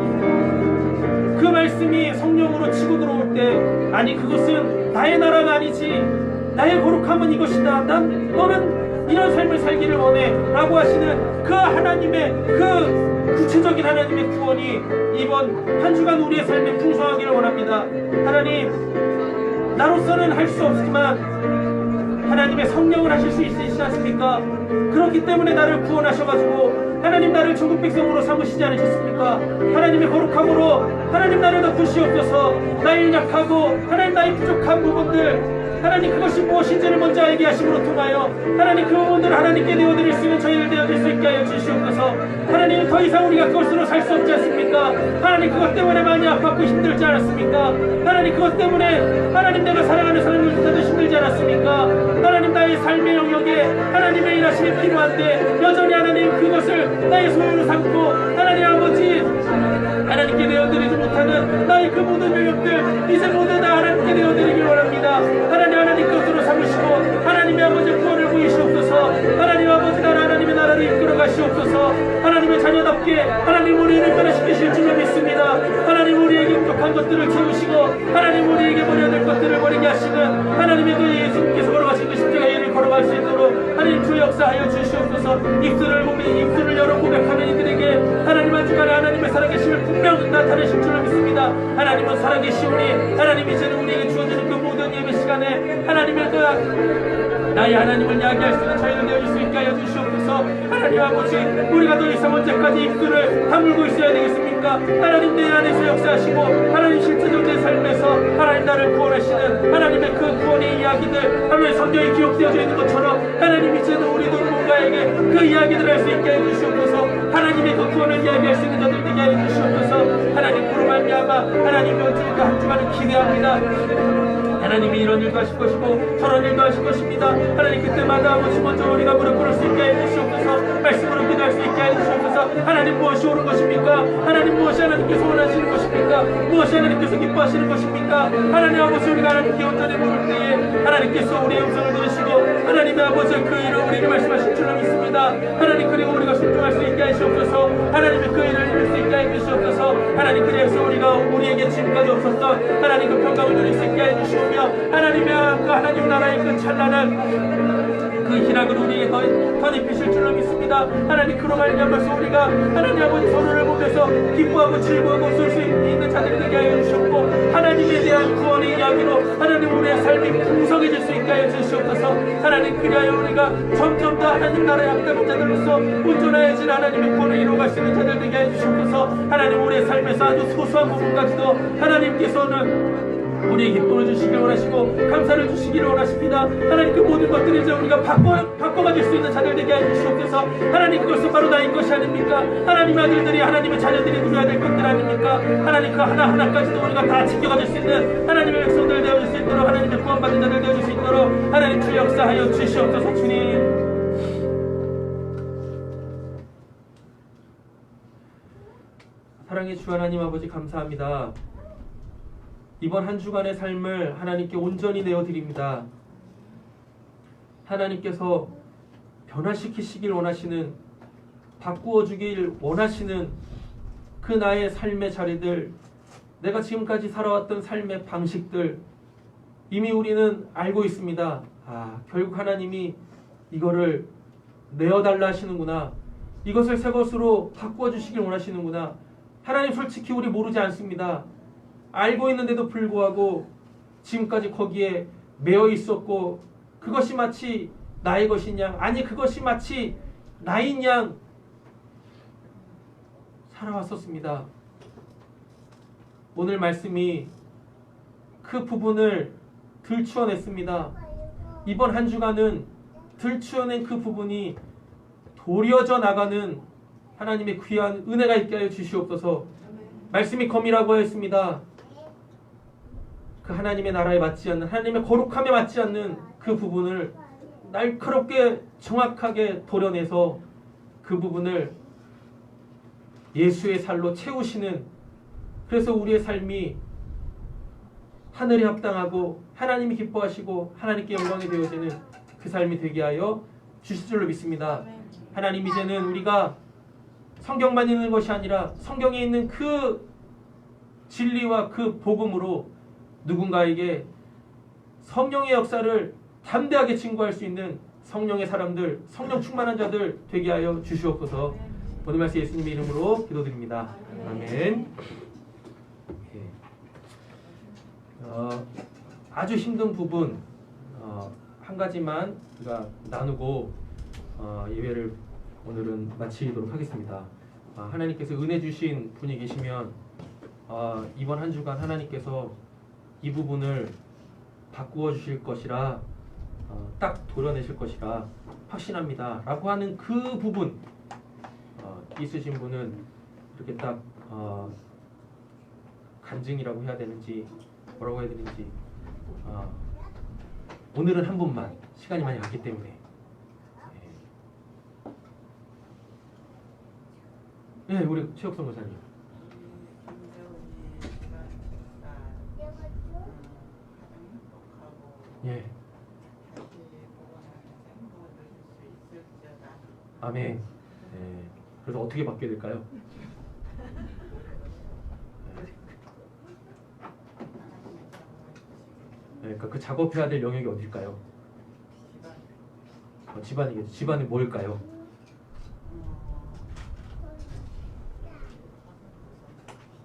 Speaker 6: 그 말씀이 성령으로 치고 들어올 때, 아니 그것은 나의 나라가 아니지, 나의 거룩함은 이것이다, 너는 이런 삶을 살기를 원해 라고 하시는 그 하나님의 그 구체적인 하나님의 구원이 이번 한 주간 우리의 삶에 풍성하기를 원합니다. 하나님, 나로서는 할 수 없지만 하나님의 성령을 하실 수 있으시지 않습니까? 그렇기 때문에 나를 구원하셔가지고 하나님 나를 천국 백성으로 삼으시지 않으셨습니까? 하나님의 거룩함으로 하나님 나를 덮으시옵소서. 나의 약하고 하나님 나의 부족한 부분들, 하나님 그것이 무엇인지를 먼저 알게 하심으로 통하여 하나님 그 부분들을 하나님께 내어드릴 수 있는 저희를 내어드릴 수 있게 하여 주시옵소서. 하나님, 더 이상 우리가 그것으로 살 수 없지 않습니까? 하나님, 그것 때문에 많이 아팠고 힘들지 않았습니까? 하나님, 그것 때문에 하나님 내가 사랑하는 사람을 찾아도 힘들지 않았습니까? 하나님, 나의 삶의 영역에 하나님의 일하심이 필요한데 여전히 하나님 그것을 나의 소유로 삼고 하나님 아버지 하나님께 내어드리지 못하는 나의 그 모든 영역들 이제 모두 다 하나님께 내어드리길 원합니다. 하나님 것으로 삼으시고 하나님의 아버지 구원을 보이시옵소서. 하나님 아버지 나라 하나님의 나라를 이끌어 가시옵소서. 하나님의 자녀답게 하나님 우리를 변화시키실 줄로 믿습니다. 하나님 우리에게 부족한 것들을 채우시고 하나님 우리에게 버려야 될 것들을 버리게 하시는 하나님의 그 예수님께서 걸어가신 그 십자가의 길을 걸어갈 수 있도록 하나님 주 역사하여 주시옵소서. 입술을 열어 고백하는 이들에게 하나님 한 주간에 하나님의 살아계심을 분명 나타내실 줄로 믿습니다. 하나님은 살아계시오니 하나님 이제는 우리에게 주어지는 그 모든 예배 시간에 하나님의 그 나의 하나님을 이야기할 수 있는 저희를 내어줄 수 있게 하여 주시옵소서. 하나님 아버지, 우리가 더 이상 언제까지 입술을 다물고 있어야 되겠습니까? 하나님 내 안에서 역사하시고 하나님 실제적 내 삶에서 하나님 나를 구원하시는 하나님의 그 구원의 이야기들 하나님의 성경에 기록되어져 있는 것처럼 하나님 이제는 우리도 누군가에게 그 이야기들을 할 수 있게 하여 주시옵소서. 하나님의 그 구원을 이야기할 수 있는 자들 되게 하여 주시옵소서. 하나님 그로 말미암아 하나님 요즘 한 주간을 기대합니다. 하나님이 이런 일도 하실 것이고 저런 일도 하실 것입니다. 하나님 그때마다 아버지 먼저 우리가 무릎 꿇을 수 있게 해주시옵소서. 말씀으로 기도할 수 있게 해주시옵소서. 하나님 무엇이 옳은 것입니까? 하나님 무엇이 하나님께서 원하시는 것입니까? 무엇이 하나님께서 기뻐하시는 것입니까? 하나님 아버지, 우리가 하나님께 온전히 물을 때에 하나님께서 우리의 음성을 들으시고 하나님의 아버지 그 일을 우리에게 말씀하실 줄로 믿습니다. 하나님, 그리고 우리가 순종할 수 있게 하시옵소서. 하나님의 그 일을 이룰 수 있게 해주시옵소서. 하나님, 그래서 우리가 우리에게 지금까지 없었던 하나님 그 평강을 누릴 수 있게 해주시옵소서. 하나님의 그 하나님 나라의 그 찬란한 그 희락을 우리에게 더 입히실 줄로 믿습니다. 하나님 그로 말미암아서 우리가 하나님 아버지 서로를 보면서 기뻐하고 즐거워하고 웃을 수 있는 자들이 되게 하여 주시옵고 하나님에 대한 구원의 이야기로 하나님 우리의 삶이 풍성해질 수 있게 하여 주시옵소서. 하나님 그리하여 우리가 점점 더 하나님 나라의 합당한 자들로서 온전해진 하나님의 구원을 이루어갈 수 있는 자들 되게 하여 주시옵소서. 하나님 우리의 삶에서 아주 소소한 부분까지도 하나님께서는 우리에게 기쁨을 주시길 원하시고 감사를 주시기를 원하십니다. 하나님 그 모든 것들을 이제 우리가 바꿔가질 수 있는 자들 되게 해주시옵소서. 하나님 그것은 바로 나인 것이 아닙니까? 하나님의 아들들이 하나님의 자녀들이 누려야 될 것들 아닙니까? 하나님 그 하나하나까지도 우리가 다 지켜가질 수 있는 하나님의 백성들 되어줄 수 있도록 하나님의 구원받은 자들 되어줄 수 있도록 하나님 주 역사하여 주시옵소서. 주님, 사랑의 주 하나님 아버지 감사합니다. 이번 한 주간의 삶을 하나님께 온전히 내어드립니다. 하나님께서 변화시키시길 원하시는 바꾸어 주길 원하시는 그 나의 삶의 자리들, 내가 지금까지 살아왔던 삶의 방식들 이미 우리는 알고 있습니다. 결국 하나님이 이거를 내어달라 하시는구나. 이것을 새 것으로 바꾸어 주시길 원하시는구나. 하나님 솔직히 우리 모르지 않습니다. 알고 있는데도 불구하고 지금까지 거기에 매여 있었고 그것이 마치 나의 것인 양, 아니 그것이 마치 나인 양 살아왔었습니다. 오늘 말씀이 그 부분을 들추어냈습니다. 이번 한 주간은 들추어낸 그 부분이 도려져 나가는 하나님의 귀한 은혜가 있게 하여 주시옵소서. 말씀이 검이라고 하였습니다. 그 하나님의 나라에 맞지 않는, 하나님의 거룩함에 맞지 않는 그 부분을 날카롭게 정확하게 도려내서 그 부분을 예수의 살로 채우시는, 그래서 우리의 삶이 하늘에 합당하고 하나님이 기뻐하시고 하나님께 영광이 되어지는 그 삶이 되게 하여 주실 줄로 믿습니다. 하나님, 이제는 우리가 성경만 읽는 것이 아니라 성경에 있는 그 진리와 그 복음으로 누군가에게 성령의 역사를 담대하게 증거할 수 있는 성령의 사람들, 성령 충만한 자들 되게 하여 주시옵소서. 오늘 말씀 예수님의 이름으로 기도드립니다. 아멘. 아주 힘든 부분 한 가지만 우리가 나누고 예배를 오늘은 마치도록 하겠습니다. 하나님께서 은혜 주신 분이 계시면 이번 한 주간 하나님께서 이 부분을 바꾸어 주실 것이라 딱 도려내실 것이라 확신합니다 라고 하는 그 부분 있으신 분은 이렇게 딱 간증이라고 해야 되는지 뭐라고 해야 되는지 오늘은 한 분만, 시간이 많이 갔기 때문에 네, 우리 최혁성 목사님. 예. 아멘. 네. 그래서 어떻게 바뀌어야 될까요? 네, 그러니까 그 작업해야 될 영역이 어딜까요? 집안이겠죠. 집안이 뭘까요?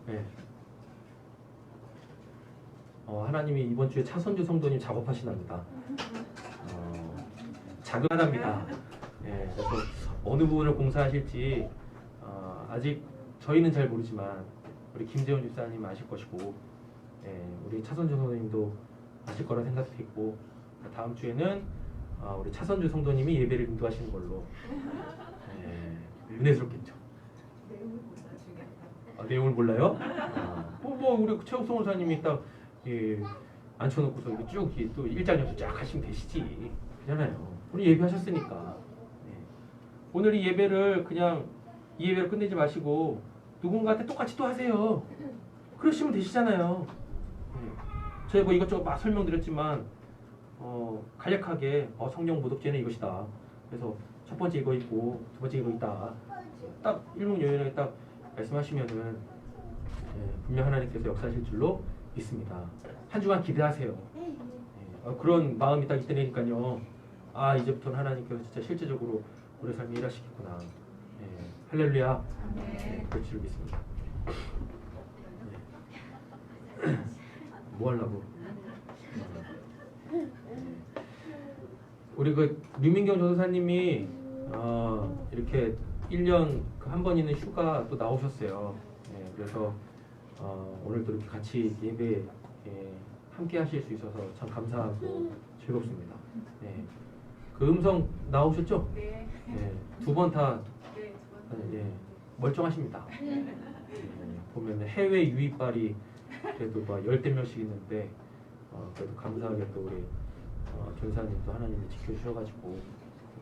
Speaker 6: 네. 하나님이 이번 주에 차선주 성도님 작업하시답니다. 자그마합니다. 예, 그래서 어느 부분을 공사하실지 아직 저희는 잘 모르지만 우리 김재훈 집사님 아실 것이고, 우리 차선주 성도님도 아실 거라 생각했고, 다음 주에는 우리 차선주 성도님이 예배를 인도하시는 걸로 은혜스럽겠죠. 내용을 몰라요? 뭐 우리 최욱성 목사님이 딱 앉혀놓고서 이렇게 쭉 또 일장연수 쫙 하시면 되시지, 그잖아요. 우리 예배하셨으니까. 오늘 이 예배를 그냥 이 예배를 끝내지 마시고 누군가한테 똑같이 또 하세요. 그러시면 되시잖아요. 저희 뭐 이것저것 막 설명드렸지만 간략하게 성령 모독죄는 이것이다. 그래서 첫 번째 이거 있고 두 번째 이거 있다. 딱 일목요연하게 딱 말씀하시면은 분명 하나님께서 역사하실 줄로 믿습니다. 한 주간 기대하세요. 그런 마음이 딱 이때니까요. 이제부터는 하나님께서 진짜 실제적으로 우리 삶에 일하시겠구나. 할렐루야. 그럴 줄 믿습니다. 뭐 하려고? 우리 그 류민경 전도사님이 이렇게 1년 한 번 있는 휴가 또 나오셨어요. 그래서 오늘도 이렇게 같이 예배 함께 하실 수 있어서 참 감사하고 즐겁습니다. 그 음성 나오셨죠?
Speaker 2: 네.
Speaker 6: 두 번 다
Speaker 2: 네, 두 번.
Speaker 6: 멀쩡하십니다. 보면 해외 유입발이 그래도 막 10대 명씩 있는데 그래도 감사하게 또 우리 전사님도 하나님이 지켜주셔가지고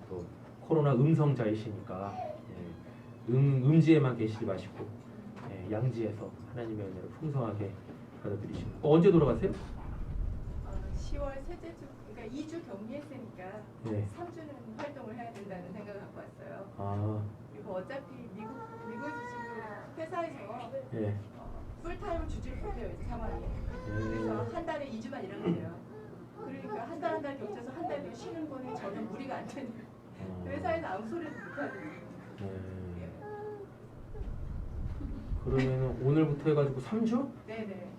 Speaker 6: 또 코로나 음성자이시니까 음지에만 계시지 마시고 양지에서 하나님의 은혜를 풍성하게 받아들이시고. 언제 돌아가세요?
Speaker 2: 10월 셋째 주, 그러니까 2주 격리했으니까
Speaker 6: 네.
Speaker 2: 3주는 활동을 해야 된다는 생각을 갖고 왔어요.
Speaker 6: 아,
Speaker 2: 그리고 이거 어차피 미국에서 지금 회사에서
Speaker 6: 예.
Speaker 2: 풀타임을 주질 못해요 이제 상황이. 그래서 한 달에 2주만 일하면 돼요. 그러니까 한 달 겹쳐서 한 달 뒤에 쉬는 거는 전혀 무리가 안 되는. 회사에서 아무 소리도 못 하는.
Speaker 6: 예. 그러면 오늘부터 해가지고 3주?
Speaker 2: 네네.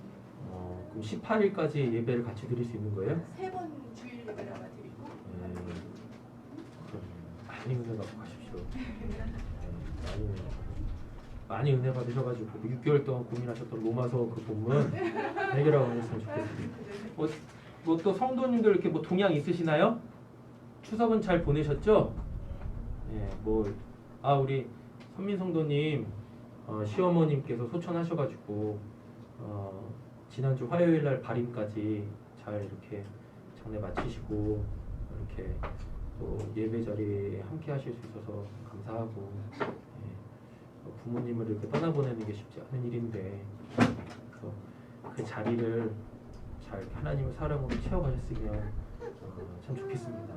Speaker 6: 그럼 18일까지 예배를 같이 드릴 수 있는 거예요?
Speaker 2: 3번 주일 예배를 아마 드리고.
Speaker 6: 예. 그럼 많이 은혜 받고 가십시오. 예. 많이 은혜 받고. 많이 은혜 받으셔가지고 6개월 동안 고민하셨던 로마서 그 본문 해결하고 하셨으면 좋겠습니다. 뭐 또 성도님들 이렇게 뭐 동향 있으시나요? 추석은 잘 보내셨죠? 예, 우리 선민 성도님 시어머님께서 소천하셔가지고 지난주 화요일 날 발임까지 잘 이렇게 장례 마치시고 이렇게 또 예배 자리에 함께 하실 수 있어서 감사하고 부모님을 이렇게 떠나보내는 게 쉽지 않은 일인데 그래서 그 자리를 잘 하나님의 사랑으로 채워가셨으면 참 좋겠습니다.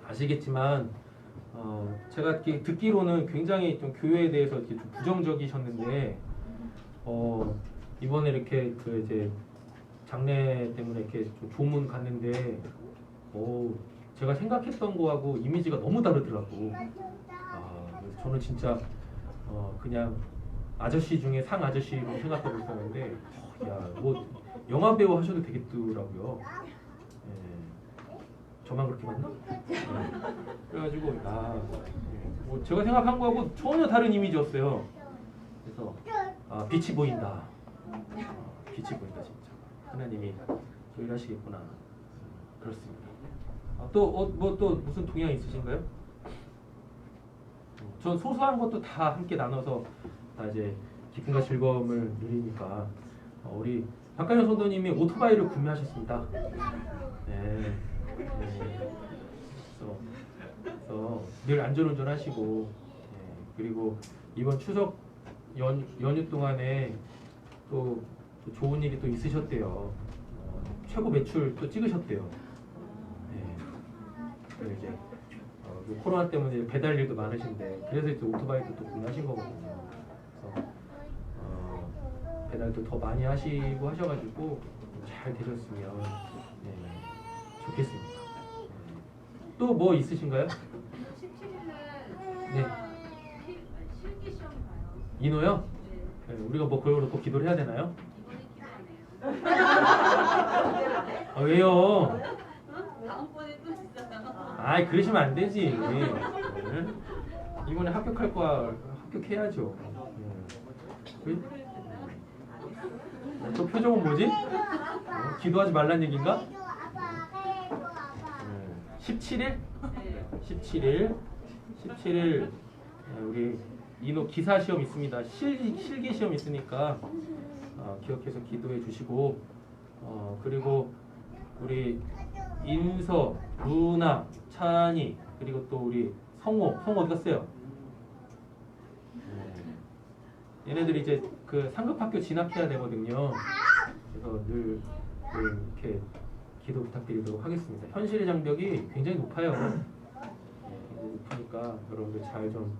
Speaker 6: 아시겠지만 제가 이렇게 듣기로는 굉장히 좀 교회에 대해서 이렇게 좀 부정적이셨는데 이번에 이렇게 그 이제 장례 때문에 이렇게 좀 조문 갔는데 제가 생각했던 거하고 이미지가 너무 다르더라고. 그래서 저는 진짜 그냥 아저씨 중에 상 아저씨로 생각하고 있었는데 뭐 영화 배우 하셔도 되겠더라고요. 저만 그렇게 봤나? 그래가지고 뭐 제가 생각한 거하고 전혀 다른 이미지였어요. 그래서 빛이 보인다. 빛이 보인다 진짜. 하나님이 또 일하시겠구나. 그렇습니다. 또 무슨 동향 있으신가요? 전 소소한 것도 다 함께 나눠서 다 이제 기쁨과 즐거움을 누리니까 우리 박가영 선도님이 오토바이를 구매하셨습니다. 네. 그래서 늘 안전운전 하시고 그리고 이번 추석 연휴 동안에 또 좋은 일이 또 있으셨대요. 최고 매출 또 찍으셨대요. 그래서 이제 코로나 때문에 배달 일도 많으신데 그래서 이제 오토바이도 또 구매하신 거거든요. 그래서 배달도 더 많이 하시고 하셔가지고 잘 되셨으면 좋겠습니다. 또 뭐 있으신가요?
Speaker 7: 17일은
Speaker 6: 네.
Speaker 7: 실기 시험 봐요.
Speaker 6: 인호요? 네, 우리가 뭐 그걸 놓고 기도를 해야 되나요?
Speaker 7: 이번에 기도 안 해요.
Speaker 6: 왜요?
Speaker 7: 다음번에 또 있어요.
Speaker 6: 아이 그러시면 안 되지. 네. 이번에 합격할 거야 합격해야죠. 또 표정은 뭐지? 기도하지 말란 얘기인가? 17일? 17일 우리 인호 기사 시험 있습니다. 실기 시험 있으니까 기억해서 기도해 주시고 그리고 우리 인서, 루나, 찬이 그리고 또 우리 성호 어디 갔어요? 얘네들이 이제 그 상급학교 진학해야 되거든요. 그래서 늘 이렇게 기도 부탁드리도록 하겠습니다. 현실의 장벽이 굉장히 높아요. 굉장히 높으니까 여러분들 잘 좀